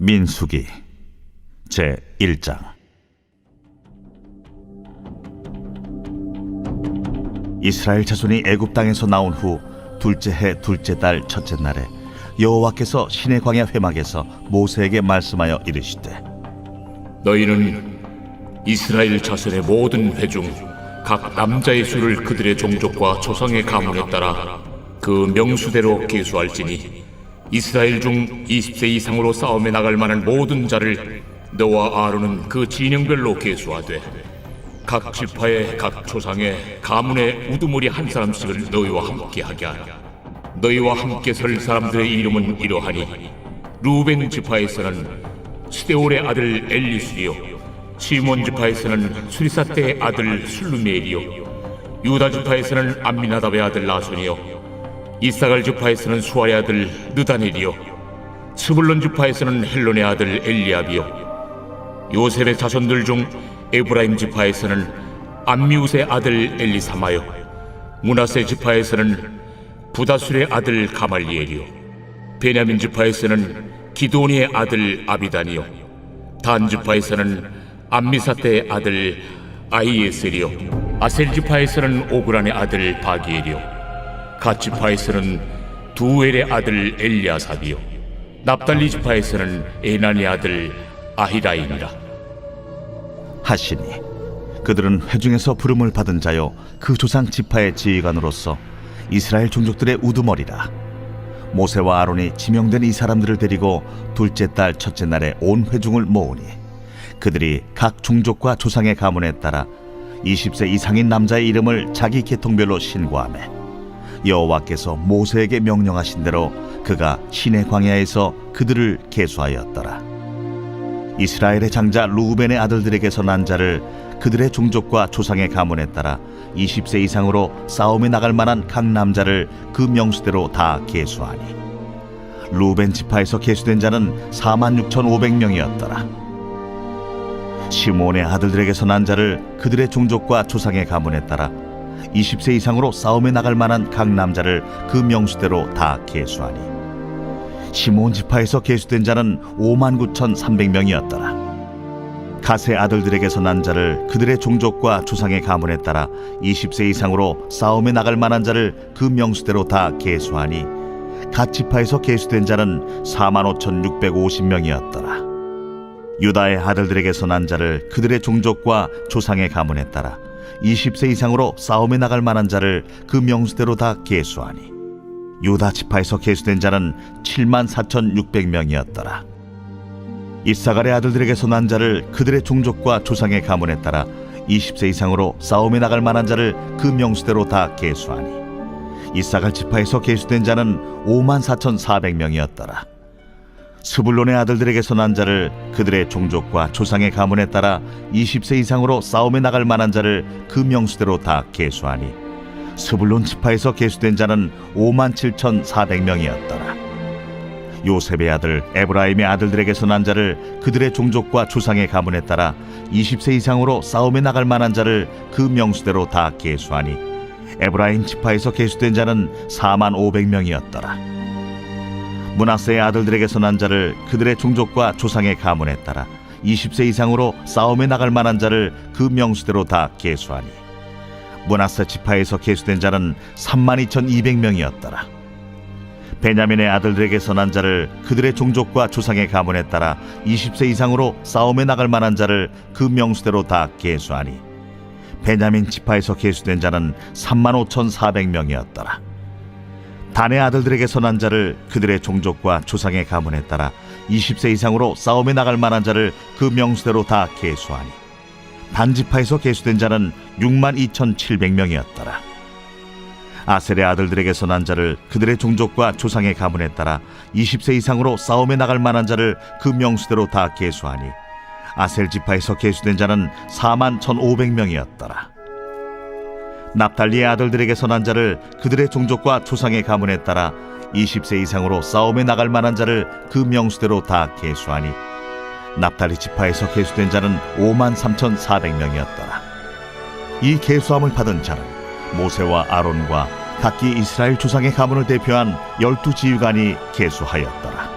민수기 제1장. 이스라엘 자손이 애굽 땅에서 나온 후 둘째 해 둘째 달 첫째 날에 여호와께서 시내 광야 회막에서 모세에게 말씀하여 이르시되, 너희는 이스라엘 자손의 모든 회 중 각 남자의 수를 그들의 종족과 조상의 가문에 따라 그 명수대로 계수할지니 이스라엘 중 20세 이상으로 싸움에 나갈 만한 모든 자를 너와 아론은 그 진영별로 계수하되 각 지파의 각 조상의 가문의 우두머리 한 사람씩을 너희와 함께 하게 하라. 너희와 함께 설 사람들의 이름은 이러하니, 루벤 지파에서는 스데올의 아들 엘리술이요, 시몬 지파에서는 수리사떼의 아들 술루미엘이요, 유다 지파에서는 암미나답의 아들 나손이요, 이사갈 지파에서는 수아의 아들 느다넬이요, 스불론 지파에서는 헬론의 아들 엘리압이요, 요셉의 자손들 중 에브라임 지파에서는 암미우스의 아들 엘리사마요, 므낫세 지파에서는 부다술의 아들 가말리엘이요, 베냐민 지파에서는 기드온이의 아들 아비단이요, 단 지파에서는 암미사떼의 아들 아히에셀이요, 아셀 지파에서는 오그란의 아들 바기엘이요, 갓 지파에서는 두엘의 아들 엘리아삽이요, 납달리 지파에서는 에난의 아들 아히라인이라 하시니, 그들은 회중에서 부름을 받은 자요 그 조상 지파의 지휘관으로서 이스라엘 종족들의 우두머리라. 모세와 아론이 지명된 이 사람들을 데리고 둘째 달 첫째 날에 온 회중을 모으니, 그들이 각 종족과 조상의 가문에 따라 20세 이상인 남자의 이름을 자기 계통별로 신고하매, 여호와께서 모세에게 명령하신 대로 그가 시내 광야에서 그들을 계수하였더라. 이스라엘의 장자 루벤의 아들들에게서 난 자를 그들의 종족과 조상의 가문에 따라 20세 이상으로 싸움에 나갈 만한 각 남자를 그 명수대로 다 계수하니, 루벤 지파에서 계수된 자는 46,500명이었더라. 시몬의 아들들에게서 난 자를 그들의 종족과 조상의 가문에 따라 20세 이상으로 싸움에 나갈 만한 각 남자를 그 명수대로 다 계수하니, 시몬 지파에서 계수된 자는 59,300명이었더라. 갓의 아들들에게서 난 자를 그들의 종족과 조상의 가문에 따라 20세 이상으로 싸움에 나갈 만한 자를 그 명수대로 다 계수하니, 갓 지파에서 계수된 자는 45,650명이었더라. 유다의 아들들에게서 난 자를 그들의 종족과 조상의 가문에 따라 20세 이상으로 싸움에 나갈 만한 자를 그 명수대로 다 계수하니, 유다 지파에서 계수된 자는 74,600명이었더라. 이사갈의 아들들에게서 난 자를 그들의 종족과 조상의 가문에 따라 20세 이상으로 싸움에 나갈 만한 자를 그 명수대로 다 계수하니, 이사갈 지파에서 계수된 자는 54,400명이었더라. 스불론의 아들들에게서 난 자를 그들의 종족과 조상의 가문에 따라 20세 이상으로 싸움에 나갈 만한 자를 그 명수대로 다 계수하니, 스불론 지파에서 계수된 자는 57,400명이었더라. 요셉의 아들 에브라임의 아들들에게서 난 자를 그들의 종족과 조상의 가문에 따라 20세 이상으로 싸움에 나갈 만한 자를 그 명수대로 다 계수하니, 에브라임 지파에서 계수된 자는 45,000명이었더라. 므낫세의 아들들에게서 난 자를 그들의 종족과 조상의 가문에 따라 20세 이상으로 싸움에 나갈 만한 자를 그 명수대로 다 계수하니, 므낫세 지파에서 계수된 자는 32,200명이었더라. 베냐민의 아들들에게서 난 자를 그들의 종족과 조상의 가문에 따라 20세 이상으로 싸움에 나갈 만한 자를 그 명수대로 다 계수하니, 베냐민 지파에서 계수된 자는 35,400명이었더라. 단의 아들들에게서 난 자를 그들의 종족과 조상의 가문에 따라 20세 이상으로 싸움에 나갈 만한 자를 그 명수대로 다 계수하니, 단 지파에서 계수된 자는 62,700명이었더라. 아셀의 아들들에게서 난 자를 그들의 종족과 조상의 가문에 따라 20세 이상으로 싸움에 나갈 만한 자를 그 명수대로 다 계수하니, 아셀 지파에서 계수된 자는 41,500명이었더라. 납달리의 아들들에게서 난 자를 그들의 종족과 조상의 가문에 따라 20세 이상으로 싸움에 나갈 만한 자를 그 명수대로 다 계수하니, 납달리 지파에서 계수된 자는 53,400명이었더라. 이 계수함을 받은 자는 모세와 아론과 각기 이스라엘 조상의 가문을 대표한 12 지휘관이 계수하였더라.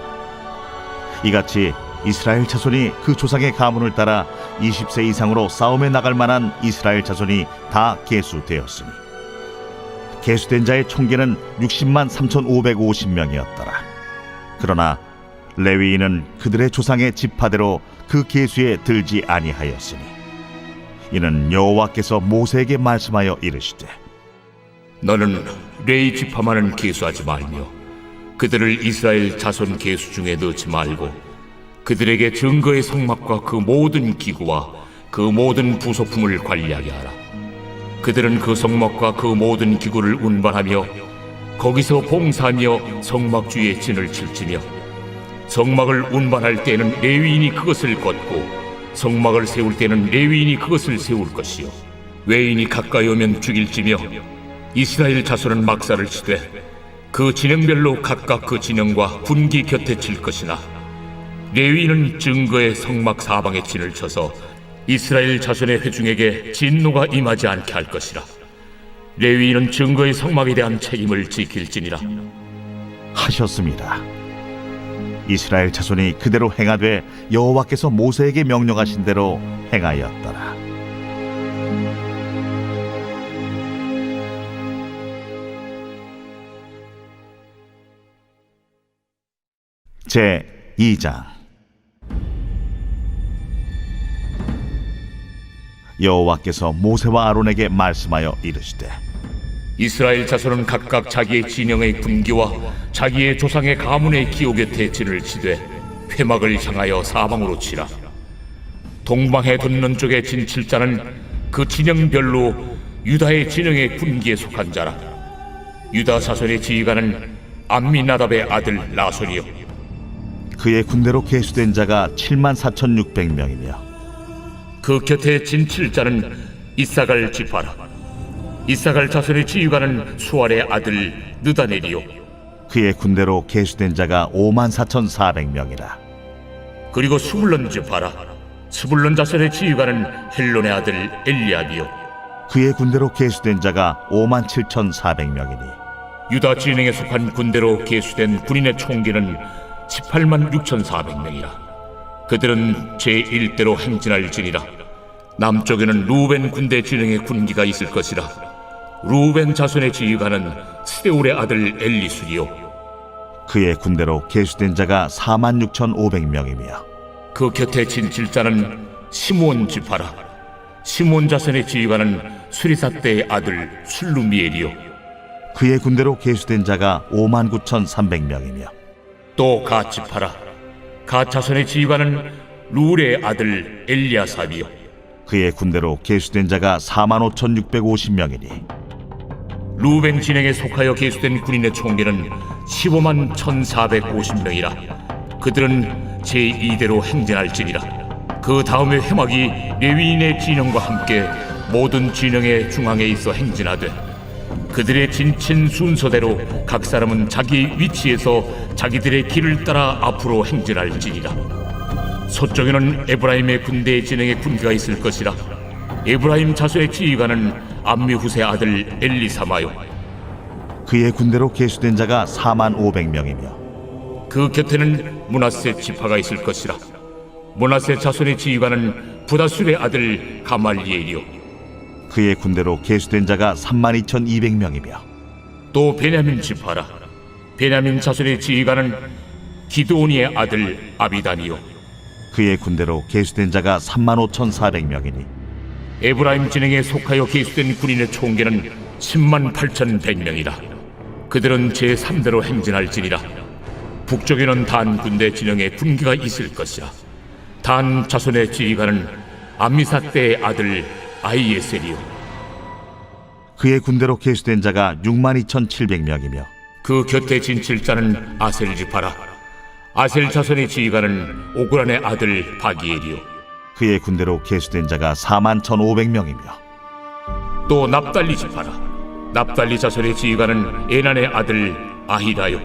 이같이 이스라엘 자손이 그 조상의 가문을 따라 20세 이상으로 싸움에 나갈 만한 이스라엘 자손이 다 계수되었으니 계수된 자의 총계는 60만 3,550명이었더라. 그러나 레위인은 그들의 조상의 지파대로 그 계수에 들지 아니하였으니 이는 여호와께서 모세에게 말씀하여 이르시되 너는 레위 지파만은 계수하지 말며 그들을 이스라엘 자손 계수 중에 넣지 말고 그들에게 증거의 성막과 그 모든 기구와 그 모든 부속품을 관리하게 하라. 그들은 그 성막과 그 모든 기구를 운반하며 거기서 봉사하며 성막 주위에 진을 칠지며 성막을 운반할 때에는 레위인이 그것을 걷고 성막을 세울 때는 레위인이 그것을 세울 것이요 외인이 가까이 오면 죽일지며 이스라엘 자손은 막사를 치되 그 진영별로 각각 그 진영과 군기 곁에 칠 것이나 레위인은 증거의 성막 사방에 진을 쳐서 이스라엘 자손의 회중에게 진노가 임하지 않게 할 것이라. 레위인은 증거의 성막에 대한 책임을 지킬지니라 하셨습니다. 이스라엘 자손이 그대로 행하되 여호와께서 모세에게 명령하신 대로 행하였더라. 제 2장. 여호와께서 모세와 아론에게 말씀하여 이르시되 이스라엘 자손은 각각 자기의 진영의 군기와 자기의 조상의 가문의 기호 곁에 진을 치되 회막을 향하여 사방으로 치라. 동방해 돋는 쪽에 진 칠자는 그 진영별로 유다의 진영의 군기에 속한 자라. 유다 자손의 지휘관은 암미나답의 아들 나손이요 그의 군대로 계수된 자가 74,600명이며 그 곁에 진 칠자는 이사갈 지파라. 이사갈 자손의 지휘관은 수알의 아들 느다넬이요 그의 군대로 계수된 자가 54,400명이라. 그리고 스불론 지파라. 스불론 자손의 지휘관은 헬론의 아들 엘리압이요 그의 군대로 계수된 자가 57,400명이니 유다 진영에 속한 군대로 계수된 군인의 총기는 18만 6,400명이라. 그들은 제1대로 행진할지니라. 남쪽에는 루벤 군대 진영의 군기가 있을 것이라. 루벤 자손의 지휘관은 스데울의 아들 엘리술이요 그의 군대로 계수된 자가 46,500명이며 그 곁에 진 칠자는 시므온 지파라. 시므온 자손의 지휘관은 수리사대의 아들 술루미엘이요 그의 군대로 계수된 자가 59,300명이며 또 갓 지파라. 갓 자손의 지휘관은 룰의 아들 엘리아삽이요 그의 군대로 계수된 자가 45,650명이니 루벤 진영에 속하여 계수된 군인의 총계는 15만 1,450명이라. 그들은 제2대로 행진할지니라. 그 다음에 회막이 레위인의 진영과 함께 모든 진영의 중앙에 있어 행진하되 그들의 진친 순서대로 각 사람은 자기 위치에서 자기들의 길을 따라 앞으로 행진할지니라. 서쪽에는 에브라임의 군대의 진영의 군기가 있을 것이라. 에브라임 자손의 지휘관은 암미후세 아들 엘리사마요 그의 군대로 계수된 자가 45,500명이며 그 곁에는 므낫세 지파가 있을 것이라. 므낫세 자손의 지휘관은 부다술의 아들 가말리엘이요 그의 군대로 계수된 자가 32,200명이며 또 베냐민 지파라. 베냐민 자손의 지휘관은 기드온이의 아들 아비단이요 그의 군대로 계수된 자가 35,400명이니 에브라임 진영에 속하여 계수된 군인의 총계는 10만 8,100명이라. 그들은 제3대로 행진할지니라. 북쪽에는 단 군대 진영에 군기가 있을 것이라. 단 자손의 지휘관은 암미사대의 아들 아이에셀이요 그의 군대로 계수된 자가 62,700명이며 그 곁에 진칠자는 아셀 지파라. 아셀 자손의 지휘관은 오그란의 아들 바기엘이요 그의 군대로 계수된 자가 41,500명이며 또 납달리 지파라. 납달리 자손의 지휘관은 에난의 아들 아히라요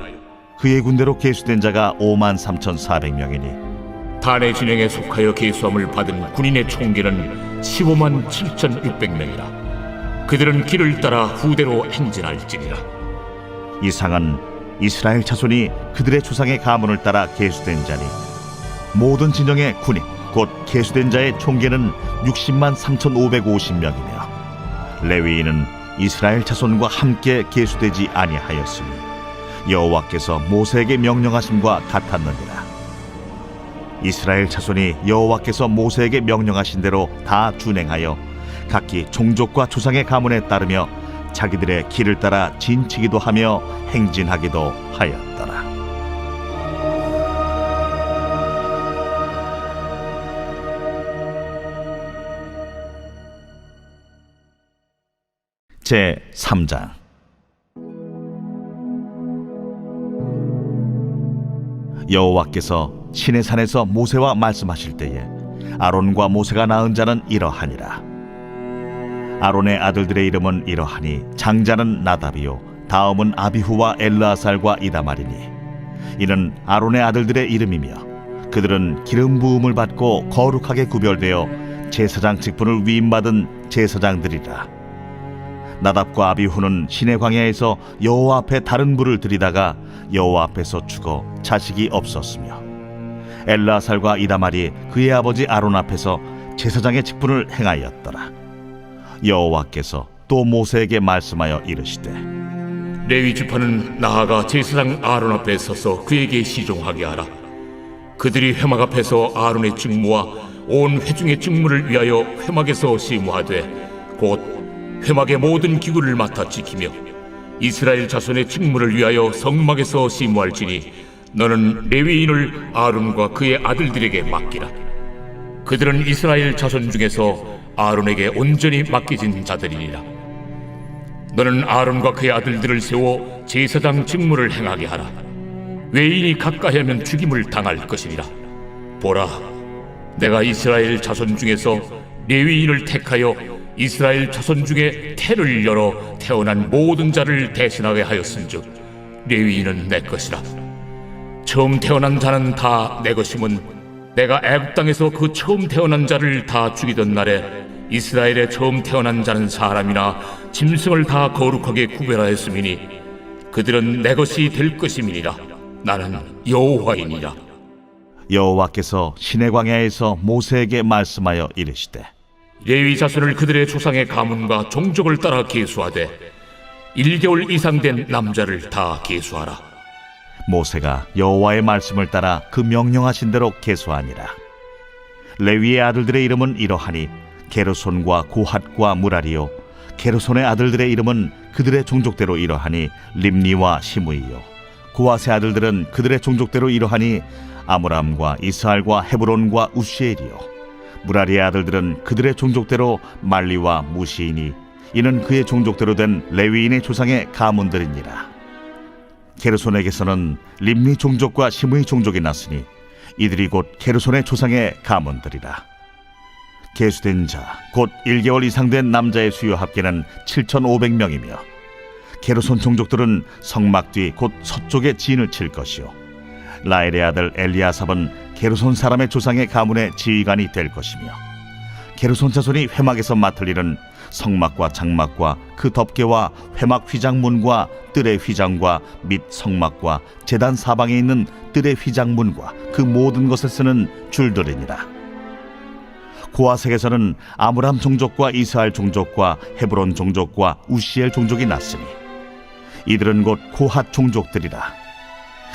그의 군대로 계수된 자가 53,400명이니 단의 진영에 속하여 계수함을 받은 군인의 총계는 15만 7,600명이라. 그들은 길을 따라 후대로 행진할지니라. 이상은 이스라엘 자손이 그들의 조상의 가문을 따라 계수된 자니 모든 진영의 군인 곧 계수된 자의 총계는 60만 3,550명이며 레위인은 이스라엘 자손과 함께 계수되지 아니하였으니 여호와께서 모세에게 명령하심과 같았느니라. 이스라엘 자손이 여호와께서 모세에게 명령하신 대로 다 준행하여 각기 종족과 조상의 가문에 따르며 자기들의 길을 따라 진치기도 하며 행진하기도 하였더라. 제 3장. 여호와께서 시내산에서 모세와 말씀하실 때에 아론과 모세가 낳은 자는 이러하니라. 아론의 아들들의 이름은 이러하니 장자는 나답이요 다음은 아비후와 엘르아살과 이다말이니 이는 아론의 아들들의 이름이며 그들은 기름 부음을 받고 거룩하게 구별되어 제사장 직분을 위임받은 제사장들이라. 나답과 아비후는 시내 광야에서 여호와 앞에 다른 불을 들이다가 여호와 앞에서 죽어 자식이 없었으며 엘르아살과 이다말이 그의 아버지 아론 앞에서 제사장의 직분을 행하였더라. 여호와께서 또 모세에게 말씀하여 이르시되 레위 지파는 나아가 제사장 아론 앞에 서서 그에게 시종하게 하라. 그들이 회막 앞에서 아론의 직무와 온 회중의 직무를 위하여 회막에서 시무하되 곧 회막의 모든 기구를 맡아 지키며 이스라엘 자손의 직무를 위하여 성막에서 시무할지니 너는 레위인을 아론과 그의 아들들에게 맡기라. 그들은 이스라엘 자손 중에서 아론에게 온전히 맡겨진 자들이니라. 너는 아론과 그의 아들들을 세워 제사장 직무를 행하게 하라. 외인이 가까이하면 죽임을 당할 것이니라. 보라, 내가 이스라엘 자손 중에서 레위인을 택하여 이스라엘 자손 중에 태를 열어 태어난 모든 자를 대신하게 하였은즉 레위인은 내 것이라. 처음 태어난 자는 다 내 것임은 내가 애굽 땅에서 그 처음 태어난 자를 다 죽이던 날에 이스라엘의 처음 태어난 자는 사람이나 짐승을 다 거룩하게 구별하였음이니 그들은 내 것이 될 것임이니라. 나는 여호와이니라. 여호와께서 시내 광야에서 모세에게 말씀하여 이르시되 레위 자손을 그들의 조상의 가문과 종족을 따라 계수하되 1개월 이상 된 남자를 다 계수하라. 모세가 여호와의 말씀을 따라 그 명령하신 대로 계수하니라. 레위의 아들들의 이름은 이러하니 게르손과 고핫과 무라리요 게르손의 아들들의 이름은 그들의 종족대로 이러하니 림니와 시므이요 고핫의 아들들은 그들의 종족대로 이러하니 아므람과 이스할과 헤브론과 우시엘이요 무라리의 아들들은 그들의 종족대로 말리와 무시이니 이는 그의 종족대로 된 레위인의 조상의 가문들이니라. 게르손에게서는 림니 종족과 시므이 종족이 났으니 이들이 곧 게르손의 조상의 가문들이라. 계수된 자 곧 1개월 이상 된 남자의 수요 합계는 7,500명이며 게르손 종족들은 성막 뒤 곧 서쪽에 진을 칠 것이요 라엘의 아들 엘리아삽은 게르손 사람의 조상의 가문의 지휘관이 될 것이며 게르손 자손이 회막에서 맡을 일은 성막과 장막과 그 덮개와 회막 휘장문과 뜰의 휘장과 및 성막과 제단 사방에 있는 뜰의 휘장문과 그 모든 것에 쓰는 줄들이니라. 고아색에서는 아므람 종족과 이스할 종족과 헤브론 종족과 우시엘 종족이 났으니 이들은 곧 고핫 종족들이라.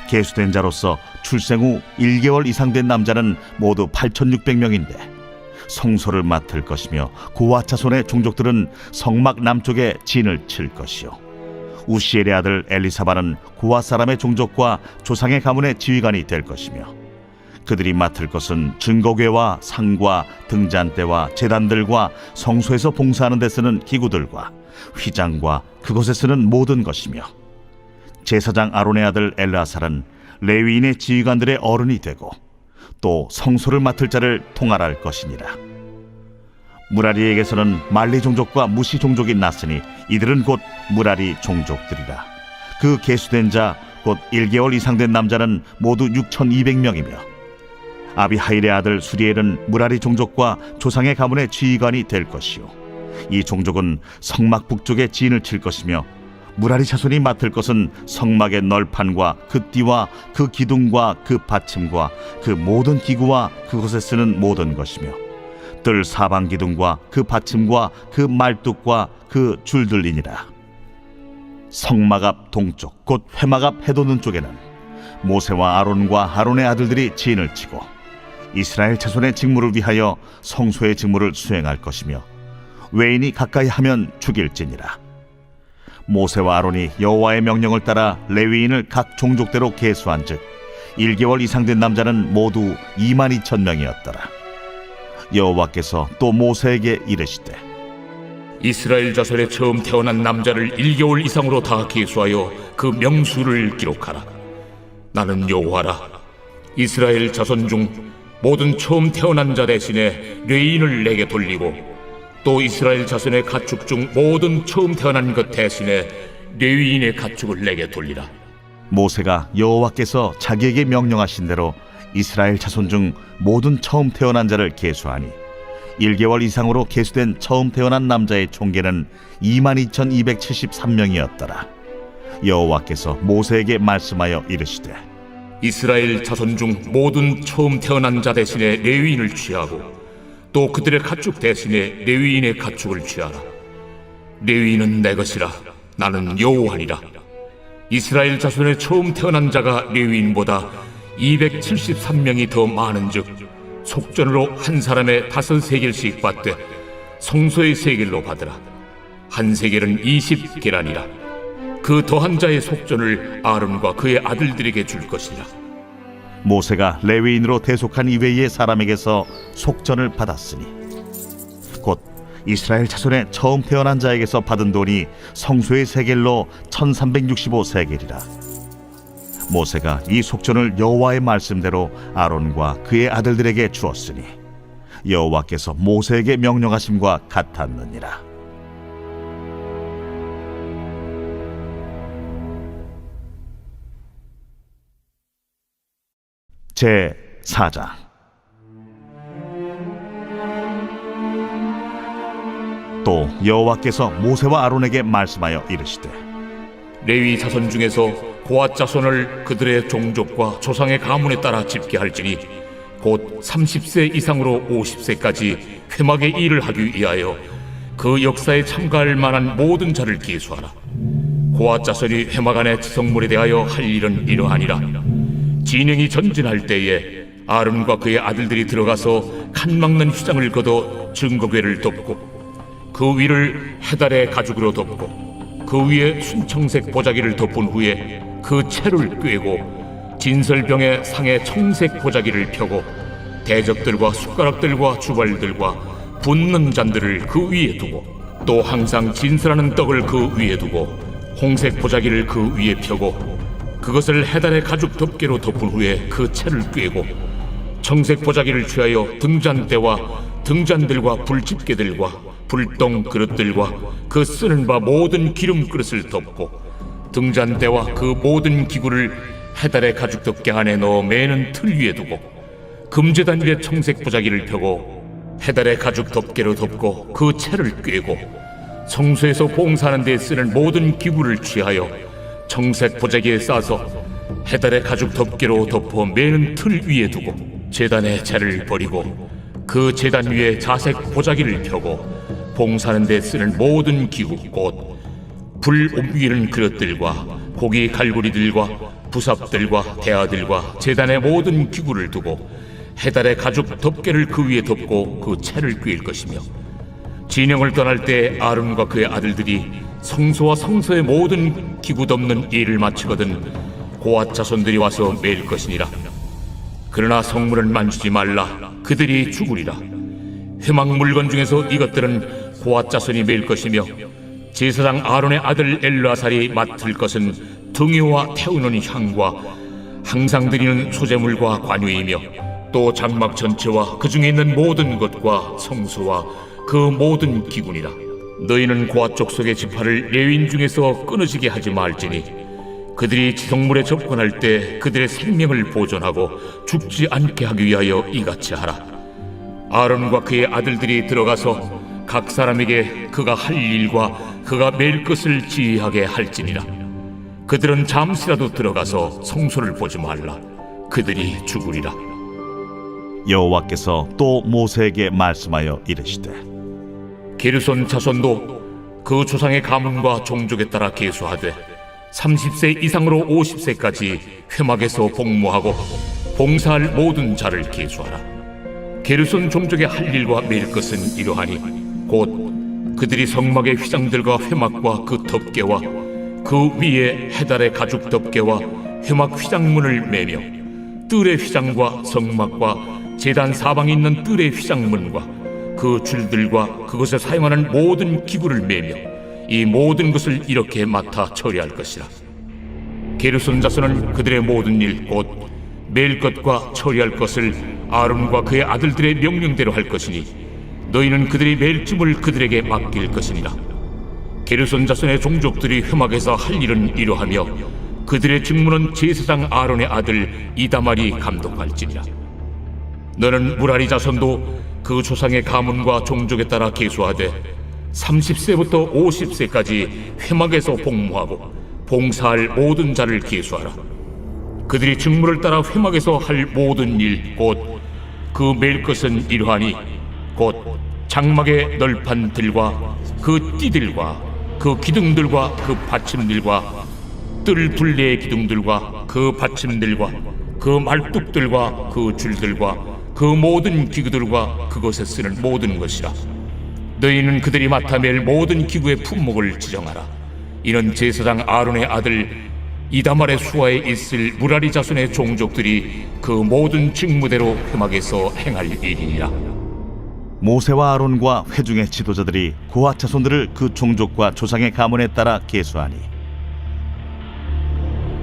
계수된 자로서 출생 후 1개월 이상 된 남자는 모두 8,600명인데 성소를 맡을 것이며 고핫 자손의 종족들은 성막 남쪽에 진을 칠 것이요 우시엘의 아들 엘리사바는 고핫 사람의 종족과 조상의 가문의 지휘관이 될 것이며 그들이 맡을 것은 증거궤와 상과 등잔대와 제단들과 성소에서 봉사하는 데 쓰는 기구들과 휘장과 그것에 쓰는 모든 것이며 제사장 아론의 아들 엘르아살은 레위인의 지휘관들의 어른이 되고 또 성소를 맡을 자를 통할할 것이니라. 무라리에게서는 말리 종족과 무시 종족이 났으니 이들은 곧 무라리 종족들이라. 그 계수된 자 곧 1개월 이상 된 남자는 모두 6,200명이며 아비하일의 아들 수리엘은 무라리 종족과 조상의 가문의 지휘관이 될 것이요 이 종족은 성막 북쪽에 진을 칠 것이며 무라리 자손이 맡을 것은 성막의 널판과 그 띠와 그 기둥과 그 받침과 그 모든 기구와 그것에 쓰는 모든 것이며 뜰 사방 기둥과 그 받침과 그 말뚝과 그 줄들이니라. 성막 앞 동쪽 곧 회막 앞 해돋는 쪽에는 모세와 아론과 아론의 아들들이 진을 치고 이스라엘 자손의 직무를 위하여 성소의 직무를 수행할 것이며 외인이 가까이 하면 죽일지니라. 모세와 아론이 여호와의 명령을 따라 레위인을 각 종족대로 계수한즉 1개월 이상 된 남자는 모두 22,000명이었더라. 여호와께서 또 모세에게 이르시되 이스라엘 자손에 처음 태어난 남자를 1개월 이상으로 다 계수하여 그 명수를 기록하라. 나는 여호와라. 이스라엘 자손 중 모든 처음 태어난 자 대신에 레위인을 내게 돌리고 또 이스라엘 자손의 가축 중 모든 처음 태어난 것 대신에 레위인의 가축을 내게 돌리라. 모세가 여호와께서 자기에게 명령하신 대로 이스라엘 자손 중 모든 처음 태어난 자를 계수하니 1개월 이상으로 계수된 처음 태어난 남자의 총계는 22,273명이었더라. 여호와께서 모세에게 말씀하여 이르시되 이스라엘 자손 중 모든 처음 태어난 자 대신에 레위인을 취하고 또 그들의 가축 대신에 레위인의 가축을 취하라. 레위인은 내 것이라. 나는 여호와니라. 이스라엘 자손의 처음 태어난 자가 레위인보다 273명이 더 많은즉 속전으로 한 사람의 5세겔씩 받되 성소의 세겔로 받으라. 한 세겔은 20계란이라. 그 더한 자의 속전을 아론과 그의 아들들에게 줄 것이라. 모세가 레위인으로 대속한 이외의 사람에게서 속전을 받았으니 곧 이스라엘 자손의 처음 태어난 자에게서 받은 돈이 성소의 세겔로 1365세겔이라. 모세가 이 속전을 여호와의 말씀대로 아론과 그의 아들들에게 주었으니 여호와께서 모세에게 명령하심과 같았느니라. 제 4장. 또 여호와께서 모세와 아론에게 말씀하여 이르시되 레위 자손 중에서 고앗 자손을 그들의 종족과 조상의 가문에 따라 집계할지니 곧 30세 이상으로 50세까지 회막의 일을 하기 위하여 그 역사에 참가할 만한 모든 자를 계수하라. 고앗 자손이 회막 안의 지성물에 대하여 할 일은 이러하니라. 진영이 전진할 때에 아론과 그의 아들들이 들어가서 칸 막는 휘장을 걷어 증거궤를 덮고 그 위를 해달의 가죽으로 덮고 그 위에 순청색 보자기를 덮은 후에 그 채를 꿰고 진설병의 상에 청색 보자기를 펴고 대접들과 숟가락들과 주발들과 붓는 잔들을 그 위에 두고 또 항상 진설하는 떡을 그 위에 두고 홍색 보자기를 그 위에 펴고 그것을 해달의 가죽 덮개로 덮은 후에 그 채를 꿰고 청색 보자기를 취하여 등잔대와 등잔들과 불집게들과 불똥 그릇들과 그 쓰는 바 모든 기름 그릇을 덮고 등잔대와 그 모든 기구를 해달의 가죽 덮개 안에 넣어 매는 틀 위에 두고 금제단 위에 청색 보자기를 펴고 해달의 가죽 덮개로 덮고 그 채를 꿰고 성소에서 봉사하는 데 쓰는 모든 기구를 취하여 청색 보자기에 싸서 해달의 가죽 덮개로 덮어 매는 틀 위에 두고 제단의 채를 버리고 그 제단 위에 자색 보자기를 펴고 봉사하는 데 쓰는 모든 기구 곧 불 옮기는 그릇들과 고기 갈고리들과 부삽들과 대야들과 제단의 모든 기구를 두고 해달의 가죽 덮개를 그 위에 덮고 그 채를 꿰일 것이며 진영을 떠날 때 아론과 그의 아들들이 성소와 성소의 모든 기구 덮는 일을 마치거든 고앗 자손들이 와서 매일 것이니라. 그러나 성물은 만지지 말라. 그들이 죽으리라. 회막 물건 중에서 이것들은 고앗 자손이 매일 것이며 제사장 아론의 아들 엘르아살이 맡을 것은 등유와 태우는 향과 항상 드리는 소제물과 관유이며 또 장막 전체와 그 중에 있는 모든 것과 성소와 그 모든 기구니라. 너희는 고앗 족속의 지파를 레위인 중에서 끊어지게 하지 말지니 그들이 지성물에 접근할 때 그들의 생명을 보존하고 죽지 않게 하기 위하여 이같이 하라. 아론과 그의 아들들이 들어가서 각 사람에게 그가 할 일과 그가 매일 것을 지휘하게 할지니라. 그들은 잠시라도 들어가서 성소를 보지 말라. 그들이 죽으리라. 여호와께서 또 모세에게 말씀하여 이르시되 게르손 자손도 그 조상의 가문과 종족에 따라 계수하되 30세 이상으로 50세까지 회막에서 복무하고 봉사할 모든 자를 계수하라. 게르손 종족의 할 일과 매일 것은 이러하니 곧 그들이 성막의 휘장들과 회막과 그 덮개와 그 위에 해달의 가죽 덮개와 회막 휘장문을 매며 뜰의 휘장과 성막과 제단 사방에 있는 뜰의 휘장문과 그 줄들과 그것에 사용하는 모든 기구를 매며 이 모든 것을 이렇게 맡아 처리할 것이라. 게르손 자손은 그들의 모든 일 곧 매일 것과 처리할 것을 아론과 그의 아들들의 명령대로 할 것이니 너희는 그들이 매일 짐을 그들에게 맡길 것이니라. 게르손 자손의 종족들이 회막에서 할 일은 이러하며 그들의 직무는 제사장 아론의 아들 이다말이 감독할지니라. 너는 무라리 자손도 그 조상의 가문과 종족에 따라 계수하되 30세부터 50세까지 회막에서 복무하고 봉사할 모든 자를 계수하라. 그들이 직무를 따라 회막에서 할 모든 일 곧 그 매일 것은 이러하니 곧 장막의 널판 들과 그 띠들과 그 기둥들과 그 받침들과 뜰 둘레의 기둥들과 그 받침들과 그 말뚝들과 그 줄들과 그 모든 기구들과 그것에 쓰는 모든 것이라. 너희는 그들이 맡아 맬 모든 기구의 품목을 지정하라. 이는 제사장 아론의 아들 이다말의 수하에 있을 무라리 자손의 종족들이 그 모든 직무대로 회막에서 행할 일이니라. 모세와 아론과 회중의 지도자들이 고핫 자손들을 그 종족과 조상의 가문에 따라 계수하니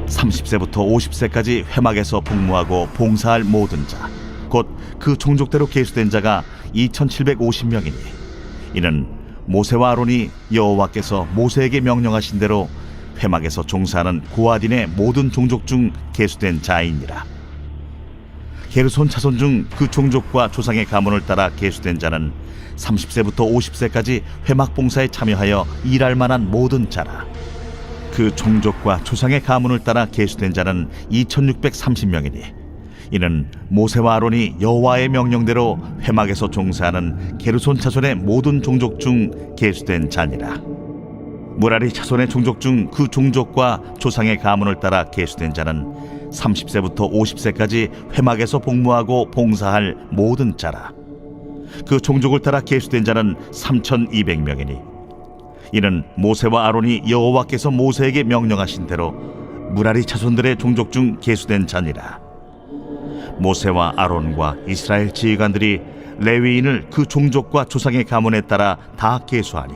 30세부터 50세까지 회막에서 복무하고 봉사할 모든 자 곧 그 종족대로 계수된 자가 2750명이니 이는 모세와 아론이 여호와께서 모세에게 명령하신 대로 회막에서 종사하는 고핫인의 모든 종족 중 계수된 자이니라. 게르손 자손 중 그 종족과 조상의 가문을 따라 계수된 자는 30세부터 50세까지 회막 봉사에 참여하여 일할 만한 모든 자라. 그 종족과 조상의 가문을 따라 계수된 자는 2630명이니 이는 모세와 아론이 여호와의 명령대로 회막에서 종사하는 게르손 자손의 모든 종족 중 계수된 자니라. 무라리 자손의 종족 중 그 종족과 조상의 가문을 따라 계수된 자는 30세부터 50세까지 회막에서 복무하고 봉사할 모든 자라. 그 종족을 따라 계수된 자는 3200명이니 이는 모세와 아론이 여호와께서 모세에게 명령하신 대로 무라리 자손들의 종족 중 계수된 자니라. 모세와 아론과 이스라엘 지휘관들이 레위인을 그 종족과 조상의 가문에 따라 다 계수하니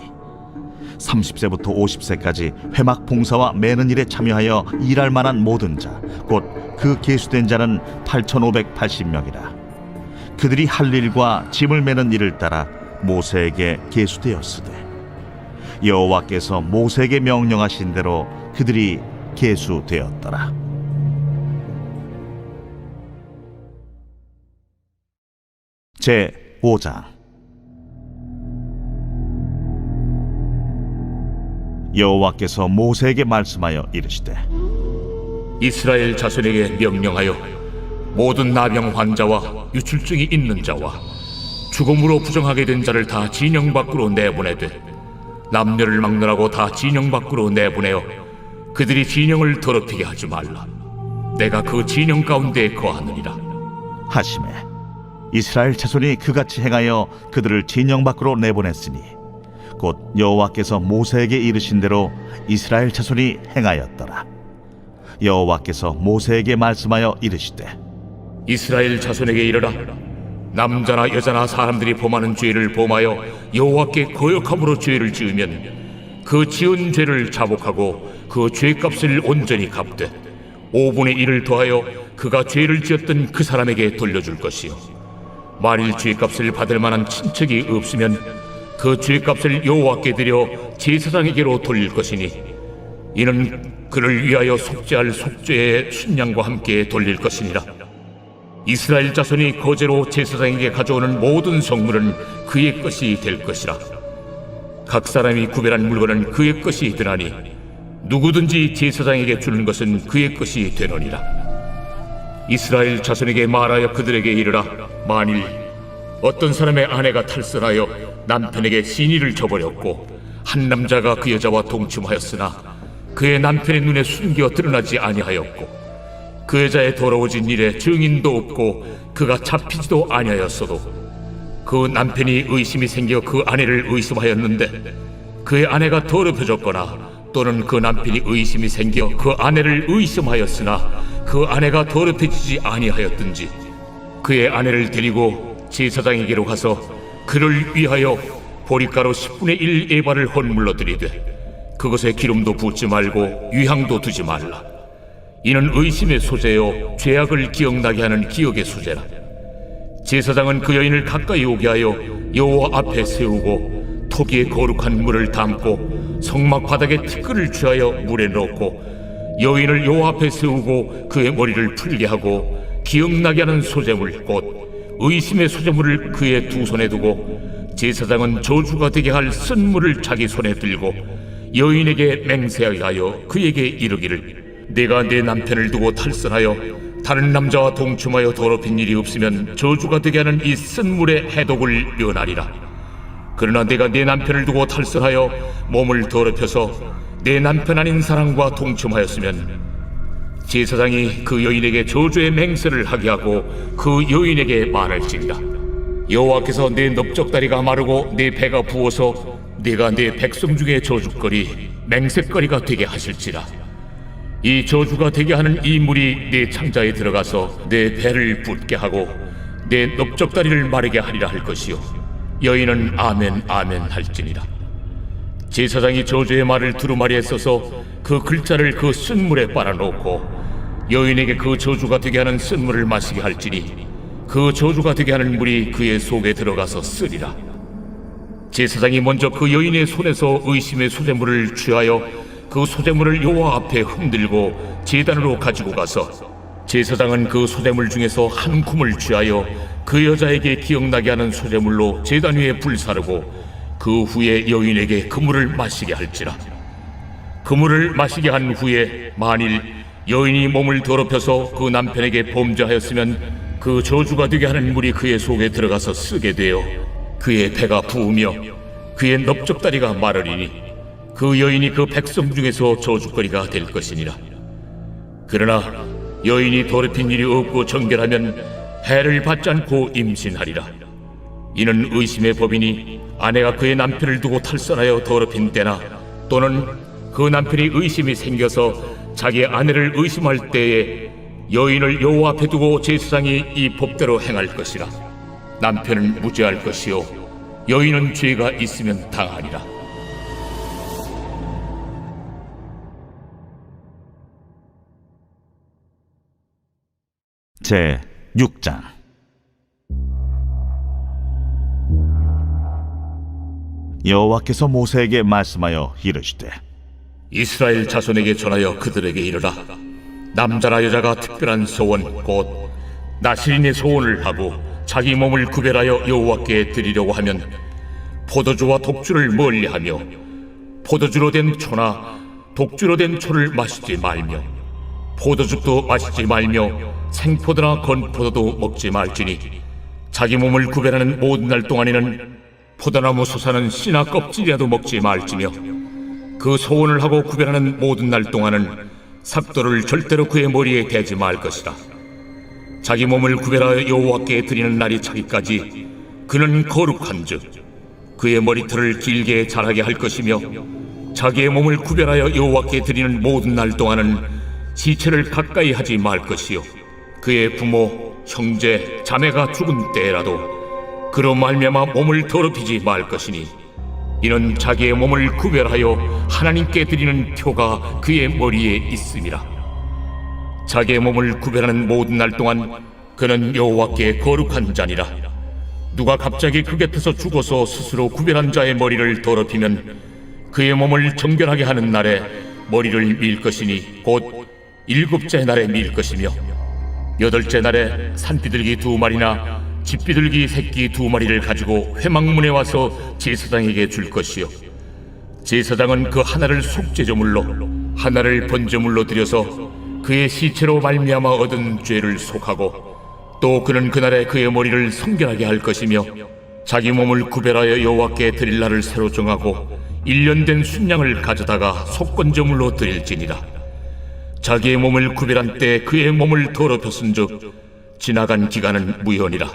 30세부터 50세까지 회막 봉사와 매는 일에 참여하여 일할 만한 모든 자 곧 그 계수된 자는 8580명이라. 그들이 할 일과 짐을 매는 일을 따라 모세에게 계수되었으되 여호와께서 모세에게 명령하신 대로 그들이 계수되었더라. 제 5장. 여호와께서 모세에게 말씀하여 이르시되 이스라엘 자손에게 명령하여 모든 나병 환자와 유출증이 있는 자와 죽음으로 부정하게 된 자를 다 진영 밖으로 내보내되 남녀를 막론하고 다 진영 밖으로 내보내어 그들이 진영을 더럽히게 하지 말라. 내가 그 진영 가운데에 거하느니라 하시매 이스라엘 자손이 그같이 행하여 그들을 진영 밖으로 내보냈으니 곧 여호와께서 모세에게 이르신 대로 이스라엘 자손이 행하였더라. 여호와께서 모세에게 말씀하여 이르시되 이스라엘 자손에게 이르라. 남자나 여자나 사람들이 범하는 죄를 범하여 여호와께 거역함으로 죄를 지으면 그 지은 죄를 자복하고 그 죄값을 온전히 갚되 5분의 1을 더하여 그가 죄를 지었던 그 사람에게 돌려줄 것이요 만일 죄값을 받을 만한 친척이 없으면 그 죄값을 여호와께 드려 제사장에게로 돌릴 것이니 이는 그를 위하여 속죄할 속죄의 순양과 함께 돌릴 것이니라. 이스라엘 자손이 거제로 제사장에게 가져오는 모든 성물은 그의 것이 될 것이라. 각 사람이 구별한 물건은 그의 것이 되나니 누구든지 제사장에게 주는 것은 그의 것이 되느니라. 이스라엘 자손에게 말하여 그들에게 이르라. 만일 어떤 사람의 아내가 탈선하여 남편에게 신의를 저버렸고 한 남자가 그 여자와 동침하였으나 그의 남편의 눈에 숨겨 드러나지 아니하였고 그 여자의 더러워진 일에 증인도 없고 그가 잡히지도 아니하였어도 그 남편이 의심이 생겨 그 아내를 의심하였는데 그의 아내가 더럽혀졌거나 또는 그 남편이 의심이 생겨 그 아내를 의심하였으나 그 아내가 더럽혀지지 아니하였든지 그의 아내를 데리고 제사장에게로 가서 그를 위하여 보리가루 10분의 1 에바를 헌물로 드리되 그것에 기름도 붓지 말고 유향도 두지 말라. 이는 의심의 소재요 죄악을 기억나게 하는 기억의 소재라. 제사장은 그 여인을 가까이 오게 하여 여호와 앞에 세우고 토기에 거룩한 물을 담고 성막 바닥에 티끌을 취하여 물에 넣고 여인을 여호와 앞에 세우고 그의 머리를 풀게 하고 기억나게 하는 소재물 곧 의심의 소재물을 그의 두 손에 두고 제사장은 저주가 되게 할 쓴물을 자기 손에 들고 여인에게 맹세하게 하여 그에게 이르기를 내가 내 남편을 두고 탈선하여 다른 남자와 동침하여 더럽힌 일이 없으면 저주가 되게 하는 이 쓴물의 해독을 면하리라. 그러나 내가 내 남편을 두고 탈선하여 몸을 더럽혀서 내 남편 아닌 사람과 동침하였으면 제사장이 그 여인에게 저주의 맹세를 하게 하고 그 여인에게 말할지니라. 여호와께서 내 넓적다리가 마르고 내 배가 부어서 네가 내 백성 중에 저주거리 맹세거리가 되게 하실지라. 이 저주가 되게 하는 이 물이 내 창자에 들어가서 내 배를 붓게 하고 내 넓적다리를 마르게 하리라 할 것이요 여인은 아멘 아멘 할지니라. 제사장이 저주의 말을 두루마리에 써서 그 글자를 그 쓴물에 빨아놓고 여인에게 그 저주가 되게 하는 쓴물을 마시게 할지니 그 저주가 되게 하는 물이 그의 속에 들어가서 쓰리라. 제사장이 먼저 그 여인의 손에서 의심의 소재물을 취하여 그 소재물을 여호와 앞에 흔들고 제단으로 가지고 가서 제사장은 그 소재물 중에서 한 쿰을 취하여 그 여자에게 기억나게 하는 소재물로 제단 위에 불사르고 그 후에 여인에게 그 물을 마시게 할지라. 그 물을 마시게 한 후에 만일 여인이 몸을 더럽혀서 그 남편에게 범죄하였으면 그 저주가 되게 하는 물이 그의 속에 들어가서 쓰게 되어 그의 배가 부으며 그의 넓적다리가 마르리니 그 여인이 그 백성 중에서 저주거리가 될 것이니라. 그러나 여인이 더럽힌 일이 없고 정결하면 해를 받지 않고 임신하리라. 이는 의심의 법이니 아내가 그의 남편을 두고 탈선하여 더럽힌 때나 또는 그 남편이 의심이 생겨서 자기 아내를 의심할 때에 여인을 여호와 앞에 두고 제사장이 이 법대로 행할 것이라. 남편은 무죄할 것이요 여인은 죄가 있으면 당하리라. 제 6장. 여호와께서 모세에게 말씀하여 이르시되 이스라엘 자손에게 전하여 그들에게 이르라. 남자나 여자가 특별한 소원 곧 나실인의 소원을 하고 자기 몸을 구별하여 여호와께 드리려고 하면 포도주와 독주를 멀리하며 포도주로 된 초나 독주로 된 초를 마시지 말며 포도즙도 마시지 말며 생포도나 건포도도 먹지 말지니 자기 몸을 구별하는 모든 날 동안에는 포도나무 솟아는 씨나 껍질이라도 먹지 말지며 그 소원을 하고 구별하는 모든 날 동안은 삭도를 절대로 그의 머리에 대지 말 것이라. 자기 몸을 구별하여 여호와께 드리는 날이 차기까지 그는 거룩한즉 그의 머리털을 길게 자라게 할 것이며 자기의 몸을 구별하여 여호와께 드리는 모든 날 동안은 시체를 가까이 하지 말 것이요 그의 부모, 형제, 자매가 죽은 때라도 그로 말미암아 몸을 더럽히지 말 것이니 이는 자기의 몸을 구별하여 하나님께 드리는 표가 그의 머리에 있음이라. 자기의 몸을 구별하는 모든 날 동안 그는 여호와께 거룩한 자니라. 누가 갑자기 그 곁에서 죽어서 스스로 구별한 자의 머리를 더럽히면 그의 몸을 정결하게 하는 날에 머리를 밀 것이니 곧 7째 날에 밀 것이며 8째 날에 산비둘기 2마리나 집비둘기 새끼 2마리를 가지고 회막문에 와서 제사장에게 줄 것이요 제사장은 그 하나를 속죄제물로 하나를 번제물로 드려서 그의 시체로 말미암아 얻은 죄를 속하고 또 그는 그날에 그의 머리를 성결하게 할 것이며 자기 몸을 구별하여 여호와께 드릴 날을 새로 정하고 1년 된 순양을 가져다가 속건제물로 드릴지니라. 자기의 몸을 구별한 때 그의 몸을 더럽혔은즉 지나간 기간은 무효니라.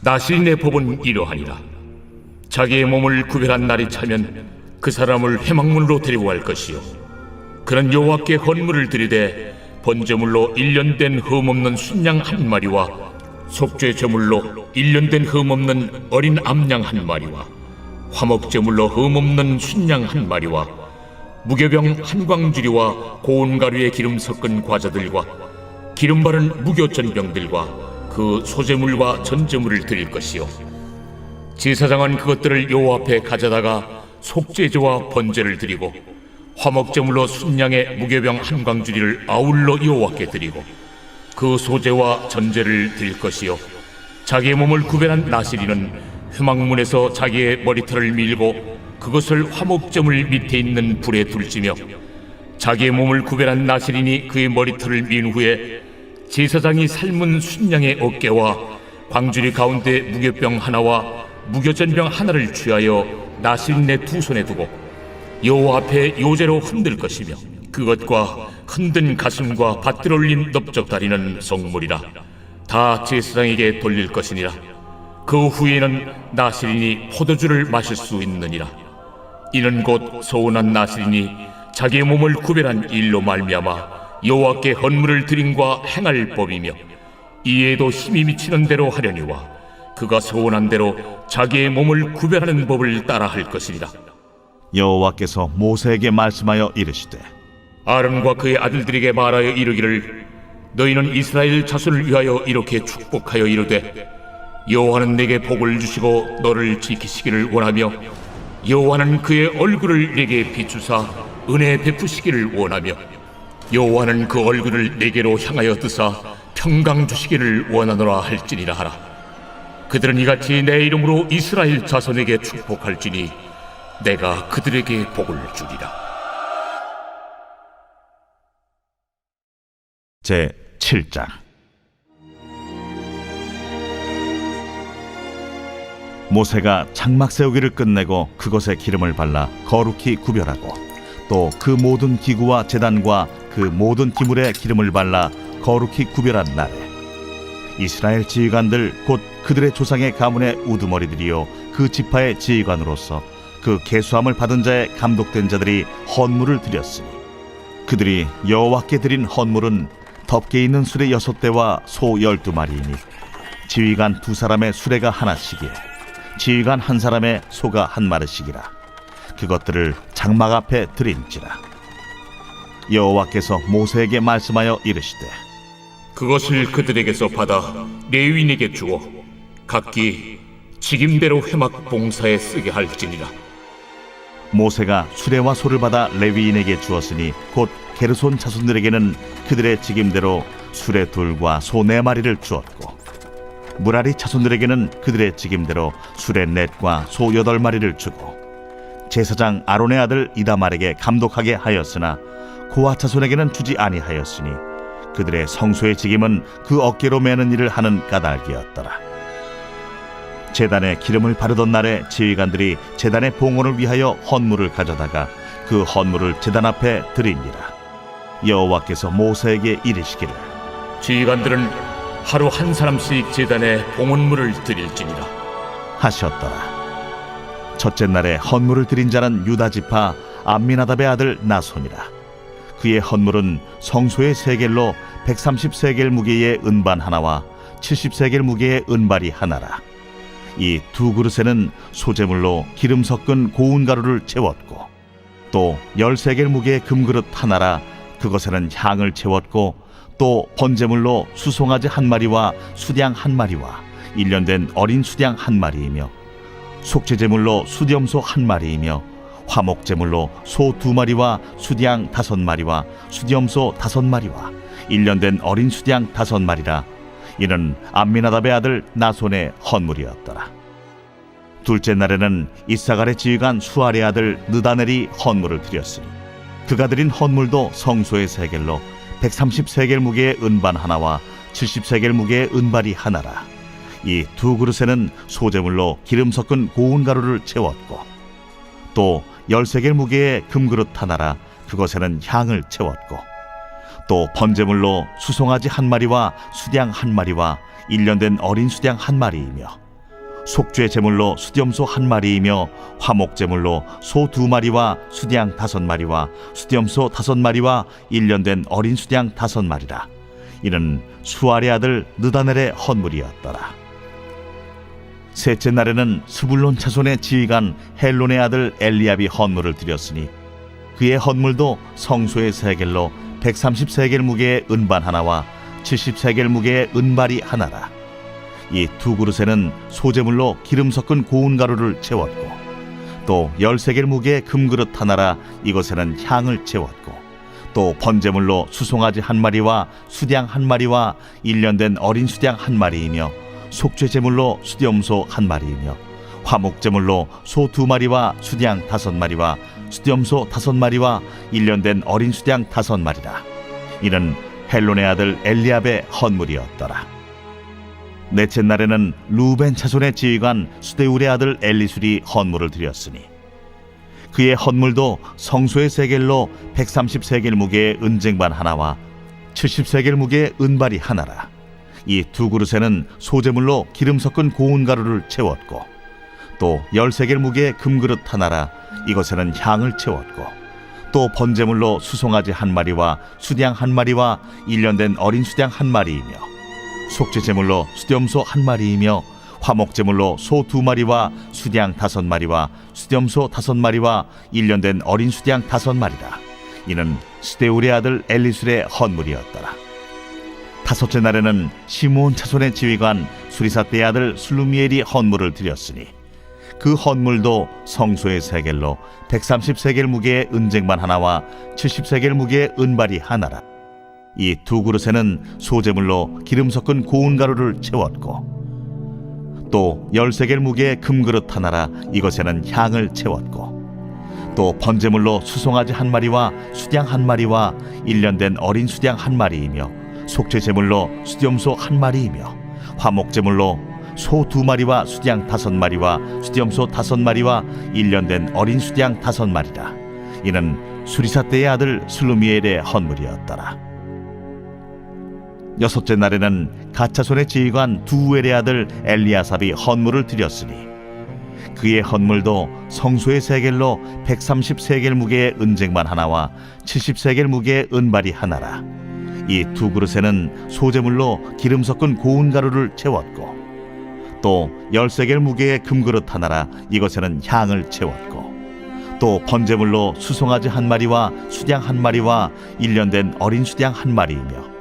나실인의 법은 이러하니라. 자기의 몸을 구별한 날이 차면 그 사람을 회막문으로 데리고 갈 것이요 그는 여호와께 헌물을 드리되 번제물로 1년 된 흠없는 순양 한 마리와 속죄 제물로 1년 된 흠없는 어린 암양 한 마리와 화목제물로 흠없는 순양 한 마리와 무교병 한 광주리와 고운 가루에 기름 섞은 과자들과 기름 바른 무교전병들과 그 소제물과 전제물을 드릴 것이요 제사장은 그것들을 여호와 앞에 가져다가 속죄제와 번제를 드리고 화목제물로 순양의 무교병 한 광주리를 아울러 여호와께 드리고 그 소제와 전제를 드릴 것이요 자기의 몸을 구별한 나시리는 회막문에서 자기의 머리털을 밀고 그것을 화목제물 밑에 있는 불에 둘지며 자기의 몸을 구별한 나시린이 그의 머리털을 민 후에 제사장이 삶은 순양의 어깨와 광주리 가운데 무교병 하나와 무교전병 하나를 취하여 나시린의 두 손에 두고 여호와 앞에 요제로 흔들 것이며 그것과 흔든 가슴과 밭들 올린 넓적다리는 성물이라 다 제사장에게 돌릴 것이니라. 그 후에는 나시린이 포도주를 마실 수 있느니라. 이는 곧 서운한 나시린이 자기의 몸을 구별한 일로 말미암아 여호와께 헌물을 드림과 행할 법이며 이에도 힘이 미치는 대로 하려니와 그가 서운한 대로 자기의 몸을 구별하는 법을 따라 할 것이니라. 여호와께서 모세에게 말씀하여 이르시되 아론과 그의 아들들에게 말하여 이르기를 너희는 이스라엘 자손을 위하여 이렇게 축복하여 이르되 여호와는 내게 복을 주시고 너를 지키시기를 원하며 여호와는 그의 얼굴을 내게 비추사 은혜 베푸시기를 원하며 여호와는 그 얼굴을 내게로 향하여 드사 평강 주시기를 원하노라 할지니라 하라. 그들은 이같이 내 이름으로 이스라엘 자손에게 축복할지니 내가 그들에게 복을 주리라. 제 7장. 모세가 장막 세우기를 끝내고 그것에 기름을 발라 거룩히 구별하고 또 그 모든 기구와 제단과 그 모든 기물에 기름을 발라 거룩히 구별한 날에 이스라엘 지휘관들 곧 그들의 조상의 가문의 우두머리들이요 그 지파의 지휘관으로서 그 계수함을 받은 자의 감독된 자들이 헌물을 드렸으니 그들이 여호와께 드린 헌물은 덮개 있는 수레 6대와 소 12마리이니 지휘관 2사람의 수레가 하나씩이요 지휘관 1사람의 소가 1마리씩이라. 그것들을 장막 앞에 드린지라. 여호와께서 모세에게 말씀하여 이르시되 그것을 그들에게서 받아 레위인에게 주어 각기 직임대로 회막 봉사에 쓰게 할지니라. 모세가 수레와 소를 받아 레위인에게 주었으니 곧 게르손 자손들에게는 그들의 직임대로 수레 2과 소 4마리를 주었고 무라리 자손들에게는 그들의 직임대로 수레 4과 소 8마리를 주고 제사장 아론의 아들 이다말에게 감독하게 하였으나 고아 자손에게는 주지 아니하였으니 그들의 성소의 직임은 그 어깨로 매는 일을 하는 까닭이었더라. 제단에 기름을 바르던 날에 지휘관들이 제단의 봉헌을 위하여 헌물을 가져다가 그 헌물을 제단 앞에 드리니라. 여호와께서 모세에게 이르시기를 지휘관들은 하루 한 사람씩 제단에 봉헌물을 드릴지니라 하셨더라. 첫째 날에 헌물을 드린 자는 유다 지파 암미나답의 아들 나손이라. 그의 헌물은 성소의 세겔로 130세겔 무게의 은반 하나와 70세겔 무게의 은발이 하나라. 이 2그릇에는 소제물로 기름 섞은 고운 가루를 채웠고 또 10세겔 무게의 금그릇 하나라. 그것에는 향을 채웠고 또 번제물로 수송아지 1마리와 수양 1마리와 1년 된 어린 수양 1마리이며 속죄제물로 수염소 1마리이며 화목제물로 소 2마리와 수양 5마리와 수염소 5마리와 1년 된 어린 수양 5마리라. 이는 암미나답의 아들 나손의 헌물이었더라. 둘째 날에는 이사갈의 지휘관 수아의 아들 느다넬이 헌물을 드렸으니 그가 드린 헌물도 성소의 세겔로 130세겔 무게의 은반 하나와 70세겔 무게의 은발이 하나라. 이 두 그릇에는 소재물로 기름 섞은 고운 가루를 채웠고 또 10세겔 무게의 금그릇 하나라. 그것에는 향을 채웠고 또 번제물로 수송아지 한 마리와 수양 한 마리와 1년 된 어린 수양 한 마리이며 속죄 제물로 수염소 한 마리이며 화목 제물로 소 2마리와 수양 5마리와 수염소 5마리와 1년 된 어린 수양 5마리라. 이는 수알의 아들 느다넬의 헌물이었더라. 셋째 날에는 스불론 차손의 지휘관 헬론의 아들 엘리압이 헌물을 드렸으니 그의 헌물도 성소의 세겔로 130세겔 무게의 은반 하나와 70세겔 무게의 은발이 하나라. 이 두 그릇에는 소재물로 기름 섞은 고운 가루를 채웠고 또 10세겔 무게의 금그릇 하나라. 이것에는 향을 채웠고 또 번제물로 수송아지 한 마리와 수양 한 마리와 1년 된 어린 수양 한 마리이며 속죄 제물로 수염소 한 마리이며 화목 제물로 소 2마리와 수양 5마리와 수염소 5마리와 1년 된 어린 수양 5마리라. 이는 헬론의 아들 엘리압의 헌물이었더라. 넷째 날에는 루벤 차손의 지휘관 수데울의 아들 엘리술이 헌물을 드렸으니 그의 헌물도 성소의 세겔로 130세겔 무게의 은쟁반 하나와 70세겔 무게의 은발이 하나라. 이 두 그릇에는 소재물로 기름 섞은 고운 가루를 채웠고 또 10세겔 무게의 금그릇 하나라. 이것에는 향을 채웠고 또 번제물로 수송아지 한 마리와 수양 한 마리와 1년 된 어린 수양 한 마리이며 속죄 제물로 수염소 한 마리이며 화목 제물로 소 2마리와 수양 5마리와 수염소 5마리와 1년 된 어린 수양 5마리라. 이는 스데울의 아들 엘리술의 헌물이었더라. 다섯째 날에는 시므온 차손의 지휘관 수리사떼의 아들 슬루미엘이 헌물을 드렸으니 그 헌물도 성소의 세겔로 130세겔 무게의 은쟁반 하나와 70세겔 무게의 은발이 하나라. 이 두 그릇에는 소재물로 기름 섞은 고운 가루를 채웠고 또 10세겔 무게의 금그릇 하나라. 이것에는 향을 채웠고 또 번제물로 수송아지 한 마리와 수양 한 마리와 1년 된 어린 수양 한 마리이며 속죄 제물로 수염소 한 마리이며 화목 제물로 소 2마리와 수양 5마리와 수염소 5마리와 1년 된 어린 수양 5마리라. 이는 수리사떼의 아들 슬루미엘의 헌물이었더라. 여섯째 날에는 가차손의 지휘관 두우엘의 아들 엘리아삽이 헌물을 드렸으니 그의 헌물도 성소의 세겔로 130세겔 무게의 은쟁반 하나와 70세겔 무게의 은발이 하나라. 이 두 그릇에는 소재물로 기름 섞은 고운 가루를 채웠고 또 10세겔 무게의 금그릇 하나라. 이것에는 향을 채웠고 또 번제물로 수송아지 한 마리와 수양 한 마리와 1년 된 어린 수양 한 마리이며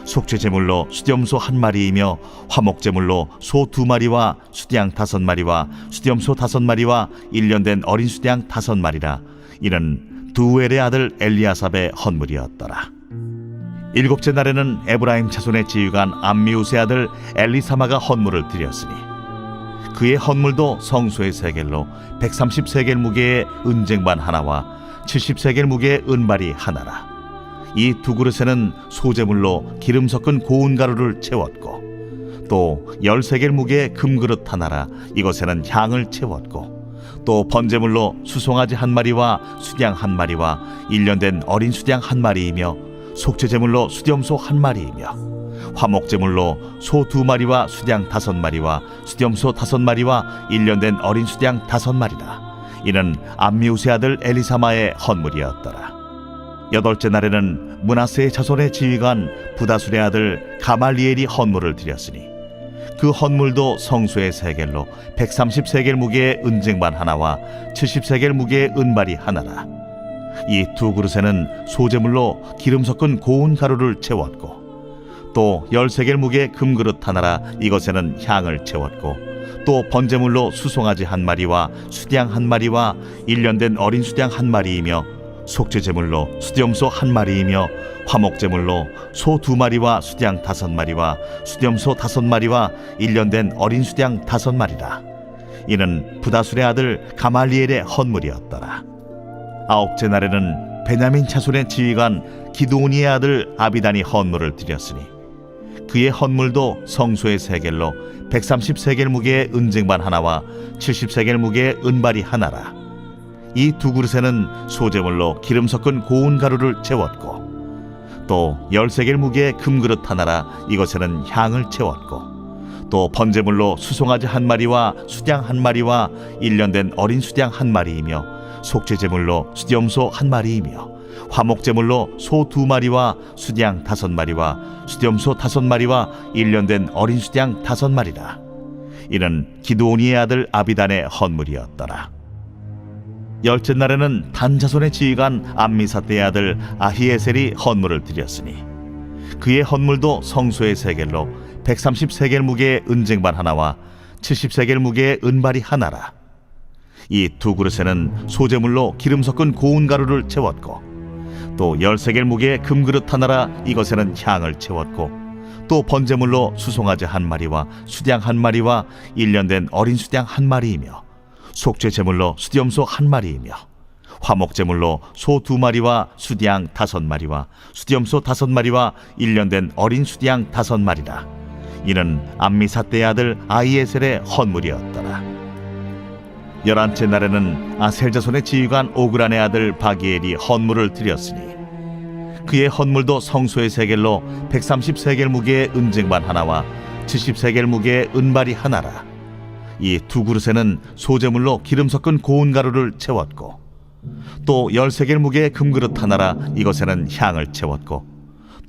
속죄 제물로 수염소 한 마리이며 화목 제물로 소 2마리와 수양 5마리와 수염소 5마리와 1년 된 어린 수양 5마리라. 이는 두우엘의 아들 엘리아삽의 헌물이었더라. 일곱째 날에는 에브라임 차손의 지휘관 암미우스의 아들 엘리사마가 헌물을 드렸으니 그의 헌물도 성소의 세겔로 130세겔 무게의 은쟁반 하나와 70세겔 무게의 은발이 하나라. 이 두 그릇에는 소재물로 기름 섞은 고운 가루를 채웠고 또 10세겔 무게의 금그릇 하나라. 이것에는 향을 채웠고 또 번제물로 수송아지 한 마리와 수양 한 마리와 1년 된 어린 수양 한 마리이며 속죄 제물로 수염소 한 마리이며 화목 제물로 소 2마리와 수양 5마리와 수염소 5마리와 1년 된 어린 수양 5마리라. 이는 암미우스의 아들 엘리사마의 헌물이었더라. 여덟째 날에는 므낫세의 자손의 지휘관 부다술의 아들 가말리엘이 헌물을 드렸으니 그 헌물도 성소의 세겔로 130세겔 무게의 은쟁반 하나와 70세겔 무게의 은발이 하나라. 이 두 그릇에는 소재물로 기름 섞은 고운 가루를 채웠고 또 10세겔 무게의 금그릇 하나라. 이것에는 향을 채웠고 또 번제물로 수송아지 한 마리와 수양 한 마리와 1년 된 어린 수양 한 마리이며 속죄 제물로 수염소 한 마리이며 화목 제물로 소 2마리와 수양 5마리와 수염소 5마리와 1년 된 어린 수양 5마리라. 이는 부다술의 아들 가말리엘의 헌물이었더라. 아홉째 날에는 베냐민 자손의 지휘관 기드오니의 아들 아비단이 헌물을 드렸으니 그의 헌물도 성소의 세겔로 130세겔 무게의 은쟁반 하나와 70세겔 무게의 은발이 하나라. 이 두 그릇에는 소재물로 기름 섞은 고운 가루를 채웠고 또 10세겔 무게의 금그릇 하나라 이것에는 향을 채웠고 또 번제물로 수송아지 한 마리와 수양 한 마리와 1년 된 어린 수양 한 마리이며 속죄제물로 수염소 한 마리이며 화목제물로 소 2마리와 수양 5마리와 수염소 5마리와 1년 된 어린 수양 5마리라. 이는 기드오니의 아들 아비단의 헌물이었더라. 열째 날에는 단 자손의 지휘관 암미사대의 아들 아히에셀이 헌물을 드렸으니 그의 헌물도 성소의 세겔로 130세겔 무게의 은쟁반 하나와 70세겔 무게의 은발이 하나라. 이 두 그릇에는 소재물로 기름 섞은 고운 가루를 채웠고 또 10세겔 무게의 금그릇 하나라 이것에는 향을 채웠고 또 번제물로 수송아지 한 마리와 수양 한 마리와 1년 된 어린 수양 한 마리이며 속죄제물로 수염소 한 마리이며 화목제물로 소 2마리와 수양 5마리와 수염소 5마리와 1년 된 어린 수양 5마리라. 이는 암미사대의 아들 아히에셀의 헌물이었더라. 11째 날에는 아셀 자손의 지휘관 오그란의 아들 바기엘이 헌물을 드렸으니 그의 헌물도 성소의 세겔로 130세겔 무게의 은쟁반 하나와 70세겔 무게의 은발이 하나라. 이 두 그릇에는 소재물로 기름 섞은 고운 가루를 채웠고 또 10세겔 무게의 금그릇 하나라 이것에는 향을 채웠고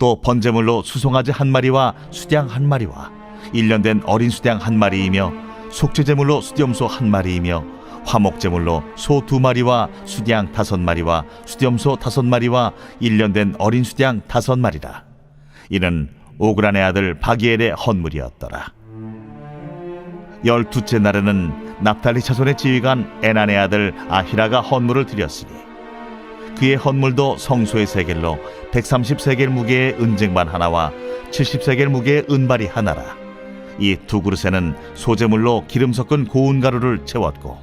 또 번제물로 수송아지 한 마리와 수양 한 마리와 1년 된 어린 수양 한 마리이며 속죄제물로 수염소 한 마리이며 화목제물로 소 2마리와 수양 5마리와 수염소 5마리와 1년 된 어린 수양 5마리라. 이는 오그란의 아들 바기엘의 헌물이었더라. 12째 날에는 납달리 자손의 지휘관 에난의 아들 아히라가 헌물을 드렸으니 그의 헌물도 성소의 세겔로 130세겔 무게의 은쟁반 하나와 70세겔 무게의 은발이 하나라. 이 두 그릇에는 소재물로 기름 섞은 고운 가루를 채웠고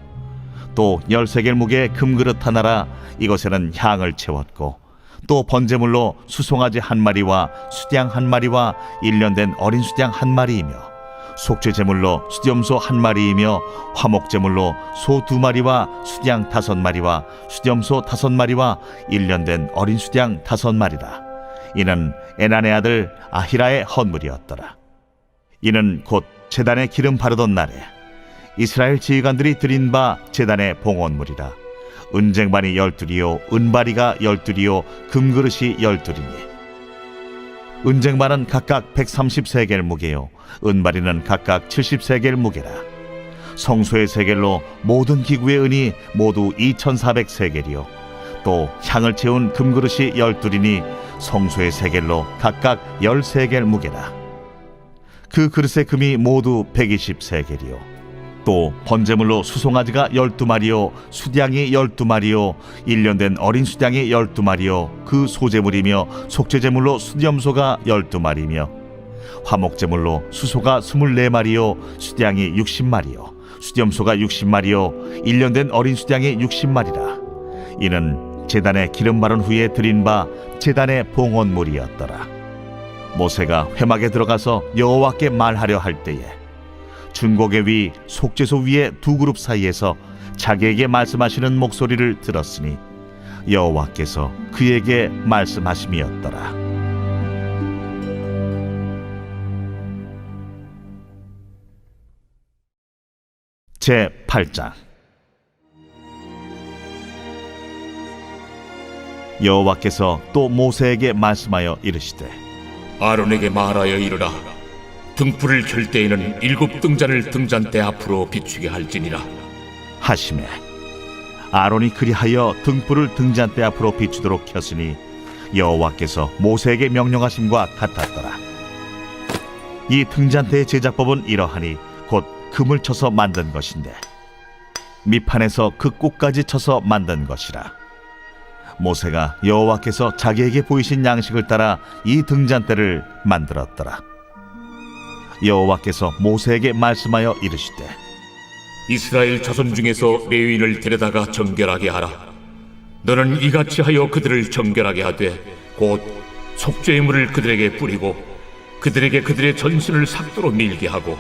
또 10세겔 무게의 금그릇 하나라 이것에는 향을 채웠고 또 번제물로 수송아지 한 마리와 수양 한 마리와 1년 된 어린 수양 한 마리이며 속죄제물로 수염소 한 마리이며 화목제물로 소 2마리와 수양 5마리와 수염소 5마리와 1년 된 어린 수양 5마리라. 이는 에난의 아들 아히라의 헌물이었더라. 이는 곧 제단에 기름 바르던 날에 이스라엘 지휘관들이 드린 바 제단의 봉헌물이라. 은쟁반이 12이요 은바리가 12이요 금그릇이 12이니 은쟁반은 각각 130세겔 무게요 은바리는 각각 70세겔 무게라. 성소의 세겔로 모든 기구의 은이 모두 2400세겔이요 또 향을 채운 금그릇이 12이니 성소의 세겔로 각각 10세겔 무게라. 그 그릇의 금이 모두 120세겔이요 또 번제물로 수송아지가 12마리요 수양이 12마리요 1년 된 어린 수양이 12마리요 그 소재물이며 속죄제물로 수염소가 12마리며 화목제물로 수소가 24마리요 수양이 60마리요 수염소가 60마리요 1년 된 어린 수양이 60마리라. 이는 제단에 기름 바른 후에 드린 바 제단의 봉헌물이었더라. 모세가 회막에 들어가서 여호와께 말하려 할 때에 중고개 위 속죄소 위에 두 그룹 사이에서 자기에게 말씀하시는 목소리를 들었으니 여호와께서 그에게 말씀하심이었더라. 제 8장. 여호와께서 또 모세에게 말씀하여 이르시되 아론에게 말하여 이르라. 등불을 켤 때에는 7 등잔을 등잔대 앞으로 비추게 할지니라 하시매 아론이 그리하여 등불을 등잔대 앞으로 비추도록 켰으니 여호와께서 모세에게 명령하심과 같았더라. 이 등잔대의 제작법은 이러하니 곧 금을 쳐서 만든 것인데 밑판에서 그 꼭까지 쳐서 만든 것이라. 모세가 여호와께서 자기에게 보이신 양식을 따라 이 등잔대를 만들었더라. 여호와께서 모세에게 말씀하여 이르시되 이스라엘 자손 중에서 레위인을 데려다가 정결하게 하라. 너는 이같이 하여 그들을 정결하게 하되 곧 속죄의 물을 그들에게 뿌리고 그들에게 그들의 전신을 삭도로 밀게 하고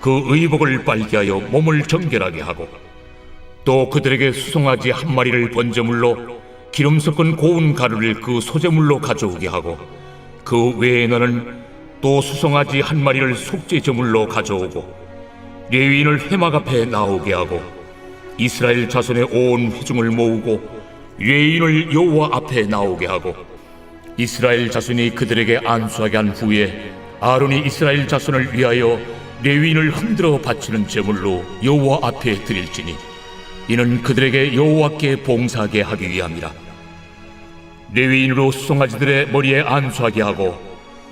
그 의복을 빨게 하여 몸을 정결하게 하고 또 그들에게 수송아지 한 마리를 번제물로 기름 섞은 고운 가루를 그 소제물로 가져오게 하고 그 외에 너는 또 수송아지 한 마리를 속죄 제물로 가져오고 레위인을 회막 앞에 나오게 하고 이스라엘 자손의 온 회중을 모으고 레위인을 여호와 앞에 나오게 하고 이스라엘 자손이 그들에게 안수하게 한 후에 아론이 이스라엘 자손을 위하여 레위인을 흔들어 바치는 제물로 여호와 앞에 드릴지니 이는 그들에게 여호와께 봉사하게 하기 위함이라. 레위인으로 수송아지들의 머리에 안수하게 하고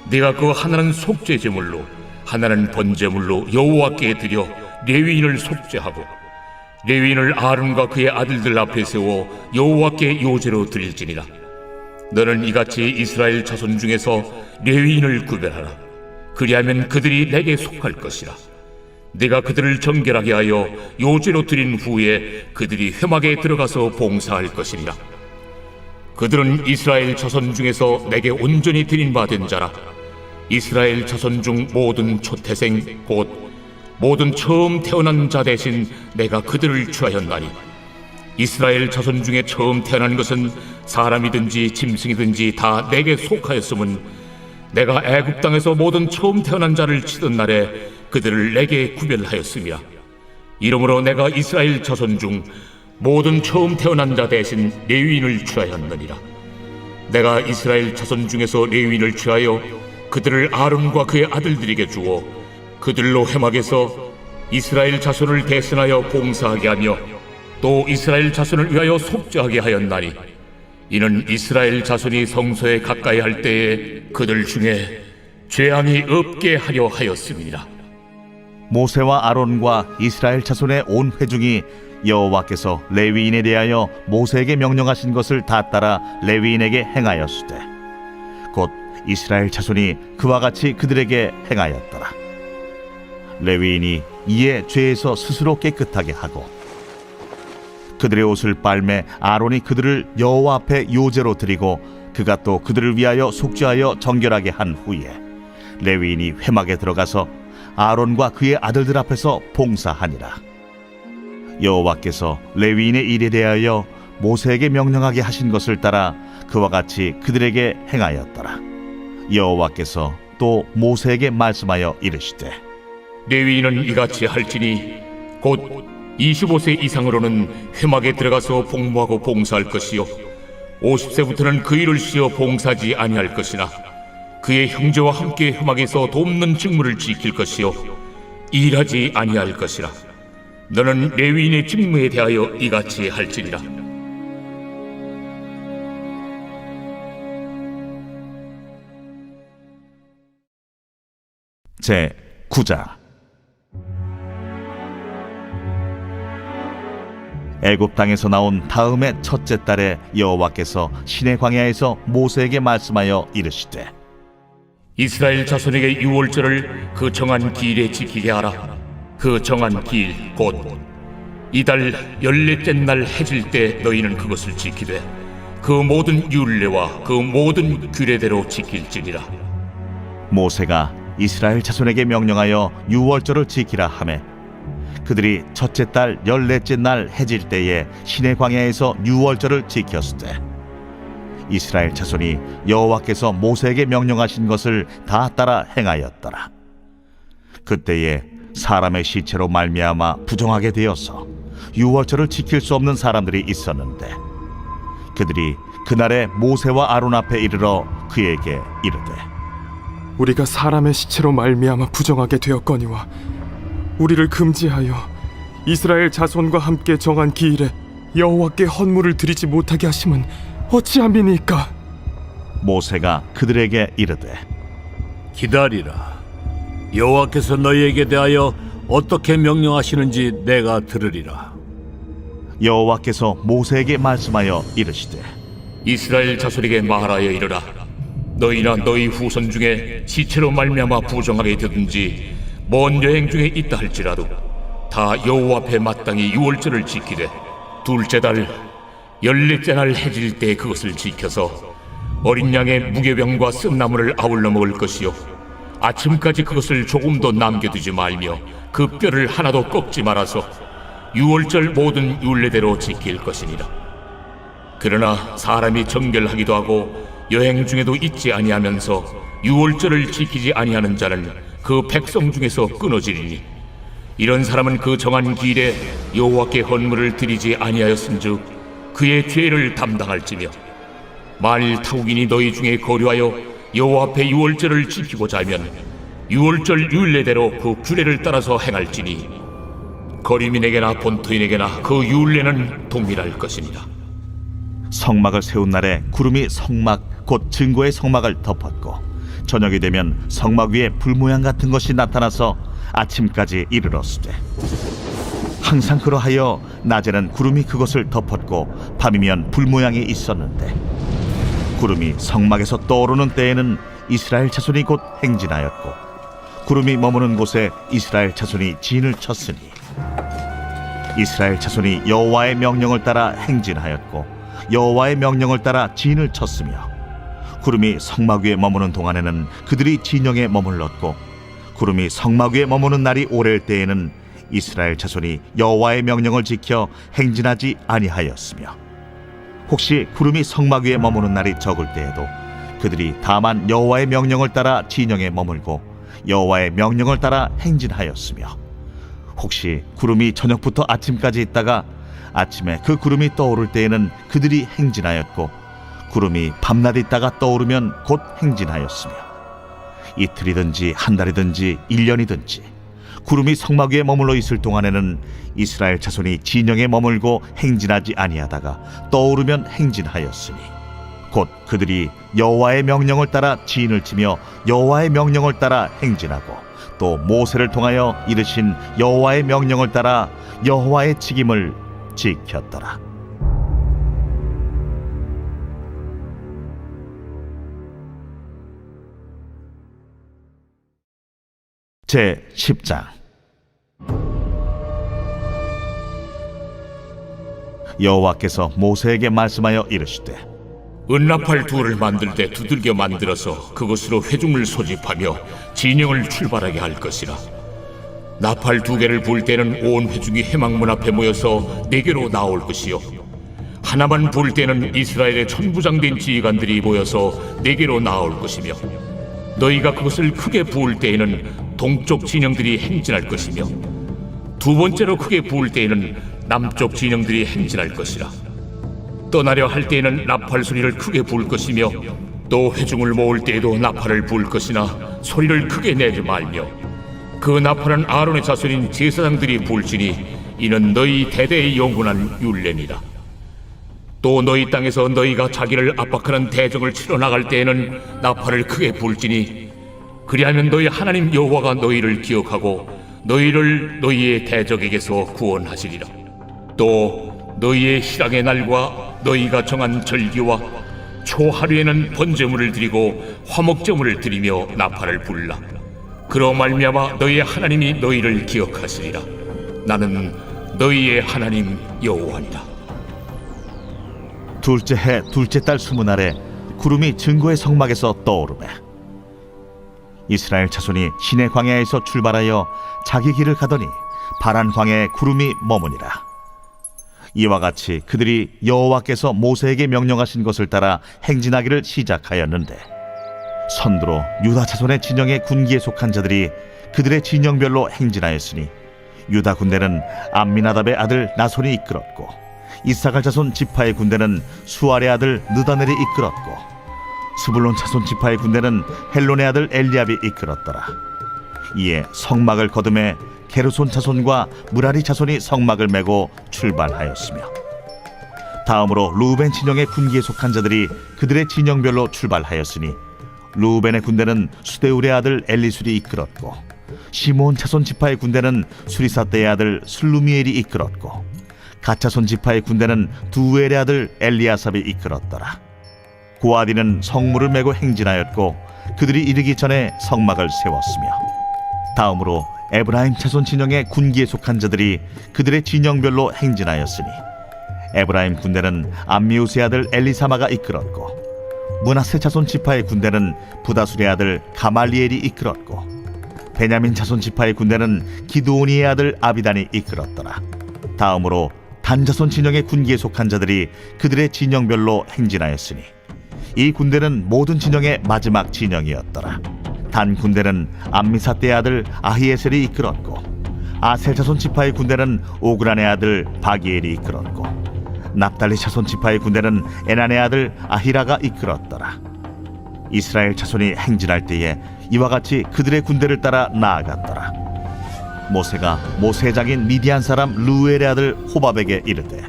네가 그 하나는 속죄 제물로 하나는 번제물로 여호와께 드려 레위인을 속죄하고 레위인을 아론과 그의 아들들 앞에 세워 여호와께 요제로 드릴지니라. 너는 이같이 이스라엘 자손 중에서 레위인을 구별하라. 그리하면 그들이 내게 속할 것이라. 네가 그들을 정결하게 하여 요제로 드린 후에 그들이 회막에 들어가서 봉사할 것이니라. 그들은 이스라엘 자손 중에서 내게 온전히 드린 바 된 자라. 이스라엘 자손 중 모든 초태생 곧 모든 처음 태어난 자 대신 내가 그들을 취하였나니 이스라엘 자손 중에 처음 태어난 것은 사람이든지 짐승이든지 다 내게 속하였음은 내가 애굽 땅에서 모든 처음 태어난 자를 치던 날에 그들을 내게 구별하였음이라. 이러므로 내가 이스라엘 자손 중 모든 처음 태어난 자 대신 레위인을 취하였느니라. 내가 이스라엘 자손 중에서 레위인을 취하여 그들을 아론과 그의 아들들에게 주어 그들로 회막에서 이스라엘 자손을 대신하여 봉사하게 하며 또 이스라엘 자손을 위하여 속죄하게 하였나니 이는 이스라엘 자손이 성소에 가까이 할 때에 그들 중에 죄함이 없게 하려 하였음이니라. 모세와 아론과 이스라엘 자손의 온 회중이 여호와께서 레위인에 대하여 모세에게 명령하신 것을 다 따라 레위인에게 행하였으되 곧 이스라엘 자손이 그와 같이 그들에게 행하였더라. 레위인이 이에 죄에서 스스로 깨끗하게 하고 그들의 옷을 빨매 아론이 그들을 여호와 앞에 요제로 드리고 그가 또 그들을 위하여 속죄하여 정결하게 한 후에 레위인이 회막에 들어가서 아론과 그의 아들들 앞에서 봉사하니라. 여호와께서 레위인의 일에 대하여 모세에게 명령하게 하신 것을 따라 그와 같이 그들에게 행하였더라. 여호와께서 또 모세에게 말씀하여 이르시되 레위인은 이같이 할지니 곧 25세 이상으로는 회막에 들어가서 복무하고 봉사할 것이요 50세부터는 그 일을 쉬어 봉사하지 아니할 것이나 그의 형제와 함께 회막에서 돕는 직무를 지킬 것이요 일하지 아니할 것이라. 너는 레위인의 직무에 대하여 이같이 할지니라. 제 9장. 애굽 땅에서 나온 다음의 첫째 달에 여호와께서 시내 광야에서 모세에게 말씀하여 이르시되 이스라엘 자손에게 유월절을 그 정한 기일에 지키게 하라. 그 정한 기일 곧 이달 14째 날 해질 때 너희는 그것을 지키되 그 모든 율례와 그 모든 규례대로 지킬지니라. 모세가 이스라엘 자손에게 명령하여 유월절을 지키라 하매 그들이 첫째 달 14째 날 해질 때에 시내 광야에서 유월절을 지켰으되 이스라엘 자손이 여호와께서 모세에게 명령하신 것을 다 따라 행하였더라. 그때에 사람의 시체로 말미암아 부정하게 되어서 유월절을 지킬 수 없는 사람들이 있었는데 그들이 그날에 모세와 아론 앞에 이르러 그에게 이르되 우리가 사람의 시체로 말미암아 부정하게 되었거니와 우리를 금지하여 이스라엘 자손과 함께 정한 기일에 여호와께 헌물을 드리지 못하게 하심은 어찌함이니까? 모세가 그들에게 이르되 기다리라. 여호와께서 너희에게 대하여 어떻게 명령하시는지 내가 들으리라. 여호와께서 모세에게 말씀하여 이르시되 이스라엘 자손에게 말하여 이르라. 너희나 너희 후손 중에 시체로 말미암아 부정하게 되든지 먼 여행 중에 있다 할지라도 다 여호와 앞에 마땅히 유월절을 지키되 둘째 달 14째 날 해질 때 그것을 지켜서 어린 양의 무교병과 쓴나물을 아울러 먹을 것이요 아침까지 그것을 조금도 남겨두지 말며 그 뼈를 하나도 꺾지 말아서 유월절 모든 율례대로 지킬 것이니라. 그러나 사람이 정결하기도 하고 여행 중에도 잊지 아니하면서 유월절을 지키지 아니하는 자는 그 백성 중에서 끊어지리니 이런 사람은 그 정한 기일에 여호와께 헌물을 드리지 아니하였은즉 그의 죄를 담당할지며 만일 타국인이 너희 중에 거류하여 여호와 앞에 유월절을 지키고자 하면 유월절 율례대로 그 규례를 따라서 행할지니 거류민에게나 본토인에게나 그 율례는 동일할 것이니라. 성막을 세운 날에 구름이 성막 곧 증거의 성막을 덮었고 저녁이 되면 성막 위에 불 모양 같은 것이 나타나서 아침까지 이르렀으되 항상 그러하여 낮에는 구름이 그것을 덮었고 밤이면 불 모양이 있었는데 구름이 성막에서 떠오르는 때에는 이스라엘 자손이 곧 행진하였고 구름이 머무는 곳에 이스라엘 자손이 진을 쳤으니 이스라엘 자손이 여호와의 명령을 따라 행진하였고 여호와의 명령을 따라 진을 쳤으며 구름이 성막 위에 머무는 동안에는 그들이 진영에 머물렀고 구름이 성막 위에 머무는 날이 오랠 때에는 이스라엘 자손이 여호와의 명령을 지켜 행진하지 아니하였으며 혹시 구름이 성막 위에 머무는 날이 적을 때에도 그들이 다만 여호와의 명령을 따라 진영에 머물고 여호와의 명령을 따라 행진하였으며 혹시 구름이 저녁부터 아침까지 있다가 아침에 그 구름이 떠오를 때에는 그들이 행진하였고 구름이 밤낮 있다가 떠오르면 곧 행진하였으며 이틀이든지 한 달이든지 1년이든지 구름이 성막 위에 머물러 있을 동안에는 이스라엘 자손이 진영에 머물고 행진하지 아니하다가 떠오르면 행진하였으니 곧 그들이 여호와의 명령을 따라 진을 치며 여호와의 명령을 따라 행진하고 또 모세를 통하여 이르신 여호와의 명령을 따라 여호와의 직임을 지켰더라. 제 10장. 여호와께서 모세에게 말씀하여 이르시되 은나팔 둘을 만들 때 두들겨 만들어서 그것으로 회중을 소집하며 진영을 출발하게 할 것이라. 나팔 2개를 불 때는 온 회중이 회막문 앞에 모여서 내게로 나올 것이요 하나만 불 때는 이스라엘의 천부장된 지휘관들이 모여서 내게로 나올 것이며 너희가 그것을 크게 부을 때에는 동쪽 진영들이 행진할 것이며 두 번째로 크게 부을 때에는 남쪽 진영들이 행진할 것이라. 떠나려 할 때에는 나팔 소리를 크게 부을 것이며 또 회중을 모을 때에도 나팔을 부을 것이나 소리를 크게 내지 말며 그 나팔은 아론의 자손인 제사장들이 부을지니 이는 너희 대대의 영원한 율례니라. 또 너희 땅에서 너희가 자기를 압박하는 대적을 치러 나갈 때에는 나팔을 크게 부을지니 그리하면 너희 하나님 여호와가 너희를 기억하고 너희를 너희의 대적에게서 구원하시리라. 또 너희의 희락의 날과 너희가 정한 절기와 초하루에는 번제물을 드리고 화목제물을 드리며 나팔을 불라. 그로 말미암아 너희의 하나님이 너희를 기억하시리라. 나는 너희의 하나님 여호와니라. 둘째 해 둘째 달 20날에 구름이 증거의 성막에서 떠오르매 이스라엘 자손이 시내 광야에서 출발하여 자기 길을 가더니 바란 광야에 구름이 머무니라. 이와 같이 그들이 여호와께서 모세에게 명령하신 것을 따라 행진하기를 시작하였는데 선두로 유다 자손의 진영의 군기에 속한 자들이 그들의 진영별로 행진하였으니 유다 군대는 암미나답의 아들 나손이 이끌었고 이사갈 자손 지파의 군대는 수알의 아들 느다넬이 이끌었고 스불론 자손 지파의 군대는 헬론의 아들 엘리압이 이끌었더라. 이에 성막을 거두매 게르손 자손과 무라리 자손이 성막을 메고 출발하였으며 다음으로 루벤 진영의 군기에 속한 자들이 그들의 진영별로 출발하였으니 루벤의 군대는 수데울의 아들 엘리술이 이끌었고 시몬 자손 지파의 군대는 수리사떼의 아들 슬루미엘이 이끌었고 갓 자손 지파의 군대는 두엘의 아들 엘리아삽이 이끌었더라. 고아디는 성물을 메고 행진하였고 그들이 이르기 전에 성막을 세웠으며 다음으로 에브라임 자손 진영의 군기에 속한 자들이 그들의 진영별로 행진하였으니 에브라임 군대는 암미우스의 아들 엘리사마가 이끌었고 므낫세 자손 지파의 군대는 부다술의 아들 가말리엘이 이끌었고 베냐민 자손 지파의 군대는 기드오니의 아들 아비단이 이끌었더라. 다음으로 단 자손 진영의 군기에 속한 자들이 그들의 진영별로 행진하였으니 이 군대는 모든 진영의 마지막 진영이었더라. 단 군대는 암미사떼의 아들 아히에셀이 이끌었고 아셀 자손 지파의 군대는 오그란의 아들 바기엘이 이끌었고 납달리 자손 지파의 군대는 에난의 아들 아히라가 이끌었더라. 이스라엘 자손이 행진할 때에 이와 같이 그들의 군대를 따라 나아갔더라. 모세가 모세의 장인 미디안 사람 르우엘의 아들 호밥에게 이르되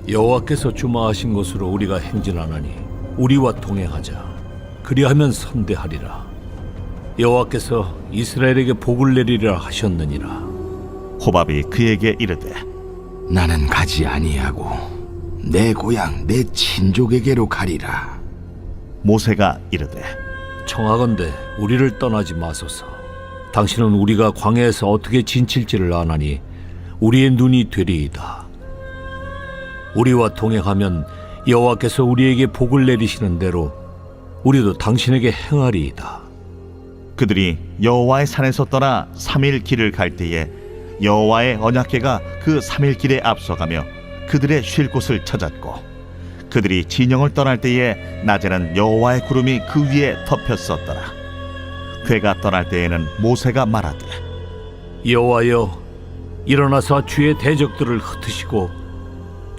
여호와께서 주마하신 곳으로 우리가 행진하나니 우리와 동행하자. 그리하면 선대하리라. 여호와께서 이스라엘에게 복을 내리리라 하셨느니라. 호밥이 그에게 이르되 나는 가지 아니하고 내 고향 내 친족에게로 가리라. 모세가 이르되 청하건대 우리를 떠나지 마소서. 당신은 우리가 광야에서 어떻게 진칠지를 아나니 우리의 눈이 되리이다. 우리와 동행하면 여호와께서 우리에게 복을 내리시는 대로 우리도 당신에게 행하리이다. 그들이 여호와의 산에서 떠나 3일 길을 갈 때에 여호와의 언약궤가 그 3일 길에 앞서가며 그들의 쉴 곳을 찾았고 그들이 진영을 떠날 때에 낮에는 여호와의 구름이 그 위에 덮였었더라. 궤가 떠날 때에는 모세가 말하되 여호와여, 일어나사 주의 대적들을 흩으시고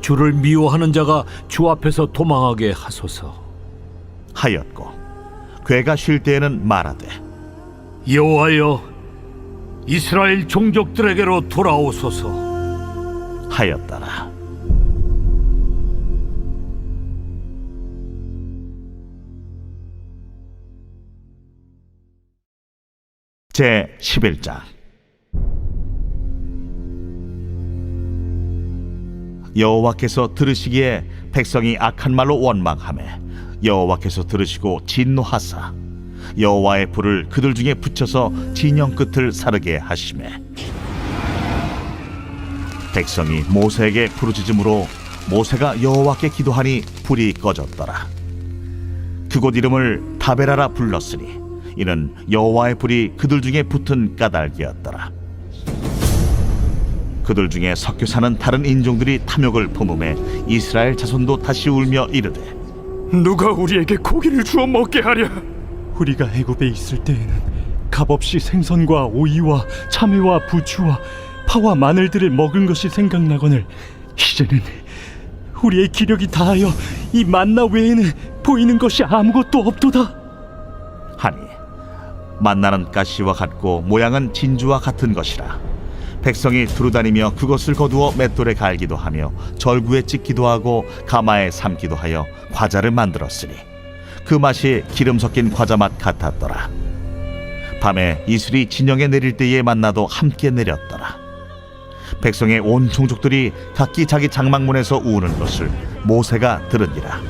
주를 미워하는 자가 주 앞에서 도망하게 하소서. 하였고 궤가 쉴 때에는 말하되 여호와여, 이스라엘 종족들에게로 돌아오소서. 하였더라. 제 11장. 여호와께서 들으시기에 백성이 악한 말로 원망하매 여호와께서 들으시고 진노하사 여호와의 불을 그들 중에 붙여서 진영 끝을 사르게 하시매 백성이 모세에게 부르짖음으로 모세가 여호와께 기도하니 불이 꺼졌더라. 그곳 이름을 다베라라 불렀으니 이는 여호와의 불이 그들 중에 붙은 까닭이었더라. 그들 중에 섞여 사는 다른 인종들이 탐욕을 품음에 이스라엘 자손도 다시 울며 이르되 누가 우리에게 고기를 주어 먹게 하랴? 우리가 애굽에 있을 때에는 값없이 생선과 오이와 참외와 부추와 파와 마늘들을 먹은 것이 생각나거늘 이제는 우리의 기력이 다하여 이 만나 외에는 보이는 것이 아무것도 없도다. 하니 만나는 가시와 같고 모양은 진주와 같은 것이라 백성이 두루다니며 그것을 거두어 맷돌에 갈기도 하며 절구에 찍기도 하고 가마에 삶기도 하여 과자를 만들었으니 그 맛이 기름 섞인 과자 맛 같았더라. 밤에 이슬이 진영에 내릴 때에 만나도 함께 내렸더라. 백성의 온 종족들이 각기 자기 장막문에서 우는 것을 모세가 들으니라.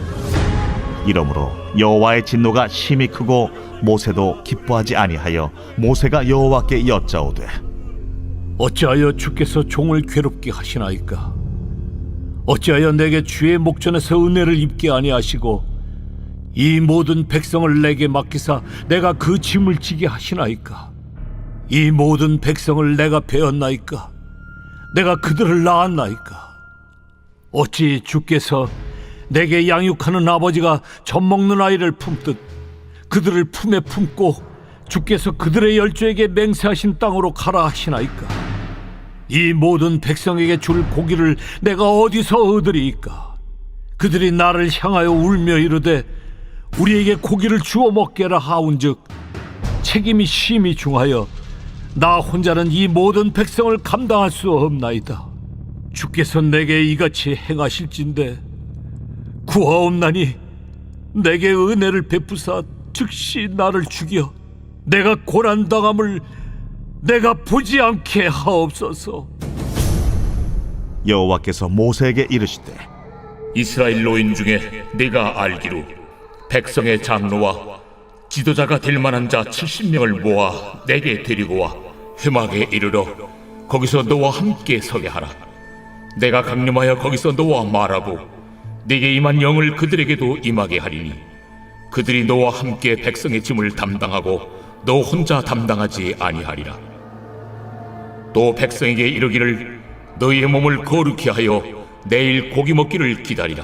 이러므로 여호와의 진노가 심히 크고 모세도 기뻐하지 아니하여 모세가 여호와께 여짜오되 어찌하여 주께서 종을 괴롭게 하시나이까? 어찌하여 내게 주의 목전에서 은혜를 입게 아니하시고 이 모든 백성을 내게 맡기사 내가 그 짐을 지게 하시나이까? 이 모든 백성을 내가 베었나이까? 내가 그들을 낳았나이까? 어찌 주께서 내게 양육하는 아버지가 젖먹는 아이를 품듯 그들을 품에 품고 주께서 그들의 열조에게 맹세하신 땅으로 가라 하시나이까? 이 모든 백성에게 줄 고기를 내가 어디서 얻으리이까? 그들이 나를 향하여 울며 이르되 우리에게 고기를 주어 먹게라 하온즉 책임이 심히 중하여 나 혼자는 이 모든 백성을 감당할 수 없나이다. 주께서 내게 이같이 행하실진데 구하옵나니 내게 은혜를 베푸사 즉시 나를 죽여 내가 고난당함을 내가 보지 않게 하옵소서. 여호와께서 모세에게 이르시되 이스라엘 노인 중에 네가 알기로 백성의 장로와 지도자가 될 만한 자 70명을 모아 내게 데리고 와 회막에 이르러 거기서 너와 함께 서게 하라. 내가 강림하여 거기서 너와 말하고 네게 임한 영을 그들에게도 임하게 하리니 그들이 너와 함께 백성의 짐을 담당하고 너 혼자 담당하지 아니하리라. 또 백성에게 이르기를 너희의 몸을 거룩히 하여 내일 고기 먹기를 기다리라.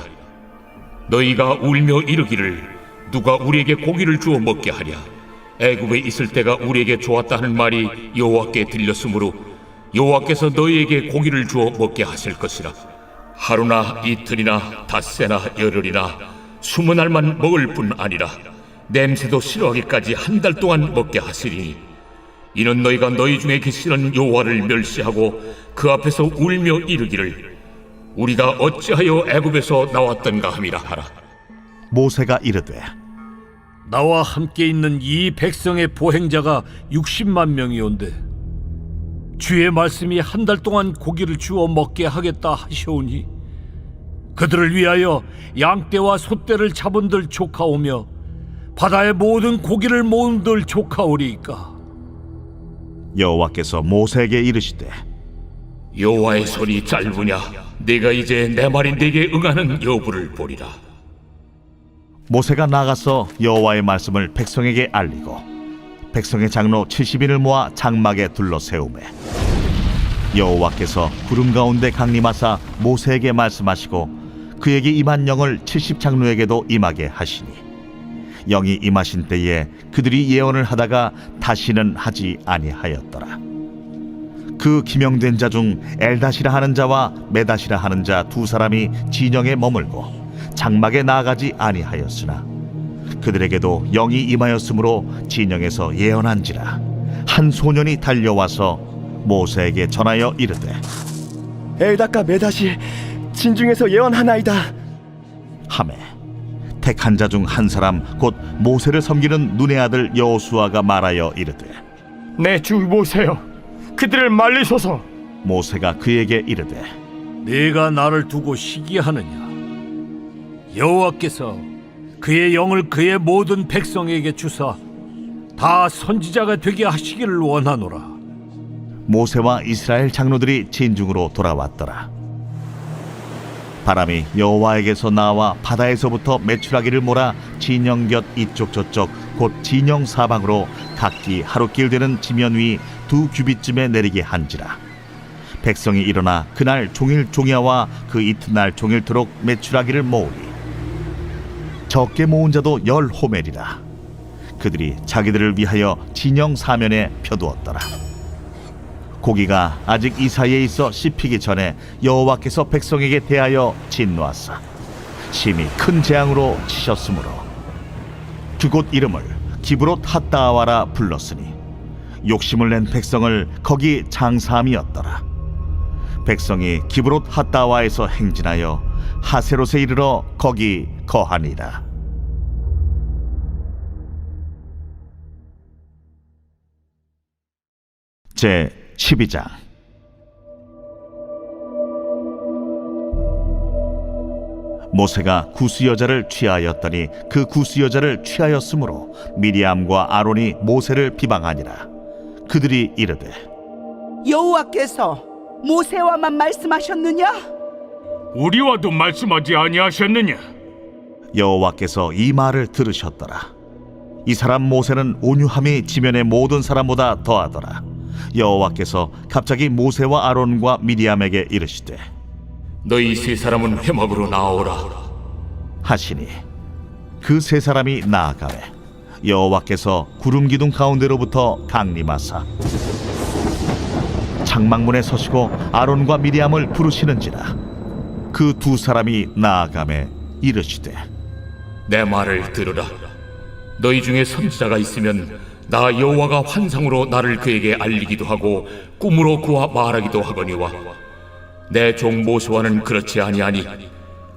너희가 울며 이르기를 누가 우리에게 고기를 주어 먹게 하랴. 애굽에 있을 때가 우리에게 좋았다 하는 말이 여호와께 들렸으므로 여호와께서 너희에게 고기를 주어 먹게 하실 것이라. 하루나 이틀이나 닷새나 열흘이나 20날만 먹을 뿐 아니라 냄새도 싫어하기까지 한 달 동안 먹게 하시리니 이는 너희가 너희 중에 계시는 여호와를 멸시하고 그 앞에서 울며 이르기를 우리가 어찌하여 애굽에서 나왔던가 함이라 하라. 모세가 이르되 나와 함께 있는 이 백성의 보행자가 60만 명이온데 주의 말씀이 한 달 동안 고기를 주어 먹게 하겠다 하시오니 그들을 위하여 양떼와 소떼를 잡은들 조카오며 바다의 모든 고기를 모은들 조카오리이까. 여호와께서 모세에게 이르시되 여호와의 손이 짧으냐 네가 이제 내 말이 네게 응하는 여부를 보리라. 모세가 나가서 여호와의 말씀을 백성에게 알리고 백성의 장로 70인을 모아 장막에 둘러 세우매 여호와께서 구름 가운데 강림하사 모세에게 말씀하시고 그에게 임한 영을 70장로에게도 임하게 하시니 영이 임하신 때에 그들이 예언을 하다가 다시는 하지 아니하였더라. 그 기명된 자 중 엘다시라 하는 자와 메다시라 하는 자 두 사람이 진영에 머물고 장막에 나아가지 아니하였으나 그들에게도 영이 임하였으므로 진영에서 예언한지라. 한 소년이 달려와서 모세에게 전하여 이르되 엘다가 메다시 진중에서 예언하나이다. 하매 택한 자 중 한 사람 곧 모세를 섬기는 눈의 아들 여호수아가 말하여 이르되 내 주 모세여, 그들을 말리소서. 모세가 그에게 이르되 네가 나를 두고 시기하느냐? 여호와께서 그의 영을 그의 모든 백성에게 주사 다 선지자가 되게 하시기를 원하노라. 모세와 이스라엘 장로들이 진중으로 돌아왔더라. 바람이 여호와에게서 나와 바다에서부터 메추라기를 몰아 진영 곁 이쪽 저쪽 곧 진영 사방으로 각기 하루길 되는 지면 위 2규빗쯤에 내리게 한지라. 백성이 일어나 그날 종일 종야와 그 이튿날 종일토록 메추라기를 모으리. 적게 모은 자도 10호멜이라. 그들이 자기들을 위하여 진영 사면에 펴두었더라. 고기가 아직 이 사이에 있어 씹히기 전에 여호와께서 백성에게 대하여 진노하사 심히 큰 재앙으로 치셨으므로 그곳 이름을 기브롯 핫다아와라 불렀으니 욕심을 낸 백성을 거기 장사함이었더라. 백성이 기브롯 핫다아와에서 행진하여 하세롯에 이르러 거기 거하니라. 제 12장. 모세가 구스 여자를 취하였더니 그 구스 여자를 취하였으므로 미리암과 아론이 모세를 비방하니라. 그들이 이르되 여호와께서 모세와만 말씀하셨느냐? 우리와도 말씀하지 아니하셨느냐? 여호와께서 이 말을 들으셨더라. 이 사람 모세는 온유함이 지면의 모든 사람보다 더하더라. 여호와께서 갑자기 모세와 아론과 미리암에게 이르시되 너희 세 사람은 회막으로 나오라 하시니 그 세 사람이 나아가매 여호와께서 구름 기둥 가운데로부터 강림하사 장막문에 서시고 아론과 미리암을 부르시는지라. 그 두 사람이 나아가매 이르시되 내 말을 들으라. 너희 중에 선지자가 있으면 나 여호와가 환상으로 나를 그에게 알리기도 하고 꿈으로 그와 말하기도 하거니와 내 종 모세와는 그렇지 아니하니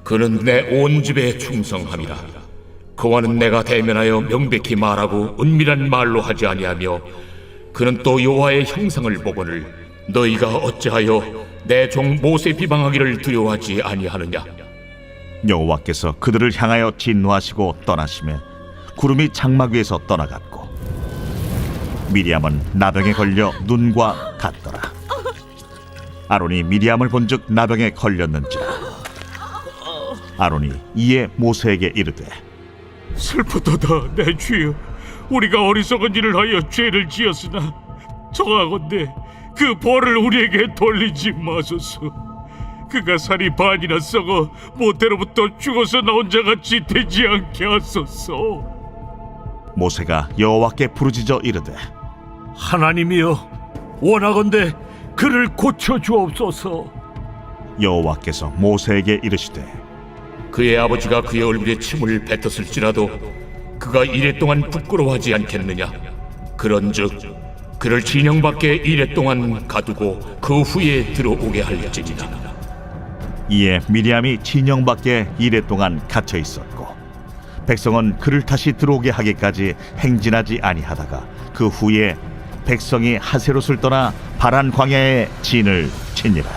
그는 내 온 집에 충성함이라. 그와는 내가 대면하여 명백히 말하고 은밀한 말로 하지 아니하며 그는 또 여호와의 형상을 보거늘 너희가 어찌하여 내 종 모세 비방하기를 두려워하지 아니하느냐. 여호와께서 그들을 향하여 진노하시고 떠나시매 구름이 장막 위에서 떠나갔고 미리암은 나병에 걸려 눈과 같더라. 아론이 미리암을 본즉 나병에 걸렸는지라. 아론이 이에 모세에게 이르되 슬프도다 내 주여, 우리가 어리석은 일을 하여 죄를 지었으나 청하건대 그 벌을 우리에게 돌리지 마소서. 그가 살이 반이나 썩어 모태로부터 죽어서 나온 자같이 되지 않게 하소서. 모세가 여호와께 부르짖어 이르되 하나님이여, 원하건대 그를 고쳐 주옵소서. 여호와께서 모세에게 이르시되 그의 아버지가 그의 얼굴에 침을 뱉었을지라도 그가 이래 동안 부끄러워하지 않겠느냐? 그런즉 그를 진영 밖에 이래 동안 가두고 그 후에 들어오게 할지니라. 이에 미리암이 진영 밖에 이래 동안 갇혀 있었고 백성은 그를 다시 들어오게 하기까지 행진하지 아니하다가 그 후에 백성이 하세롯을 떠나 바란 광야에 진을 치니라.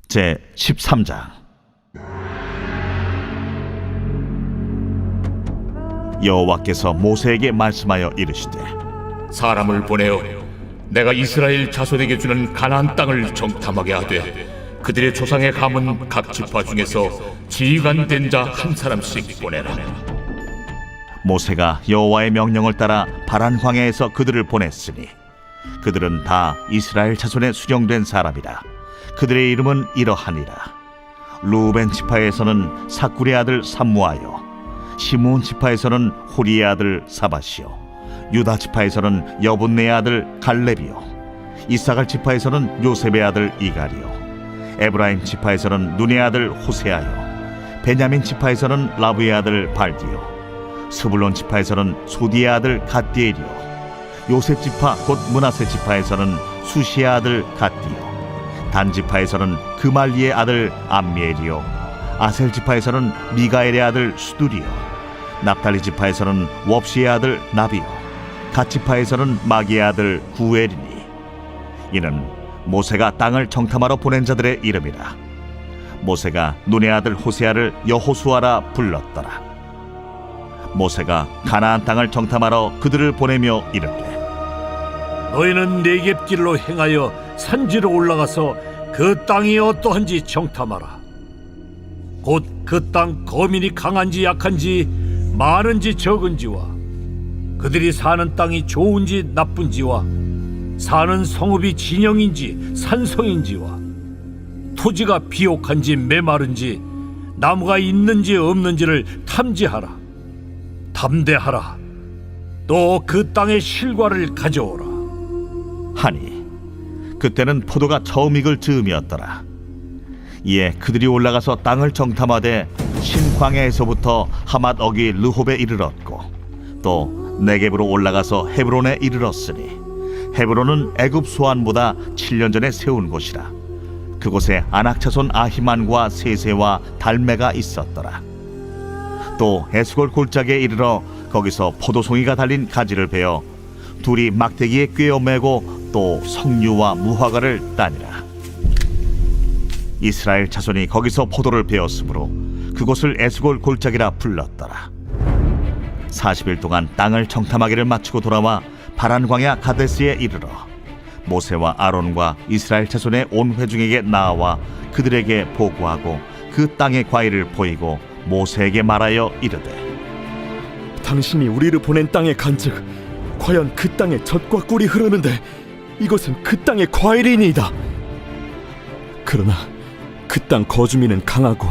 제 13장. 여호와께서 모세에게 말씀하여 이르시되 사람을 보내어 내가 이스라엘 자손에게 주는 가나안 땅을 정탐하게 하되 그들의 조상의 가문 각 지파 중에서 지휘관된 자 한 사람씩 보내라. 모세가 여호와의 명령을 따라 바란 광야에서 그들을 보냈으니 그들은 다 이스라엘 자손에 수령된 사람이라. 그들의 이름은 이러하니라. 루벤 지파에서는 사쿠리의 아들 삼무하여, 시므온 지파에서는 호리의 아들 사밧이요, 유다 지파에서는 여분네의 아들 갈렙이요, 이사갈 지파에서는 요셉의 아들 이갈이요, 에브라임 지파에서는 눈의 아들 호세아요, 베냐민 지파에서는 라브의 아들 발디요, 스불론 지파에서는 소디의 아들 갓디엘이요, 요셉 지파 곧 므낫세 지파에서는 수시의 아들 갓디요, 단 지파에서는 그말리의 아들 암미엘이요, 아셀 지파에서는 미가엘의 아들 수두리요, 납달리 지파에서는 웁시의 아들 나비요, 갓 지파에서는 마기의 아들 구엘이니 이는 모세가 땅을 정탐하러 보낸 자들의 이름이라. 모세가 눈의 아들 호세아를 여호수아라 불렀더라. 모세가 가나안 땅을 정탐하러 그들을 보내며 이르되 너희는 네겝길로 행하여 산지로 올라가서 그 땅이 어떠한지 정탐하라. 곧 그 땅 거민이 강한지 약한지 많은지 적은지와 그들이 사는 땅이 좋은지 나쁜지와 사는 성읍이 진영인지 산성인지와 토지가 비옥한지 메마른지 나무가 있는지 없는지를 탐지하라. 담대하라. 또 그 땅의 실과를 가져오라. 하니 그때는 포도가 처음 익을 즈음이었더라. 이에 그들이 올라가서 땅을 정탐하되 신광야에서부터 하맛 어기 르홉에 이르렀고 또 네겝으로 올라가서 헤브론에 이르렀으니 헤브론은 애굽 소안보다 7년 전에 세운 곳이라. 그곳에 아낙 자손 아히만과 세세와 달메가 있었더라. 또 에스골 골짜기에 이르러 거기서 포도송이가 달린 가지를 베어 둘이 막대기에 꿰어 매고 또 석류와 무화과를 따니라. 이스라엘 자손이 거기서 포도를 베었으므로 그곳을 에스골 골짜기라 불렀더라. 40일 동안 땅을 정탐하기를 마치고 돌아와 바란 광야 가데스에 이르러 모세와 아론과 이스라엘 자손의 온 회중에게 나와 그들에게 보고하고 그 땅의 과일을 보이고 모세에게 말하여 이르되 당신이 우리를 보낸 땅에 간즉 과연 그 땅에 젖과 꿀이 흐르는데 이것은 그 땅의 과일이니이다. 그러나 그 땅 거주민은 강하고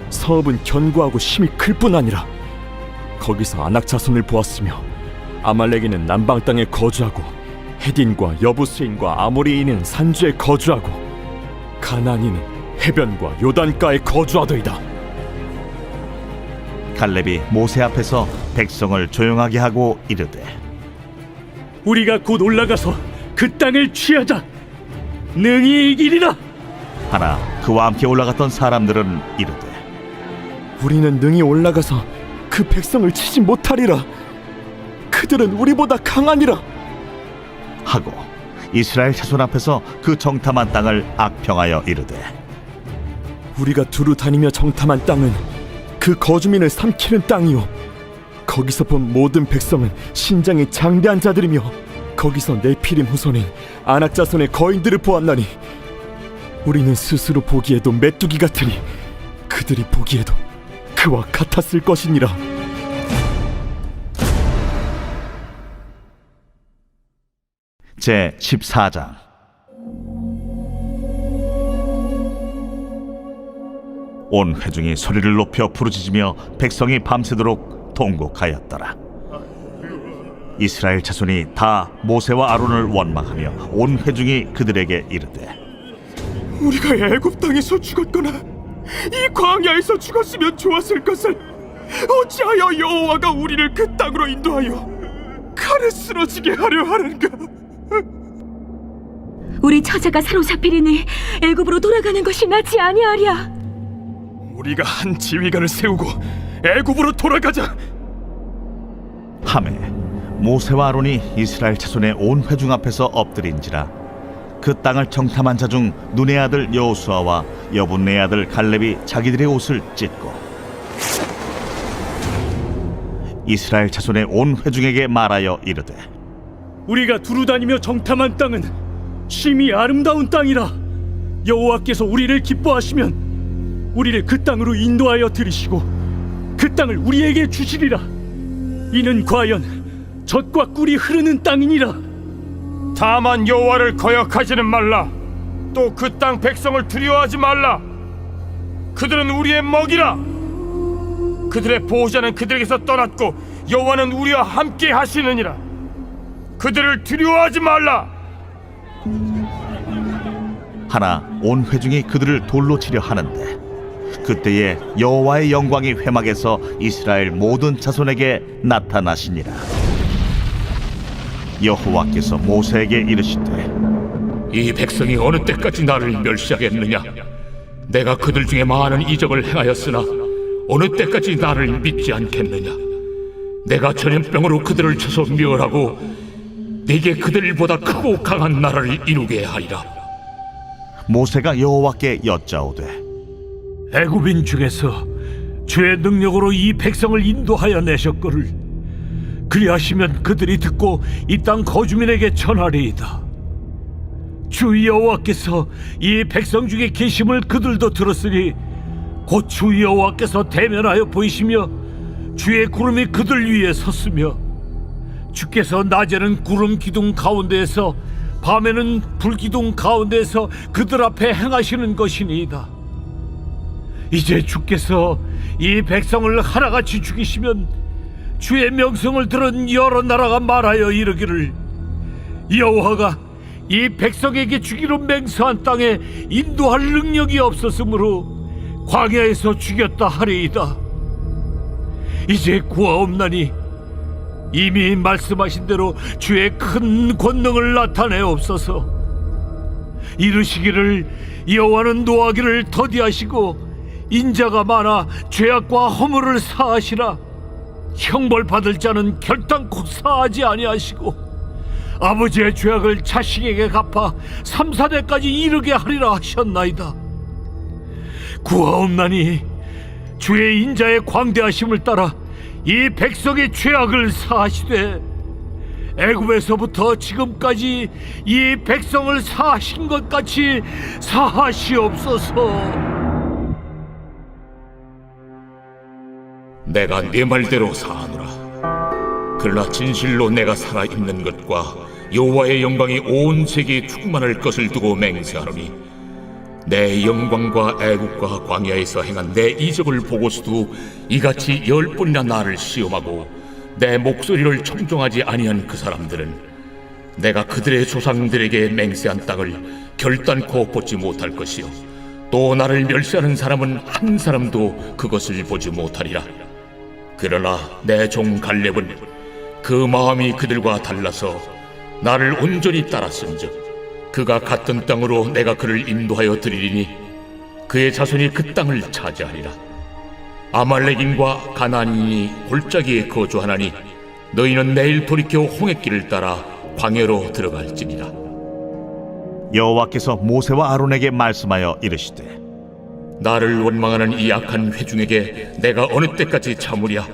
성읍은 견고하고 힘이 클 뿐 아니라 거기서 아낙 자손을 보았으며 아말렉인은 남방 땅에 거주하고 헤딘과 여부스인과 아모리인은 산주에 거주하고 가나안인은 해변과 요단가에 거주하더이다. 갈렙이 모세 앞에서 백성을 조용하게 하고 이르되 우리가 곧 올라가서 그 땅을 취하자. 능히 이기리라. 하나 그와 함께 올라갔던 사람들은 이르되 우리는 능히 올라가서 그 백성을 치지 못하리라. 그들은 우리보다 강하니라 하고 이스라엘 자손 앞에서 그 정탐한 땅을 악평하여 이르되 우리가 두루 다니며 정탐한 땅은 그 거주민을 삼키는 땅이요, 거기서 본 모든 백성은 신장이 장대한 자들이며 거기서 네피림 후손인 아낙 자손의 거인들을 보았나니 우리는 스스로 보기에도 메뚜기 같으니 그들이 보기에도 그와 같았을 것이니라. 제 14장. 온 회중이 소리를 높여 부르짖으며 백성이 밤새도록 통곡하였더라. 이스라엘 자손이 다 모세와 아론을 원망하며 온 회중이 그들에게 이르되, 우리가 애굽 땅에서 죽었거나 이 광야에서 죽었으면 좋았을 것을 어찌하여 여호와가 우리를 그 땅으로 인도하여 칼에 쓰러지게 하려 하는가? 우리 처자가 사로잡히리니 애굽으로 돌아가는 것이 낫지 아니하랴. 우리가 한 지휘관을 세우고 애굽으로 돌아가자. 하매 모세와 아론이 이스라엘 자손의 온 회중 앞에서 엎드린지라. 그 땅을 정탐한 자 중 눈의 아들 여호수아와 여분네 아들 갈렙이 자기들의 옷을 찢고 이스라엘 자손의 온 회중에게 말하여 이르되, 우리가 두루 다니며 정탐한 땅은 심히 아름다운 땅이라. 여호와께서 우리를 기뻐하시면 우리를 그 땅으로 인도하여 들이시고 그 땅을 우리에게 주시리라. 이는 과연 젖과 꿀이 흐르는 땅이니라. 다만 여호와를 거역하지는 말라. 또 그 땅 백성을 두려워하지 말라. 그들은 우리의 먹이라. 그들의 보호자는 그들에게서 떠났고 여호와는 우리와 함께 하시느니라. 그들을 두려워하지 말라. 하나 온 회중이 그들을 돌로 치려 하는데 그때에 여호와의 영광이 회막에서 이스라엘 모든 자손에게 나타나시니라. 여호와께서 모세에게 이르시되, 이 백성이 어느 때까지 나를 멸시하겠느냐? 내가 그들 중에 많은 이적을 행하였으나 어느 때까지 나를 믿지 않겠느냐? 내가 전염병으로 그들을 쳐서 멸하고 네게 그들보다 크고 강한 나라를 이루게 하리라. 모세가 여호와께 여짜오되, 애굽인 중에서 주의 능력으로 이 백성을 인도하여 내셨거를 그리하시면 그들이 듣고 이 땅 거주민에게 전하리이다. 주 여호와께서 이 백성 중에 계심을 그들도 들었으니 곧 주 여호와께서 대면하여 보이시며 주의 구름이 그들 위에 섰으며 주께서 낮에는 구름 기둥 가운데에서 밤에는 불 기둥 가운데에서 그들 앞에 행하시는 것이니이다. 이제 주께서 이 백성을 하나같이 죽이시면 주의 명성을 들은 여러 나라가 말하여 이르기를 여호와가 이 백성에게 주기로 맹세한 땅에 인도할 능력이 없었으므로 광야에서 죽였다 하리이다. 이제 구하옵나니 이미 말씀하신 대로 주의 큰 권능을 나타내옵소서. 이르시기를 여호와는 노하기를 더디하시고 인자가 많아 죄악과 허물을 사하시라. 형벌받을 자는 결단코 사하지 아니하시고 아버지의 죄악을 자식에게 갚아 3, 4대까지 이르게 하리라 하셨나이다. 구하옵나니 주의 인자의 광대하심을 따라 이 백성의 죄악을 사하시되 애굽에서부터 지금까지 이 백성을 사하신 것 같이 사하시옵소서. 내가 네 말대로 사하노라. 그러나 진실로 내가 살아있는 것과 여호와의 영광이 온 세계에 충만할 것을 두고 맹세하노니 내 영광과 애국과 광야에서 행한 내 이적을 보고서도 이같이 10번이나 나를 시험하고 내 목소리를 청종하지 아니한 그 사람들은 내가 그들의 조상들에게 맹세한 땅을 결단코 보지 못할 것이요 또 나를 멸시하는 사람은 한 사람도 그것을 보지 못하리라. 그러나 내 종 갈렙은 그 마음이 그들과 달라서 나를 온전히 따랐은즉 그가 갔던 땅으로 내가 그를 인도하여 드리리니 그의 자손이 그 땅을 차지하리라. 아말렉인과 가나안인이 골짜기에 거주하나니 너희는 내일 돌이켜 홍해길을 따라 광야로 들어갈지니라. 여호와께서 모세와 아론에게 말씀하여 이르시되, 나를 원망하는 이 악한 회중에게 내가 어느 때까지 참으랴?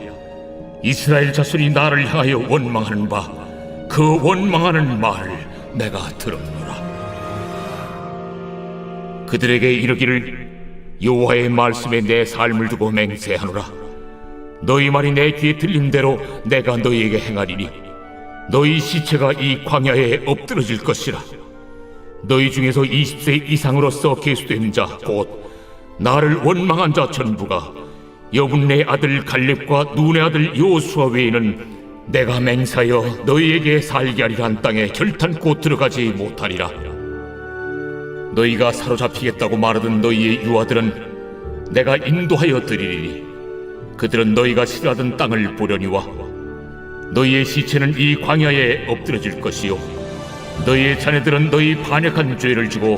이스라엘 자손이 나를 향하여 원망하는 바 그 원망하는 말을 내가 들었노라. 그들에게 이르기를 여호와의 말씀에 내 삶을 두고 맹세하노라. 너희 말이 내 귀에 들린 대로 내가 너희에게 행하리니 너희 시체가 이 광야에 엎드러질 것이라. 너희 중에서 20세 이상으로서 계수된 자 곧 나를 원망한 자 전부가 여분네 아들 갈렙과 눈의 아들 여호수아 외에는 내가 맹세하여 너희에게 살게 하리라 한 땅에 결탄코 들어가지 못하리라. 너희가 사로잡히겠다고 말하던 너희의 유아들은 내가 인도하여 드리리니 그들은 너희가 싫어하던 땅을 보려니와 너희의 시체는 이 광야에 엎드러질 것이요 너희의 자녀들은 너희 반역한 죄를 지고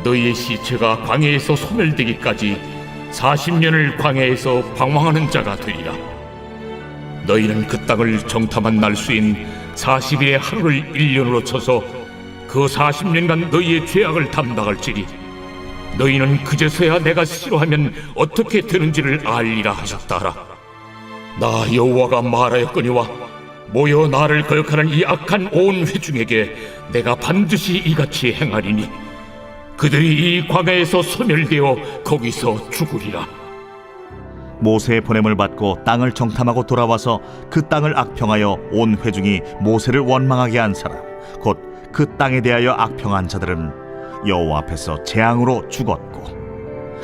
너희의 시체가 광야에서 소멸되기까지 40년을 광야에서 방황하는 자가 되리라. 너희는 그 땅을 정탐한 날수인 40일의 하루를 1년으로 쳐서 그 40년간 너희의 죄악을 담당할지니 너희는 그제서야 내가 싫어하면 어떻게 되는지를 알리라 하셨다라. 나 여호와가 말하였거니와 모여 나를 거역하는 이 악한 온 회중에게 내가 반드시 이같이 행하리니 그들이 이 광야에서 소멸되어 거기서 죽으리라. 모세의 보냄을 받고 땅을 정탐하고 돌아와서 그 땅을 악평하여 온 회중이 모세를 원망하게 한 사람 곧 그 땅에 대하여 악평한 자들은 여호와 앞에서 재앙으로 죽었고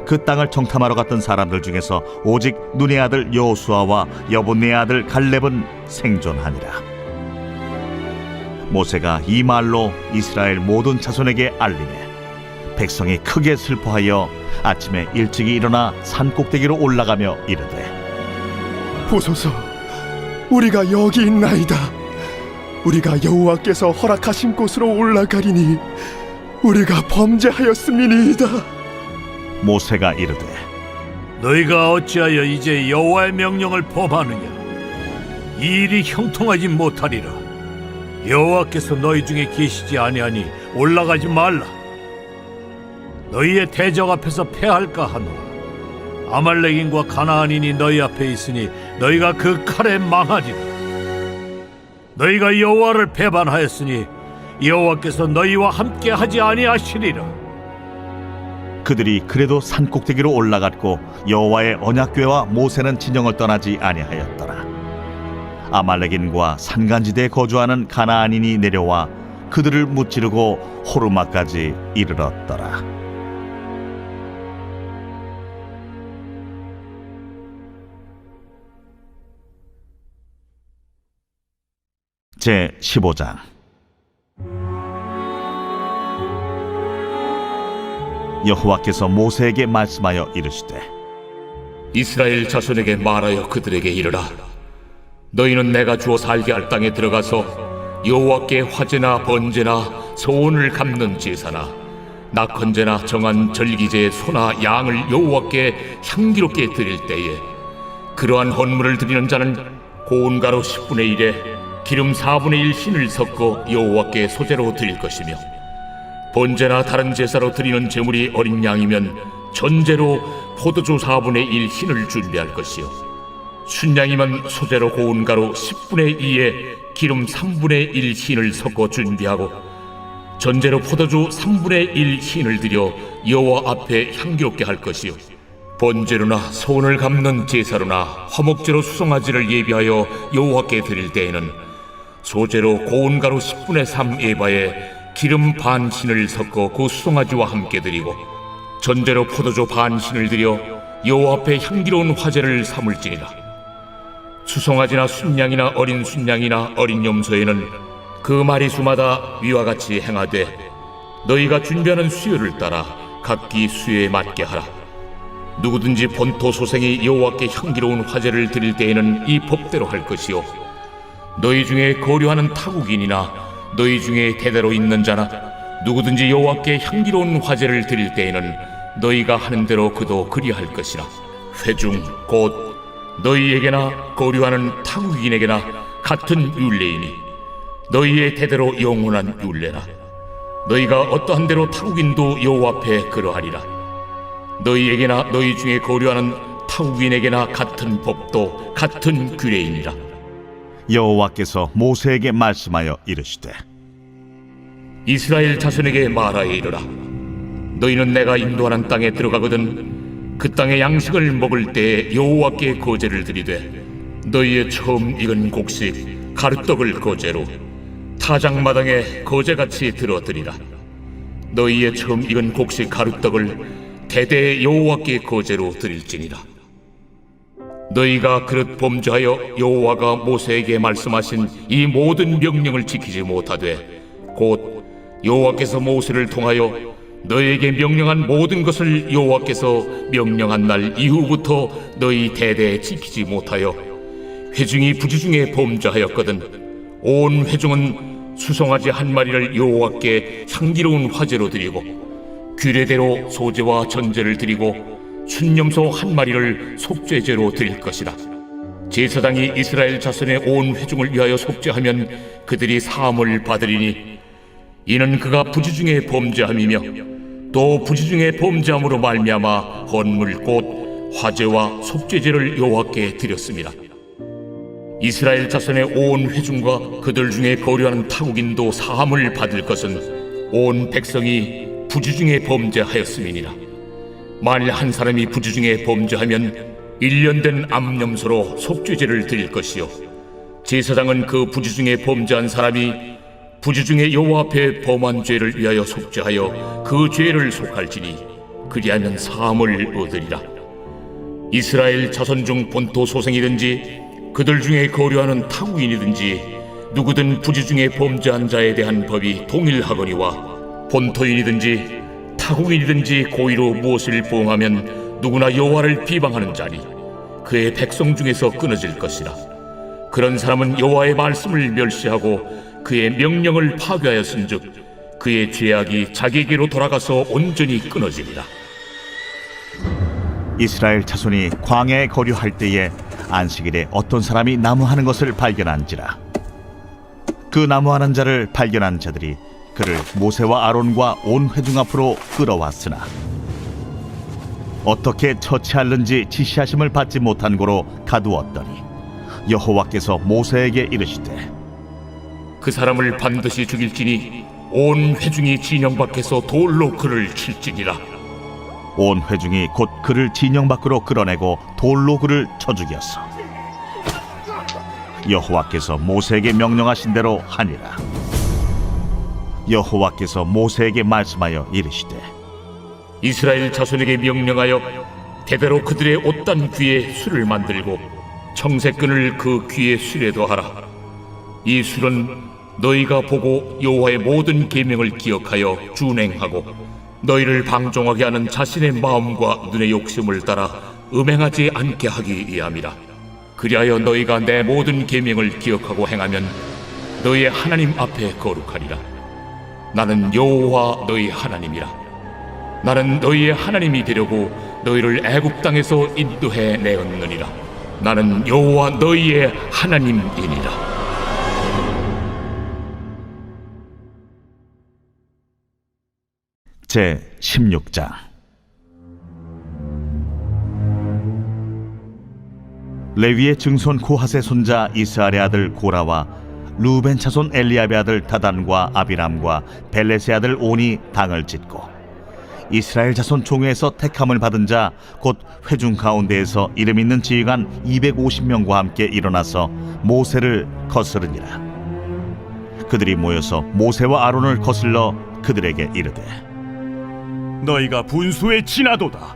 그 땅을 정탐하러 갔던 사람들 중에서 오직 눈의 아들 여호수아와 여분네 아들 갈렙은 생존하니라. 모세가 이 말로 이스라엘 모든 자손에게 알리매 백성이 크게 슬퍼하여 아침에 일찍이 일어나 산 꼭대기로 올라가며 이르되 보소서, 우리가 여기 있나이다. 우리가 여호와께서 허락하신 곳으로 올라가리니 우리가 범죄하였음이니이다. 모세가 이르되 너희가 어찌하여 이제 여호와의 명령을 범하느냐? 이 일이 형통하지 못하리라. 여호와께서 너희 중에 계시지 아니하니 올라가지 말라. 너희의 대적 앞에서 패할까 하노라. 아말렉인과 가나안인이 너희 앞에 있으니 너희가 그 칼에 망하리라. 너희가 여호와를 배반하였으니 여호와께서 너희와 함께 하지 아니하시리라. 그들이 그래도 산 꼭대기로 올라갔고 여호와의 언약궤와 모세는 진영을 떠나지 아니하였더라. 아말렉인과 산간지대에 거주하는 가나안인이 내려와 그들을 무찌르고 호르마까지 이르렀더라. 제 15장. 여호와께서 모세에게 말씀하여 이르시되 이스라엘 자손에게 말하여 그들에게 이르라. 너희는 내가 주어 살게 할 땅에 들어가서 여호와께 화제나 번제나 소원을 갚는 제사나 낙헌제나 정한 절기제의 소나 양을 여호와께 향기롭게 드릴 때에 그러한 헌물을 드리는 자는 고운 가루 10분의 1에 기름 4분의 1 흰을 섞어 여호와께 소제로 드릴 것이며 번제나 다른 제사로 드리는 제물이 어린 양이면 전제로 포도주 4분의 1 흰을 준비할 것이요 순양이면 소제로 고운 가루 10분의 2에 기름 3분의 1 흰을 섞어 준비하고 전제로 포도주 3분의 1 흰을 드려 여호와 앞에 향기롭게 할 것이요 번제로나 소원을 갚는 제사로나 화목제로 수송아지를 예비하여 여호와께 드릴 때에는 소제로 고운 가루 10분의 3 에바에 기름 반 흰을 섞어 그 수송아지와 함께 드리고 전제로 포도주 반 흰을 드려 여호와 앞에 향기로운 화제를 삼을지니라. 수송아지나 순양이나 어린 순양이나 어린 염소에는 그 마리수마다 위와 같이 행하되 너희가 준비하는 수요를 따라 각기 수요에 맞게 하라. 누구든지 본토 소생이 여호와께 향기로운 화제를 드릴 때에는 이 법대로 할 것이요 너희 중에 거류하는 타국인이나 너희 중에 대대로 있는 자나 누구든지 여호와께 향기로운 화제를 드릴 때에는 너희가 하는 대로 그도 그리할 것이라. 회중 곧 너희에게나 거류하는 타국인에게나 같은 율례이니 너희의 대대로 영원한 율례라. 너희가 어떠한 대로 타국인도 여호와 앞에 그러하리라. 너희에게나 너희 중에 거류하는 타국인에게나 같은 법도 같은 규례이니라. 여호와께서 모세에게 말씀하여 이르시되 이스라엘 자손에게 말하여 이르라. 너희는 내가 인도하는 땅에 들어가거든 그 땅의 양식을 먹을 때에 여호와께 거제를 드리되 너희의 처음 익은 곡식 가루떡을 거제로 타작마당에 거제같이 들어드리라. 너희의 처음 익은 곡식 가루떡을 대대에 여호와께 거제로 드릴지니라. 너희가 그릇 범죄하여 여호와가 모세에게 말씀하신 이 모든 명령을 지키지 못하되 곧 여호와께서 모세를 통하여 너희에게 명령한 모든 것을 여호와께서 명령한 날 이후부터 너희 대대에 지키지 못하여 회중이 부지중에 범죄하였거든 온 회중은 수송아지 한 마리를 여호와께 향기로운 화제로 드리고 규례대로 소제와 전제를 드리고 순념소 한 마리를 속죄제로 드릴 것이다. 제사장이 이스라엘 자손의 온 회중을 위하여 속죄하면 그들이 사함을 받으리니 이는 그가 부지중에 범죄함이며 또 부지중에 범죄함으로 말미암아 헌물 곧 화제와 속죄제를 여호와께 드렸습니다. 이스라엘 자손의 온 회중과 그들 중에 거류하는 타국인도 사함을 받을 것은 온 백성이 부지중에 범죄하였음이니라. 만일 한 사람이 부지중에 범죄하면 1년 된 암염소로 속죄제를 드릴 것이요 제사장은 그 부지중에 범죄한 사람이 부지중에 여호와 앞에 범한 죄를 위하여 속죄하여 그 죄를 속할지니 그리하면 사함을 얻으리라. 이스라엘 자손 중 본토 소생이든지 그들 중에 거류하는 타국인이든지 누구든 부지중에 범죄한 자에 대한 법이 동일하거니와 본토인이든지 타국인이든지 고의로 무엇을 보응하면 누구나 여호와를 비방하는 자니 그의 백성 중에서 끊어질 것이라. 그런 사람은 여호와의 말씀을 멸시하고 그의 명령을 파괴하였은즉 그의 죄악이 자기에게로 돌아가서 온전히 끊어지리라. 이스라엘 자손이 광야에 거류할 때에 안식일에 어떤 사람이 나무하는 것을 발견한지라. 그 나무하는 자를 발견한 자들이 그를 모세와 아론과 온 회중 앞으로 끌어왔으나 어떻게 처치할는지 지시하심을 받지 못한 고로 가두었더니 여호와께서 모세에게 이르시되 그 사람을 반드시 죽일지니 온 회중이 진영 밖에서 돌로 그를 칠지니라. 온 회중이 곧 그를 진영 밖으로 끌어내고 돌로 그를 쳐 죽였어. 여호와께서 모세에게 명령하신 대로 하니라. 여호와께서 모세에게 말씀하여 이르시되 이스라엘 자손에게 명령하여 대대로 그들의 옷단 귀에 술을 만들고 청색끈을 그 귀에 술에 더하라. 이 술은 너희가 보고 여호와의 모든 계명을 기억하여 준행하고 너희를 방종하게 하는 자신의 마음과 눈의 욕심을 따라 음행하지 않게 하기 위함이라. 그리하여 너희가 내 모든 계명을 기억하고 행하면 너희의 하나님 앞에 거룩하리라. 나는 여호와 너희 하나님이라. 나는 너희의 하나님이 되려고 너희를 애굽 땅에서 인도해 내었느니라. 나는 여호와 너희의 하나님이니라. 제 16장. 레위의 증손 고핫의 손자 이스할의 아들 고라와 루벤 차손 엘리압의 아들 다단과 아비람과 벨렛의 아들 온이 당을 짓고 이스라엘 자손 총회에서 택함을 받은 자 곧 회중 가운데에서 이름 있는 지휘관 250명과 함께 일어나서 모세를 거스르니라. 그들이 모여서 모세와 아론을 거슬러 그들에게 이르되 너희가 분수에 지나도다.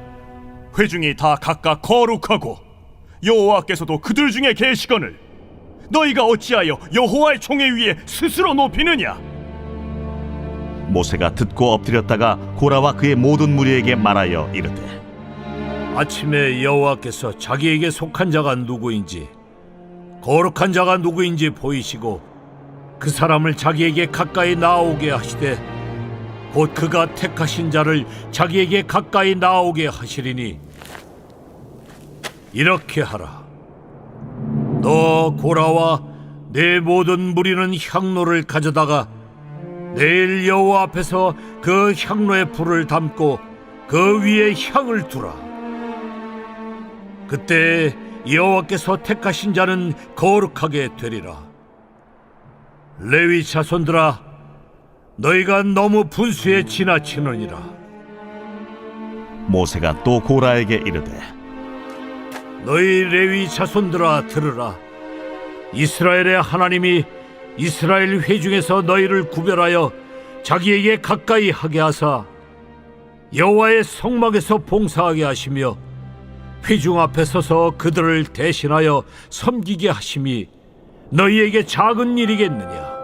회중이 다 각각 거룩하고 여호와께서도 그들 중에 계시거늘 너희가 어찌하여 여호와의 총회 위에 스스로 높이느냐? 모세가 듣고 엎드렸다가 고라와 그의 모든 무리에게 말하여 이르되 아침에 여호와께서 자기에게 속한 자가 누구인지 거룩한 자가 누구인지 보이시고 그 사람을 자기에게 가까이 나오게 하시되 곧 그가 택하신 자를 자기에게 가까이 나오게 하시리니 이렇게 하라. 너 고라와 내 모든 무리는 향로를 가져다가 내일 여호와 앞에서 그 향로에 불을 담고 그 위에 향을 두라. 그때 여호와께서 택하신 자는 거룩하게 되리라. 레위 자손들아, 너희가 너무 분수에 지나치느니라. 모세가 또 고라에게 이르되 너희 레위 자손들아 들으라. 이스라엘의 하나님이 이스라엘 회중에서 너희를 구별하여 자기에게 가까이 하게 하사 여호와의 성막에서 봉사하게 하시며 회중 앞에 서서 그들을 대신하여 섬기게 하심이 너희에게 작은 일이겠느냐?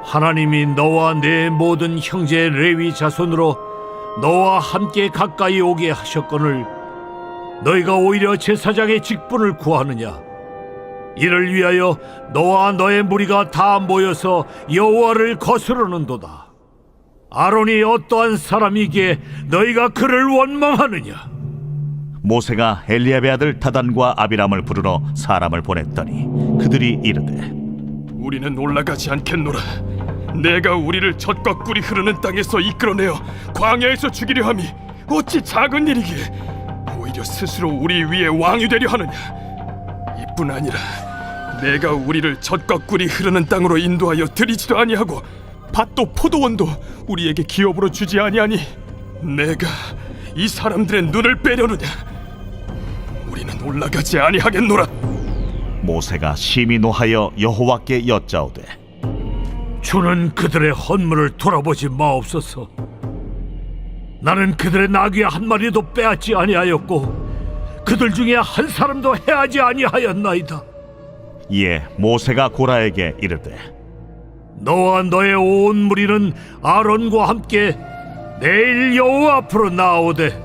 하나님이 너와 내 모든 형제 레위 자손으로 너와 함께 가까이 오게 하셨거늘 너희가 오히려 제사장의 직분을 구하느냐? 이를 위하여 너와 너의 무리가 다 모여서 여호와를 거스르는도다. 아론이 어떠한 사람이기에 너희가 그를 원망하느냐? 모세가 엘리압의 아들 다단과 아비람을 부르러 사람을 보냈더니 그들이 이르되 우리는 올라가지 않겠노라. 내가 우리를 젖과 꿀이 흐르는 땅에서 이끌어내어 광야에서 죽이려 함이 어찌 작은 일이기에 오히려 스스로 우리 위에 왕이 되려 하느냐? 이뿐 아니라 내가 우리를 젖과 꿀이 흐르는 땅으로 인도하여 들이지도 아니하고 밭도 포도원도 우리에게 기업으로 주지 아니하니 내가 이 사람들의 눈을 빼려느냐? 우리는 올라가지 아니하겠노라. 모세가 심히 노하여 여호와께 여짜오되 주는 그들의 헌물을 돌아보지 마옵소서. 나는 그들의 나귀 한 마리도 빼앗지 아니하였고 그들 중에 한 사람도 해하지 아니하였나이다. 이에 모세가 고라에게 이르되 너와 너의 온 무리는 아론과 함께 내일 여호와 앞으로 나오되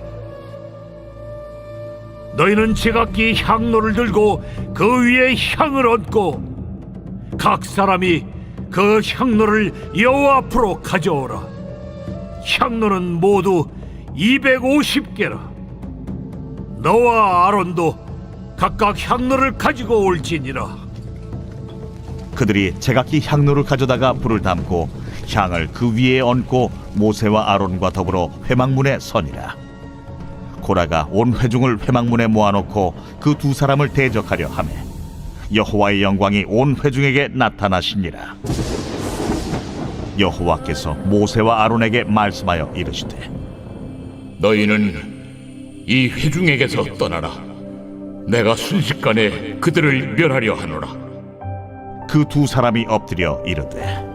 너희는 제각기 향로를 들고 그 위에 향을 얹고 각 사람이 그 향로를 여호와 앞으로 가져오라. 향로는 모두 250개라. 너와 아론도 각각 향로를 가지고 올지니라. 그들이 제각기 향로를 가져다가 불을 담고 향을 그 위에 얹고 모세와 아론과 더불어 회막문에 서니라. 고라가 온 회중을 회막문에 모아놓고 그 두 사람을 대적하려 하매 여호와의 영광이 온 회중에게 나타나시니라. 여호와께서 모세와 아론에게 말씀하여 이르시되 너희는 이 회중에게서 떠나라. 내가 순식간에 그들을 멸하려 하노라. 그 두 사람이 엎드려 이르되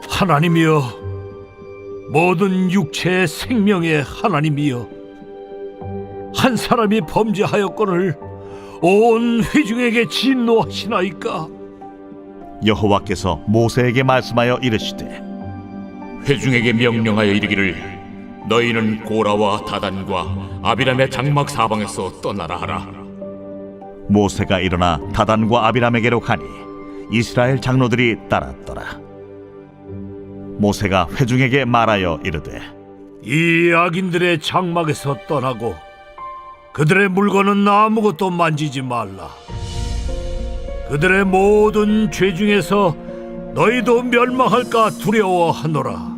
하나님이여, 모든 육체의 생명의 하나님이여, 한 사람이 범죄하였거늘 온 회중에게 진노하시나이까? 여호와께서 모세에게 말씀하여 이르시되 회중에게 명령하여 이르기를 너희는 고라와 다단과 아비람의 장막 사방에서 떠나라 하라. 모세가 일어나 다단과 아비람에게로 가니 이스라엘 장로들이 따랐더라. 모세가 회중에게 말하여 이르되 이 악인들의 장막에서 떠나고 그들의 물건은 아무것도 만지지 말라. 그들의 모든 죄 중에서 너희도 멸망할까 두려워하노라.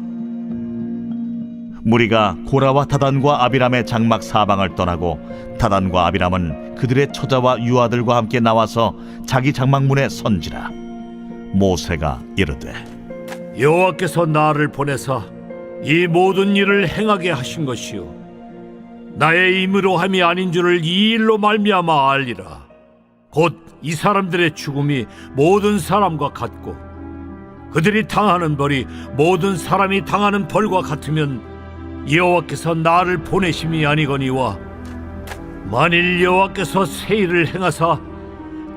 무리가 고라와 다단과 아비람의 장막 사방을 떠나고 다단과 아비람은 그들의 처자와 유아들과 함께 나와서 자기 장막문에 선지라. 모세가 이르되 여호와께서 나를 보내사 이 모든 일을 행하게 하신 것이요 나의 임의로 함이 아닌 줄을 이 일로 말미암아 알리라. 곧 이 사람들의 죽음이 모든 사람과 같고 그들이 당하는 벌이 모든 사람이 당하는 벌과 같으면 여호와께서 나를 보내심이 아니거니와 만일 여호와께서 새 일을 행하사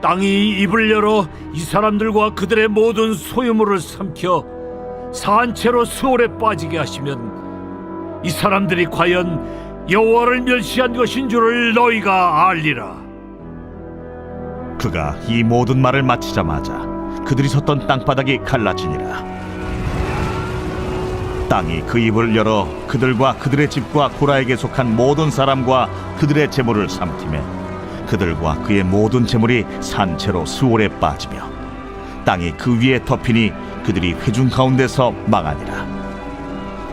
땅이 입을 열어 이 사람들과 그들의 모든 소유물을 삼켜 산채로 수월에 빠지게 하시면 이 사람들이 과연 여호와를 멸시한 것인 줄을 너희가 알리라. 그가 이 모든 말을 마치자마자 그들이 섰던 땅바닥이 갈라지니라. 땅이 그 입을 열어 그들과 그들의 집과 고라에게 속한 모든 사람과 그들의 재물을 삼키매 그들과 그의 모든 재물이 산채로 수월에 빠지며 땅이 그 위에 덮이니 그들이 회중 가운데서 망하니라.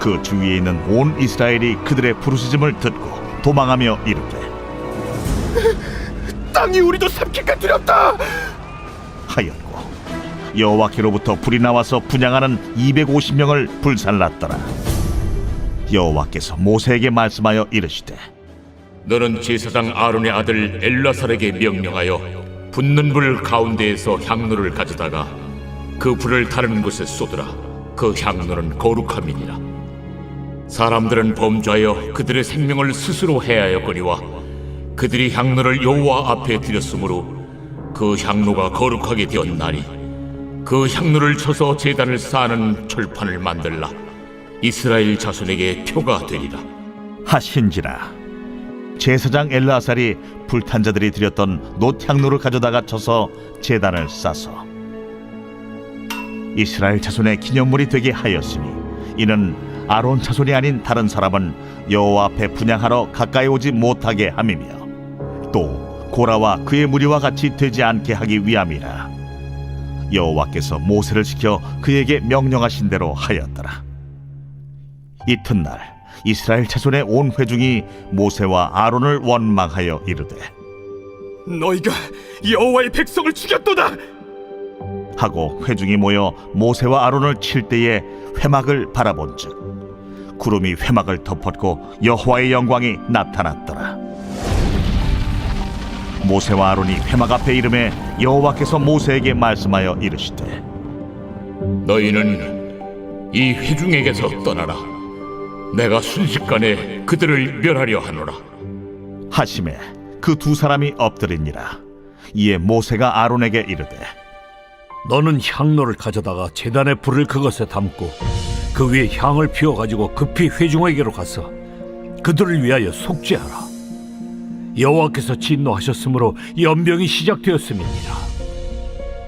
그 주위에 있는 온 이스라엘이 그들의 부르짖음을 듣고 도망하며 이르되 땅이 우리도 삼킬까 두렵다. 하였고 여호와께로부터 불이 나와서 분향하는 250명을 불살랐더라. 여호와께서 모세에게 말씀하여 이르시되 너는 제사장 아론의 아들 엘라살에게 명령하여 붙는 불 가운데에서 향로를 가져다가 그 불을 다른 곳에 쏟으라. 그 향로는 거룩함이니라. 사람들은 범죄하여 그들의 생명을 스스로 해하였거니와 그들이 향로를 여호와 앞에 드렸으므로 그 향로가 거룩하게 되었나니 그 향로를 쳐서 제단을 쌓는 철판을 만들라. 이스라엘 자손에게 표가 되리라 하신지라. 제사장 엘르아살이 불탄 자들이 드렸던 놋향로를 가져다가 쳐서 제단을 싸서 이스라엘 자손의 기념물이 되게 하였으니 이는 아론 자손이 아닌 다른 사람은 여호와 앞에 분향하러 가까이 오지 못하게 함이며 또 고라와 그의 무리와 같이 되지 않게 하기 위함이라. 여호와께서 모세를 시켜 그에게 명령하신 대로 하였더라. 이튿날 이스라엘 자손의 온 회중이 모세와 아론을 원망하여 이르되 너희가 여호와의 백성을 죽였도다. 하고 회중이 모여 모세와 아론을 칠 때에 회막을 바라본즉 구름이 회막을 덮었고 여호와의 영광이 나타났더라. 모세와 아론이 회막 앞에 이르매 여호와께서 모세에게 말씀하여 이르시되 너희는 이 회중에게서 떠나라. 내가 순식간에 그들을 멸하려 하노라. 하심에 그 두 사람이 엎드리니라. 이에 모세가 아론에게 이르되 너는 향로를 가져다가 제단의 불을 그것에 담고 그 위에 향을 피워가지고 급히 회중에게로 가서 그들을 위하여 속죄하라. 여호와께서 진노하셨으므로 연병이 시작되었음이니라.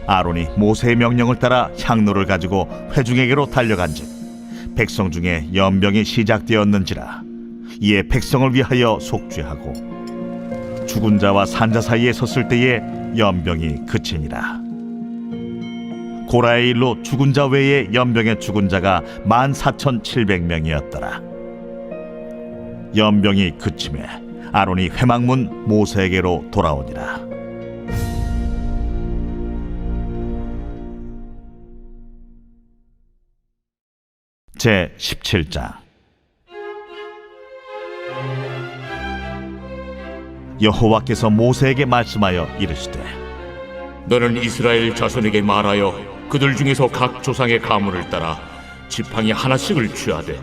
아론이 모세의 명령을 따라 향로를 가지고 회중에게로 달려간즉 백성 중에 연병이 시작되었는지라. 이에 백성을 위하여 속죄하고 죽은 자와 산자 사이에 섰을 때에 연병이 그치니라. 고라의 일로 죽은 자 외에 연병에 죽은 자가 14,700명이었더라. 연병이 그침에 아론이 회막문 모세에게로 돌아오니라. 제 17장. 여호와께서 모세에게 말씀하여 이르시되 너는 이스라엘 자손에게 말하여 그들 중에서 각 조상의 가문을 따라 지팡이 하나씩을 취하되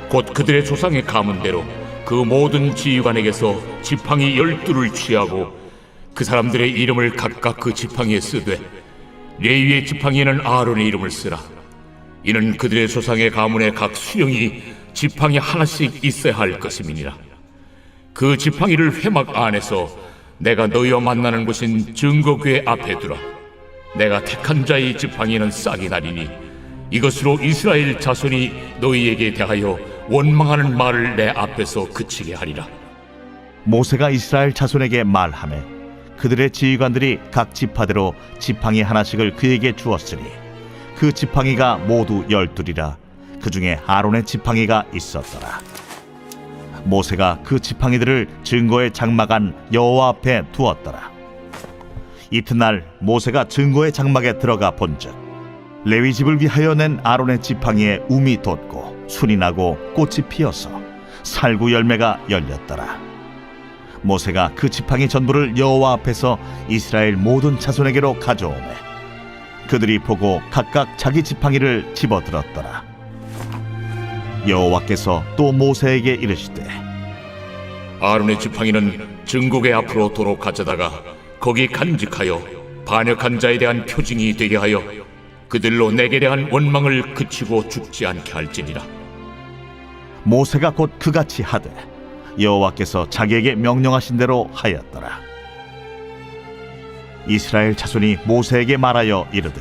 곧 그들의 조상의 가문대로 그 모든 지휘관에게서 지팡이 12를 취하고 그 사람들의 이름을 각각 그 지팡이에 쓰되 레위의 지팡이에는 아론의 이름을 쓰라. 이는 그들의 조상의 가문의 각 수령이 지팡이 하나씩 있어야 할 것임이니라. 그 지팡이를 회막 안에서 내가 너희와 만나는 곳인 증거궤 앞에 두라. 내가 택한 자의 지팡이는 싹이 나리니 이것으로 이스라엘 자손이 너희에게 대하여 원망하는 말을 내 앞에서 그치게 하리라. 모세가 이스라엘 자손에게 말하매 그들의 지휘관들이 각 지파대로 지팡이 하나씩을 그에게 주었으니 그 지팡이가 모두 12이라. 그 중에 아론의 지팡이가 있었더라. 모세가 그 지팡이들을 증거의 장막 안 여호와 앞에 두었더라. 이튿날 모세가 증거의 장막에 들어가 본즉 레위 집을 위하여 낸 아론의 지팡이에 움이 돋고 순이 나고 꽃이 피어서 살구 열매가 열렸더라. 모세가 그 지팡이 전부를 여호와 앞에서 이스라엘 모든 자손에게로 가져오매 그들이 보고 각각 자기 지팡이를 집어들었더라. 여호와께서 또 모세에게 이르시되 아론의 지팡이는 증거궤 앞으로 도로 가져다가 거기 간직하여 반역한 자에 대한 표징이 되게 하여 그들로 내게 대한 원망을 그치고 죽지 않게 할지니라. 모세가 곧 그같이 하되 여호와께서 자기에게 명령하신 대로 하였더라. 이스라엘 자손이 모세에게 말하여 이르되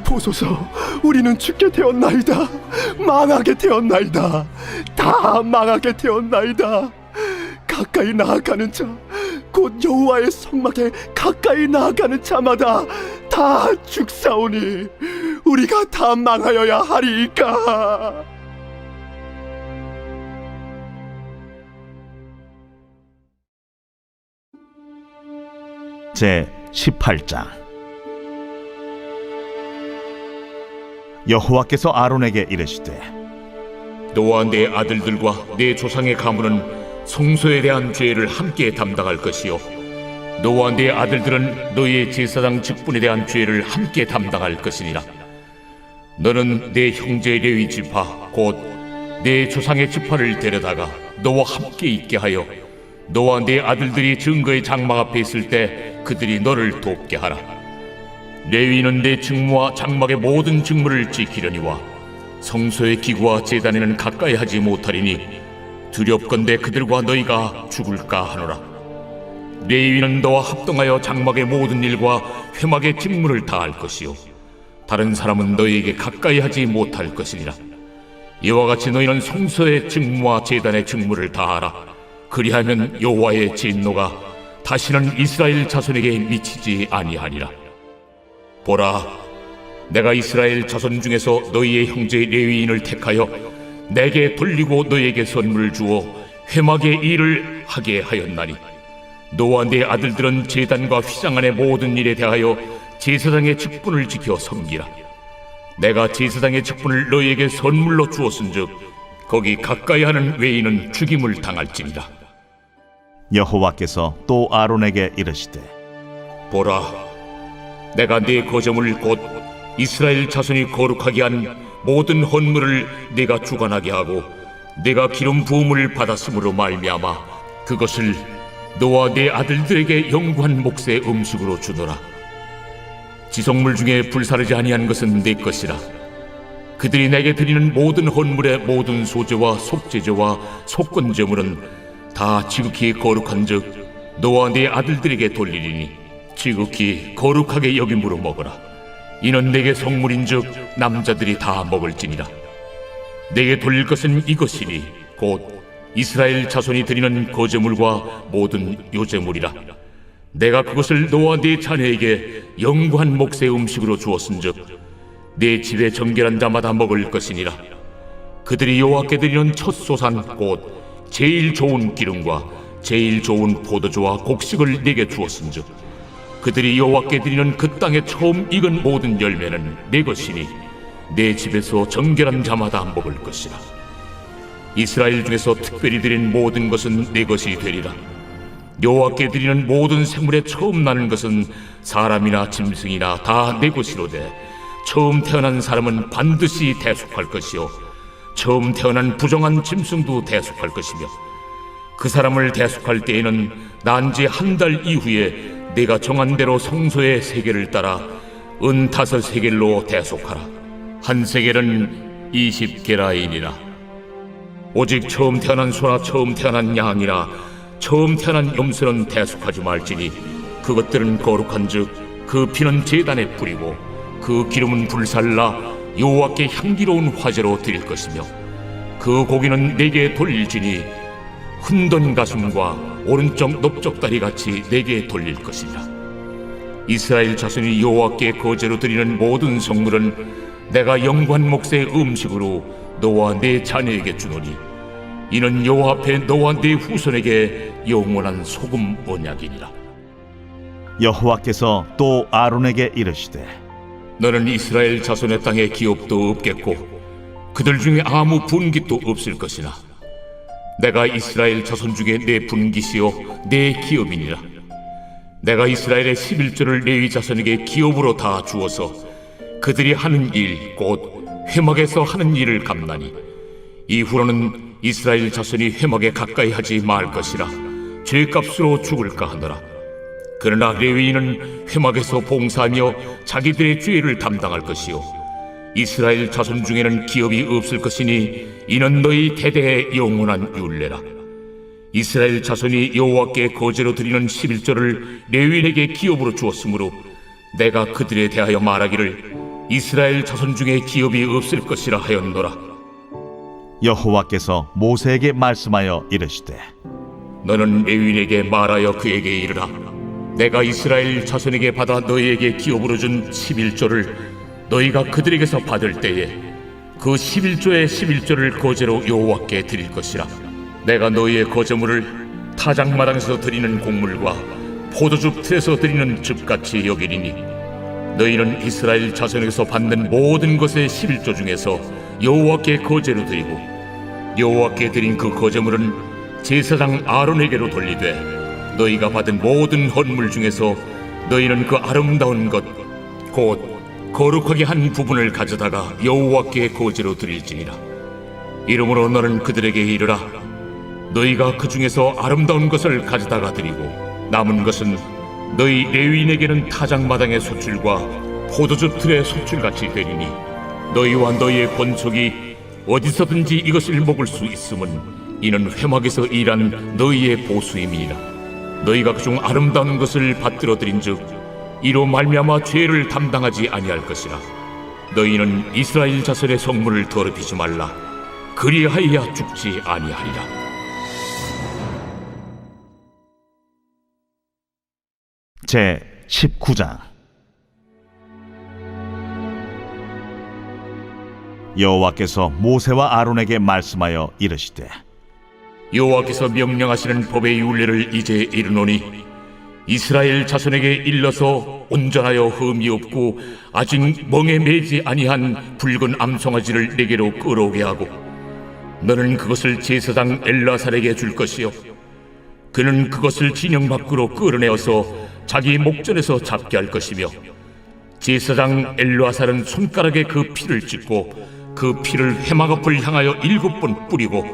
보소서, 우리는 죽게 되었나이다. 망하게 되었나이다. 다 망하게 되었나이다. 가까이 나아가는 자, 곧 여호와의 성막에 가까이 나아가는 자마다 다 죽사오니 우리가 다 망하여야 하리이까. 제 18장. 여호와께서 아론에게 이르시되 너와 내 아들들과 내 조상의 가문은 성소에 대한 죄를 함께 담당할 것이요 너와 내 아들들은 너희의 제사장 직분에 대한 죄를 함께 담당할 것이니라. 너는 내 형제 레위 지파 곧 내 조상의 지파를 데려다가 너와 함께 있게 하여 너와 내 아들들이 증거의 장막 앞에 있을 때 그들이 너를 돕게 하라. 레위는 내 직무와 장막의 모든 직무를 지키려니와 성소의 기구와 제단에는 가까이 하지 못하리니 두렵건대 그들과 너희가 죽을까 하노라. 레위는 너와 합동하여 장막의 모든 일과 회막의 직무를 다할 것이요 다른 사람은 너희에게 가까이 하지 못할 것이니라. 이와 같이 너희는 성소의 직무와 제단의 직무를 다하라. 그리하면 여호와의 진노가 다시는 이스라엘 자손에게 미치지 아니하리라. 보라, 내가 이스라엘 자손 중에서 너희의 형제 레위인을 택하여 내게 돌리고 너희에게 선물을 주어 회막의 일을 하게 하였나니 너와 내 아들들은 제단과 휘장 안의 모든 일에 대하여 제사장의 직분을 지켜 섬기라. 내가 제사장의 직분을 너희에게 선물로 주었은즉 거기 가까이 하는 외인은 죽임을 당할지니라. 여호와께서 또 아론에게 이르시되 보라, 내가 네 거저물 곧 이스라엘 자손이 거룩하게 한 모든 헌물을 네가 주관하게 하고 네가 기름 부음을 받았으므로 말미암아 그것을 너와 네 아들들에게 영구한 몫의 음식으로 주노라. 지성물 중에 불사르지 아니한 것은 네 것이라. 그들이 내게 드리는 모든 헌물의 모든 소제와 속제제와 속건제물은 다 지극히 거룩한즉 너와 네 아들들에게 돌리리니 지극히 거룩하게 여김으로 먹어라. 이는 내게 성물인즉 남자들이 다 먹을지니라. 내게 돌릴 것은 이것이니 곧 이스라엘 자손이 드리는 거제물과 모든 요제물이라. 내가 그것을 너와 네 자녀에게 영구한 몫의 음식으로 주었은즉 네 집에 정결한 자마다 먹을 것이니라. 그들이 여호와께 드리는 첫 소산 곧 제일 좋은 기름과 제일 좋은 포도주와 곡식을 네게 주었은즉 그들이 여호와께 드리는 그 땅에 처음 익은 모든 열매는 네 것이니 내 집에서 정결한 자마다 먹을 것이라. 이스라엘 중에서 특별히 드린 모든 것은 네 것이 되리라. 여호와께 드리는 모든 생물에 처음 나는 것은 사람이나 짐승이나 다 내 것이로되 처음 태어난 사람은 반드시 대속할 것이요 처음 태어난 부정한 짐승도 대속할 것이며 그 사람을 대속할 때에는 난 지 한 달 이후에 내가 정한 대로 성소의 세겔을 따라 은 5세겔로 대속하라. 한 세겔은 20게라인이라. 오직 처음 태어난 소나 처음 태어난 양이나 처음 태어난 염소는 대속하지 말지니 그것들은 거룩한즉 그 피는 제단에 뿌리고 그 기름은 불살라 여호와께 향기로운 화제로 드릴 것이며 그 고기는 내게 돌릴지니 흔든 가슴과 오른쪽 넓적다리 같이 내게 돌릴 것이라. 이스라엘 자손이 여호와께 거제로 드리는 모든 성물은 내가 영구한 몫의 음식으로 너와 네 자녀에게 주노니 이는 여호와 앞에 너와 네 후손에게 영원한 소금 언약이니라. 여호와께서 또 아론에게 이르시되 너는 이스라엘 자손의 땅에 기업도 없겠고 그들 중에 아무 분깃도 없을 것이나 내가 이스라엘 자손 중에 내 분깃이요 내 기업이니라. 내가 이스라엘의 11조를 레위 자손에게 기업으로 다 주어서 그들이 하는 일 곧 회막에서 하는 일을 갚나니 이후로는 이스라엘 자손이 회막에 가까이 하지 말 것이라 죄값으로 죽을까 하노라. 그러나 레위인은 회막에서 봉사하며 자기들의 죄를 담당할 것이요 이스라엘 자손 중에는 기업이 없을 것이니 이는 너희 대대의 영원한 율례라. 이스라엘 자손이 여호와께 거제로 드리는 11조를 레위인에게 기업으로 주었으므로 내가 그들에 대하여 말하기를 이스라엘 자손 중에 기업이 없을 것이라 하였노라. 여호와께서 모세에게 말씀하여 이르시되 너는 레위인에게 말하여 그에게 이르라. 내가 이스라엘 자손에게 받아 너희에게 기업으로 준 11조를 너희가 그들에게서 받을 때에 그 11조의 11조를 거제로 여호와께 드릴 것이라. 내가 너희의 거제물을 타작마당에서 드리는 곡물과 포도즙 틀에서 드리는 즙같이 여기리니 너희는 이스라엘 자손에게서 받는 모든 것의 11조 중에서 여호와께 거제로 드리고 여호와께 드린 그 거제물은 제사장 아론에게로 돌리되 너희가 받은 모든 헌물 중에서 너희는 그 아름다운 것 곧 거룩하게 한 부분을 가져다가 여호와께 거제로 드릴지니라. 이러므로 너는 그들에게 이르라. 너희가 그 중에서 아름다운 것을 가져다가 드리고 남은 것은 너희 레위인에게는 타작마당의 소출과 포도즙 틀의 소출같이 되리니 너희와 너희의 권속이 어디서든지 이것을 먹을 수 있음은 이는 회막에서 일한 너희의 보수임이니라. 너희가 그중 아름다운 것을 받들어 드린즉 이로 말미암아 죄를 담당하지 아니할 것이라. 너희는 이스라엘 자손의 성물을 더럽히지 말라. 그리하여야 죽지 아니하리라. 제 19장. 여호와께서 모세와 아론에게 말씀하여 이르시되 여호와께서 명령하시는 법의 율례를 이제 이르노니 이스라엘 자손에게 일러서 온전하여 흠이 없고 아직 멍에 매지 아니한 붉은 암송아지를 내게로 끌어오게 하고 너는 그것을 제사장 엘라살에게 줄 것이요 그는 그것을 진영 밖으로 끌어내어서 자기 목전에서 잡게 할 것이며 제사장 엘라살은 손가락에 그 피를 찍고 그 피를 회막 앞을 향하여 7번 뿌리고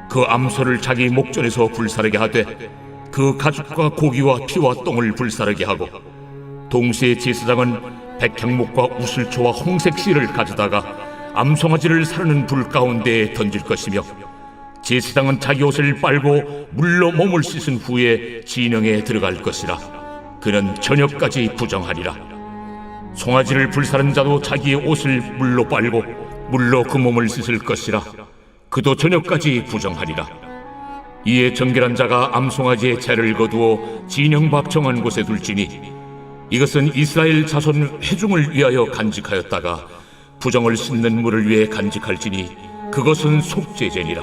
그 암소를 자기 목전에서 불사르게 하되 그 가죽과 고기와 피와 똥을 불사르게 하고 동시에 제사장은 백향목과 우슬초와 홍색 실을 가져다가 암송아지를 사르는 불 가운데에 던질 것이며 제사장은 자기 옷을 빨고 물로 몸을 씻은 후에 진영에 들어갈 것이라. 그는 저녁까지 부정하리라. 송아지를 불사른 자도 자기의 옷을 물로 빨고 물로 그 몸을 씻을 것이라. 그도 저녁까지 부정하리라. 이에 정결한 자가 암송아지의 채를 거두어 진영 밖 정한 곳에 둘지니 이것은 이스라엘 자손 회중을 위하여 간직하였다가 부정을 씻는 물을 위해 간직할지니 그것은 속죄제니라.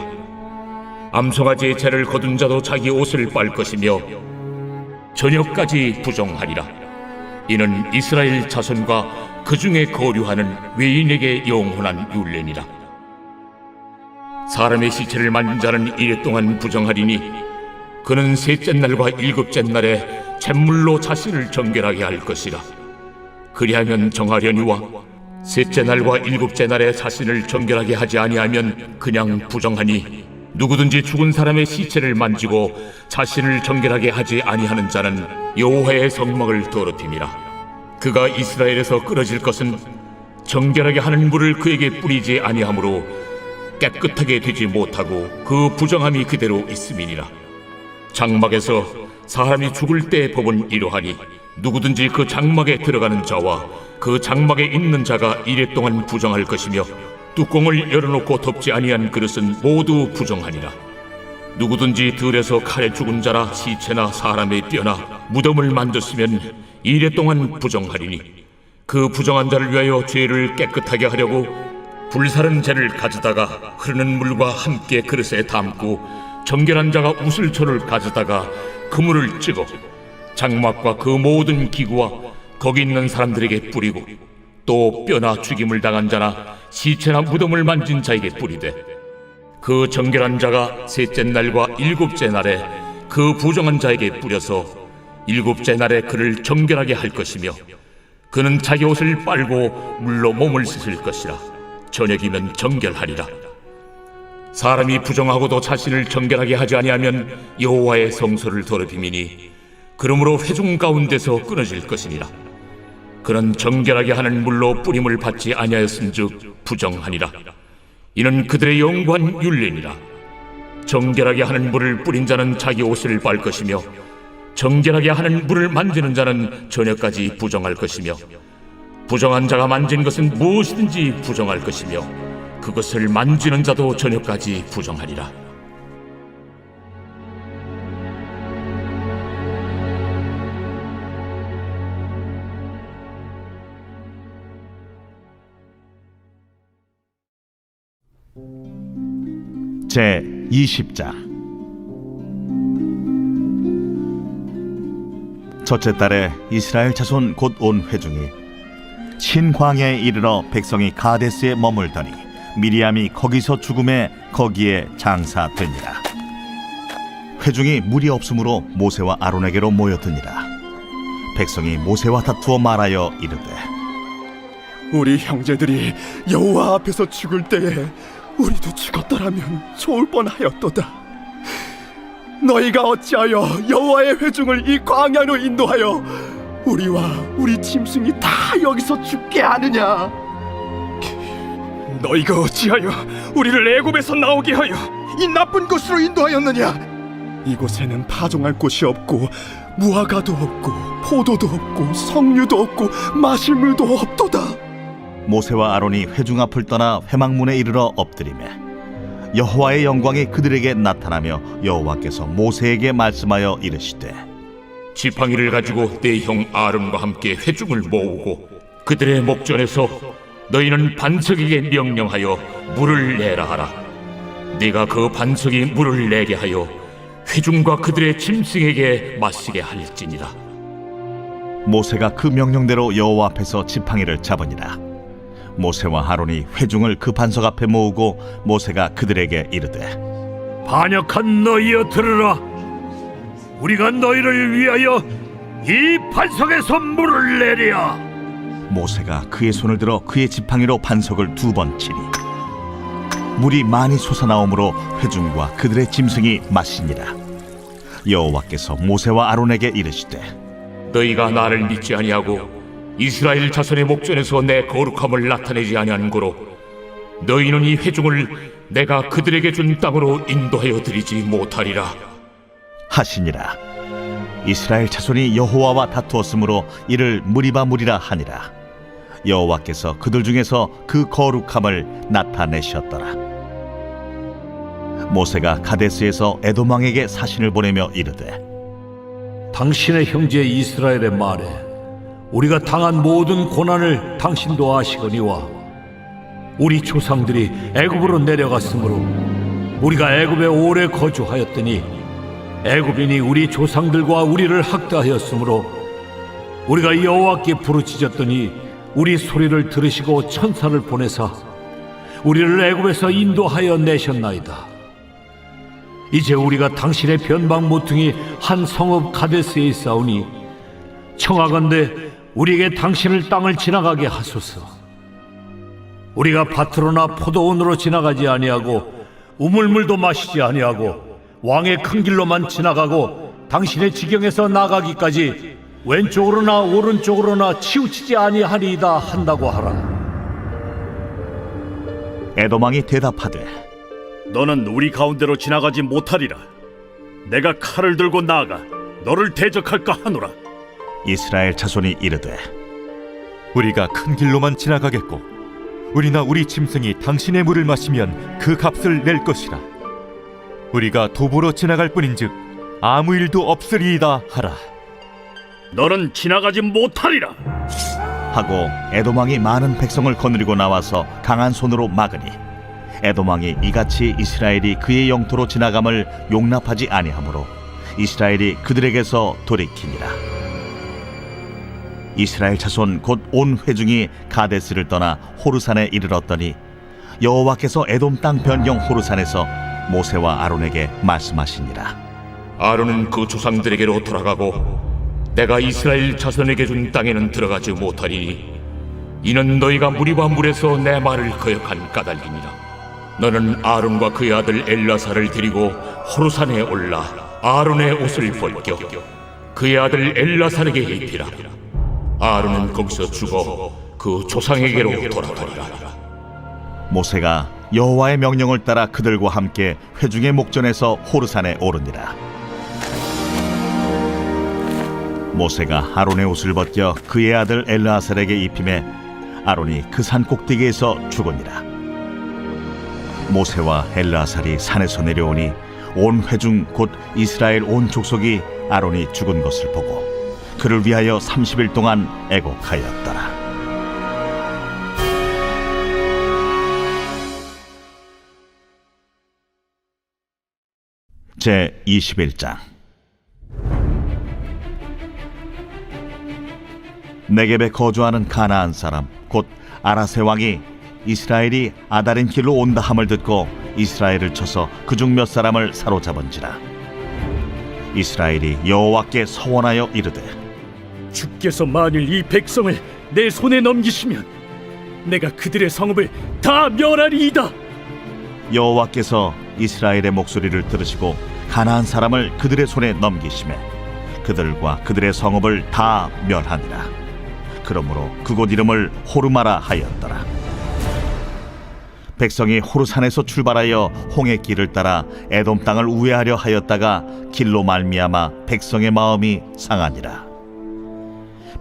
암송아지의 채를 거둔 자도 자기 옷을 빨 것이며 저녁까지 부정하리라. 이는 이스라엘 자손과 그 중에 거류하는 외인에게 영원한 율례니라. 사람의 시체를 만진 자는 이래 동안 부정하리니 그는 셋째 날과 일곱째 날에 잿물로 자신을 정결하게 할 것이라. 그리하면 정하려니와 셋째 날과 일곱째 날에 자신을 정결하게 하지 아니하면 그냥 부정하니 누구든지 죽은 사람의 시체를 만지고 자신을 정결하게 하지 아니하는 자는 여호와의 성막을 더럽힘이라. 그가 이스라엘에서 끊어질 것은 정결하게 하는 물을 그에게 뿌리지 아니하므로 깨끗하게 되지 못하고 그 부정함이 그대로 있음이니라. 장막에서 사람이 죽을 때의 법은 이러하니 누구든지 그 장막에 들어가는 자와 그 장막에 있는 자가 이래 동안 부정할 것이며 뚜껑을 열어놓고 덮지 아니한 그릇은 모두 부정하니라. 누구든지 들에서 칼에 죽은 자라 시체나 사람의 뼈나 무덤을 만졌으면 이래 동안 부정하리니 그 부정한 자를 위하여 죄를 깨끗하게 하려고 불사른 재를 가져다가 흐르는 물과 함께 그릇에 담고 정결한 자가 우슬초를 가져다가 그물을 찍어 장막과 그 모든 기구와 거기 있는 사람들에게 뿌리고 또 뼈나 죽임을 당한 자나 시체나 무덤을 만진 자에게 뿌리되 그 정결한 자가 셋째 날과 일곱째 날에 그 부정한 자에게 뿌려서 일곱째 날에 그를 정결하게 할 것이며 그는 자기 옷을 빨고 물로 몸을 씻을 것이라. 저녁이면 정결하리라. 사람이 부정하고도 자신을 정결하게 하지 아니하면 여호와의 성소를 더럽힘이니 그러므로 회중 가운데서 끊어질 것이니라. 그는 정결하게 하는 물로 뿌림을 받지 아니하였은즉 부정하니라. 이는 그들의 영구한 율례니라. 정결하게 하는 물을 뿌린 자는 자기 옷을 빨 것이며 정결하게 하는 물을 만지는 자는 저녁까지 부정할 것이며 부정한 자가 만진 것은 무엇이든지 부정할 것이며 그것을 만지는 자도 저녁까지 부정하리라. 제 20장. 첫째 달에 이스라엘 자손 곧 온 회중이 신광야에 이르러 백성이 가데스에 머물더니 미리암이 거기서 죽음에 거기에 장사되니라. 회중이 물이 없으므로 모세와 아론에게로 모여드니라. 백성이 모세와 다투어 말하여 이르되 우리 형제들이 여호와 앞에서 죽을 때에 우리도 죽었더라면 좋을 뻔하였도다. 너희가 어찌하여 여호와의 회중을 이 광야로 인도하여 우리와 우리 짐승이 다 여기서 죽게 하느냐? 너희가 어찌하여 우리를 애굽에서 나오게 하여 이 나쁜 곳으로 인도하였느냐? 이곳에는 파종할 곳이 없고 무화과도 없고 포도도 없고 석류도 없고 마실 물도 없도다. 모세와 아론이 회중 앞을 떠나 회막문에 이르러 엎드리매 여호와의 영광이 그들에게 나타나며 여호와께서 모세에게 말씀하여 이르시되 지팡이를 가지고 내 형 아론과 함께 회중을 모으고 그들의 목전에서 너희는 반석에게 명령하여 물을 내라 하라. 네가 그 반석이 물을 내게 하여 회중과 그들의 짐승에게 마시게 할지니라. 모세가 그 명령대로 여호와 앞에서 지팡이를 잡으니라. 모세와 아론이 회중을 그 반석 앞에 모으고 모세가 그들에게 이르되 반역한 너희여 들으라. 우리가 너희를 위하여 이 반석에서 물을 내리야. 모세가 그의 손을 들어 그의 지팡이로 반석을 2번 치니 물이 많이 솟아나오므로 회중과 그들의 짐승이 마시니라. 여호와께서 모세와 아론에게 이르시되 너희가 나를 믿지 아니하고 이스라엘 자손의 목전에서 내 거룩함을 나타내지 아니하는 고로 너희는 이 회중을 내가 그들에게 준 땅으로 인도하여 드리지 못하리라 하시니라. 이스라엘 자손이 여호와와 다투었으므로 이를 무리바무리라 하니라. 여호와께서 그들 중에서 그 거룩함을 나타내셨더라. 모세가 가데스에서 에돔 왕에게 사신을 보내며 이르되 당신의 형제 이스라엘의 말에 우리가 당한 모든 고난을 당신도 아시거니와 우리 조상들이 애굽으로 내려갔으므로 우리가 애굽에 오래 거주하였더니 애굽인이 우리 조상들과 우리를 학대하였으므로 우리가 여호와께 부르짖었더니 우리 소리를 들으시고 천사를 보내사 우리를 애굽에서 인도하여 내셨나이다. 이제 우리가 당신의 변방 모퉁이 한 성읍 가데스에 있사오니 청하건대 우리에게 당신을 땅을 지나가게 하소서. 우리가 밭으로나 포도원으로 지나가지 아니하고 우물물도 마시지 아니하고 왕의 큰 길로만 지나가고 당신의 지경에서 나가기까지 왼쪽으로나 오른쪽으로나 치우치지 아니하리이다 한다고 하라. 에돔 왕이 대답하되 너는 우리 가운데로 지나가지 못하리라. 내가 칼을 들고 나아가 너를 대적할까 하노라. 이스라엘 자손이 이르되 우리가 큰 길로만 지나가겠고 우리나 우리 짐승이 당신의 물을 마시면 그 값을 낼 것이라. 우리가 도보로 지나갈 뿐인즉 아무 일도 없으리이다 하라. 너는 지나가지 못하리라. 하고 에돔 왕이 많은 백성을 거느리고 나와서 강한 손으로 막으니 에돔 왕이 이같이 이스라엘이 그의 영토로 지나감을 용납하지 아니하므로 이스라엘이 그들에게서 돌이키니라. 이스라엘 자손 곧 온 회중이 가데스를 떠나 호르산에 이르렀더니 여호와께서 에돔 땅 변경 호르산에서 모세와 아론에게 말씀하시니라. 아론은 그 조상들에게로 돌아가고 내가 이스라엘 자손에게 준 땅에는 들어가지 못하리니 이는 너희가 무리와 물에서 내 말을 거역한 까닭이니라. 너는 아론과 그의 아들 엘라사를 데리고 호르산에 올라 아론의 옷을 벗겨 그의 아들 엘라사에게 입히라. 아론은 거기서 죽어 그 조상에게로 돌아가리라. 모세가 여호와의 명령을 따라 그들과 함께 회중의 목전에서 호르산에 오르니라. 모세가 아론의 옷을 벗겨 그의 아들 엘르아살에게 입히매 아론이 그 산 꼭대기에서 죽으니라. 모세와 엘르아살이 산에서 내려오니 온 회중 곧 이스라엘 온 족속이 아론이 죽은 것을 보고 그를 위하여 30일 동안 애곡하였더라. 제 21장. 네겝에 거주하는 가나안 사람 곧 아라세 왕이 이스라엘이 아다림 길로 온다 함을 듣고 이스라엘을 쳐서 그중 몇 사람을 사로잡은지라. 이스라엘이 여호와께 서원하여 이르되 주께서 만일 이 백성을 내 손에 넘기시면 내가 그들의 성읍을 다 멸하리이다. 여호와께서 이스라엘의 목소리를 들으시고 가나안 사람을 그들의 손에 넘기시매 그들과 그들의 성읍을 다 멸하니라. 그러므로 그곳 이름을 호르마라 하였더라. 백성이 호르산에서 출발하여 홍해 길을 따라 에돔 땅을 우회하려 하였다가 길로 말미암아 백성의 마음이 상하니라.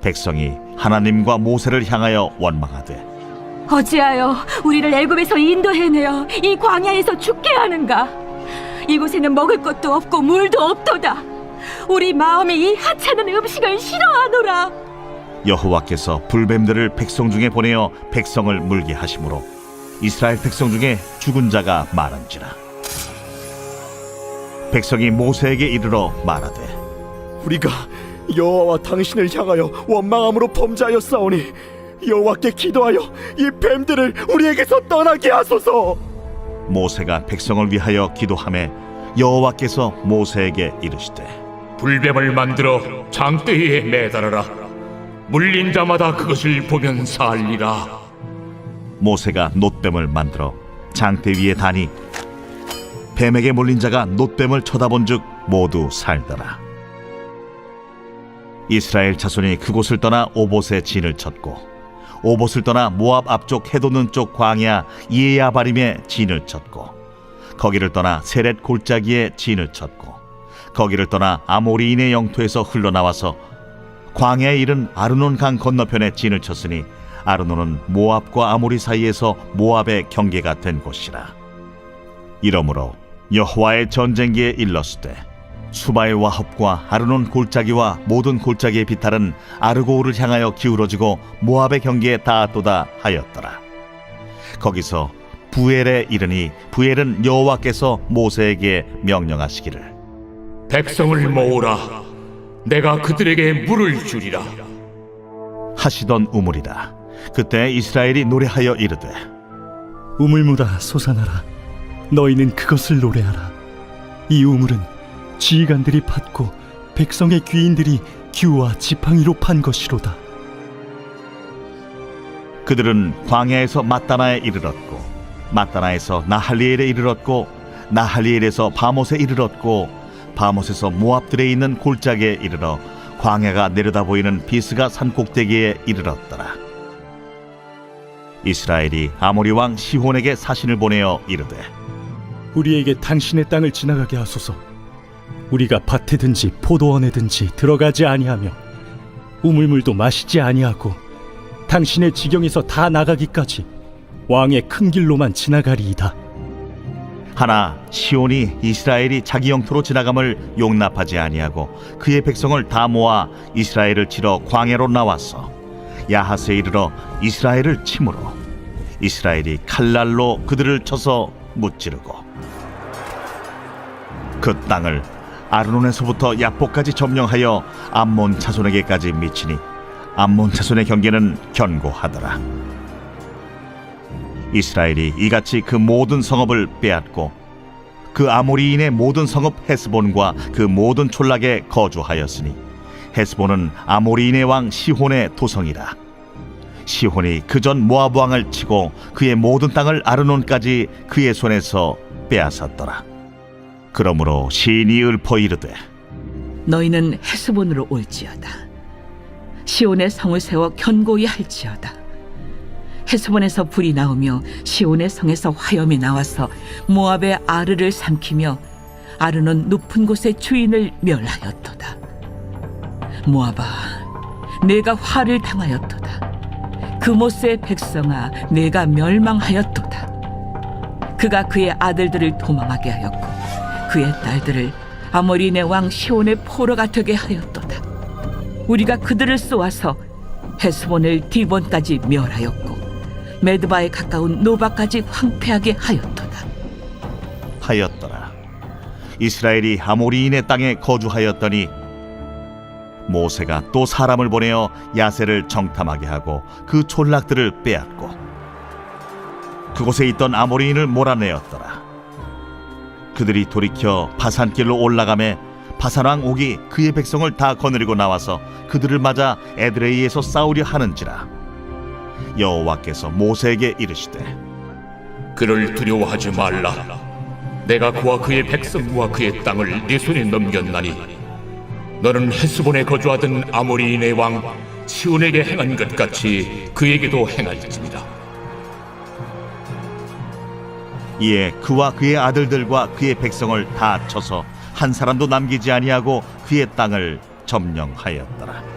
백성이 하나님과 모세를 향하여 원망하되 어찌하여 우리를 애굽에서 인도해내어 이 광야에서 죽게 하는가? 이곳에는 먹을 것도 없고 물도 없도다. 우리 마음이 이 하찮은 음식을 싫어하노라. 여호와께서 불뱀들을 백성 중에 보내어 백성을 물게 하심으로 이스라엘 백성 중에 죽은 자가 많은지라. 백성이 모세에게 이르러 말하되 우리가 여호와와 당신을 향하여 원망함으로 범죄하였사오니 여호와께 기도하여 이 뱀들을 우리에게서 떠나게 하소서. 모세가 백성을 위하여 기도하매 여호와께서 모세에게 이르시되 불뱀을 만들어 장대에 매달아라. 물린 자마다 그것을 보면 살리라. 모세가 놋뱀을 만들어 장대 위에 다니 뱀에게 몰린 자가 놋뱀을 쳐다본즉 모두 살더라. 이스라엘 자손이 그곳을 떠나 오봇에 진을 쳤고 오봇을 떠나 모압 앞쪽 해돋는 쪽 광야 이에야바림에 진을 쳤고 거기를 떠나 세렛 골짜기에 진을 쳤고 거기를 떠나 아모리인의 영토에서 흘러나와서 광야에 이른 아르논 강 건너편에 진을 쳤으니 아르논은 모압과 아모리 사이에서 모압의 경계가 된 곳이라. 이러므로 여호와의 전쟁기에 일렀으되 수바의 와합과 아르논 골짜기와 모든 골짜기의 비탈은 아르고우를 향하여 기울어지고 모압의 경계에 닿았도다 하였더라. 거기서 부엘에 이르니 부엘은 여호와께서 모세에게 명령하시기를 백성을 모으라. 내가 그들에게 물을 주리라. 하시던 우물이라. 그때 이스라엘이 노래하여 이르되 우물물아 솟아나라. 너희는 그것을 노래하라. 이 우물은 지휘관들이 팠고 백성의 귀인들이 규와 지팡이로 판 것이로다. 그들은 광야에서 mat다나에 이르렀고 mat다나에서 나할리엘에 이르렀고 나할리엘에서 바못에 이르렀고 바못에서 모압들에 있는 골짜기에 이르러 광야가 내려다 보이는 비스가 산 꼭대기에 이르렀더라. 이스라엘이 아모리 왕 시혼에게 사신을 보내어 이르되 우리에게 당신의 땅을 지나가게 하소서. 우리가 밭에든지 포도원에든지 들어가지 아니하며 우물물도 마시지 아니하고 당신의 지경에서 다 나가기까지 왕의 큰 길로만 지나가리이다. 하나 시온이 이스라엘이 자기 영토로 지나감을 용납하지 아니하고 그의 백성을 다 모아 이스라엘을 치러 광야로 나왔어 야하스에 이르러 이스라엘을 치므로 이스라엘이 칼날로 그들을 쳐서 무찌르고 그 땅을 아르논에서부터 야포까지 점령하여 암몬 자손에게까지 미치니 암몬 자손의 경계는 견고하더라. 이스라엘이 이같이 그 모든 성읍을 빼앗고 그 아모리인의 모든 성읍 헤스본과 그 모든 촌락에 거주하였으니 헤스본은 아모리인의 왕 시혼의 도성이라. 시혼이 그전 모압 왕을 치고 그의 모든 땅을 아르논까지 그의 손에서 빼앗았더라. 그러므로 시인이 읊어 이르되 너희는 헤스본으로 올지어다. 시온의 성을 세워 견고히 할지어다. 헤스본에서 불이 나오며 시온의 성에서 화염이 나와서 모압의 아르를 삼키며 아르논 높은 곳의 주인을 멸하였도다. 모압아, 내가 화를 당하였도다. 그모스의 백성아, 내가 멸망하였도다. 그가 그의 아들들을 도망하게 하였고 그의 딸들을 아모리인의 왕 시온의 포로가 되게 하였도다. 우리가 그들을 쏘아서 헤스본을 디본까지 멸하였고 메드바에 가까운 노바까지 황폐하게 하였더라. 이스라엘이 아모리인의 땅에 거주하였더니 모세가 또 사람을 보내어 야세를 정탐하게 하고 그 촌락들을 빼앗고 그곳에 있던 아모리인을 몰아내었더라. 그들이 돌이켜 바산길로 올라가매 바산왕 옥이 그의 백성을 다 거느리고 나와서 그들을 맞아 에드레이에서 싸우려 하는지라. 여호와께서 모세에게 이르시되 그를 두려워하지 말라. 내가 그와 그의 백성과 그의 땅을 네 손에 넘겼나니 너는 헤스본에 거주하던 아모리인의 왕 시온에게 행한 것 같이 그에게도 행할지니라. 이에 그와 그의 아들들과 그의 백성을 다 쳐서 한 사람도 남기지 아니하고 그의 땅을 점령하였더라.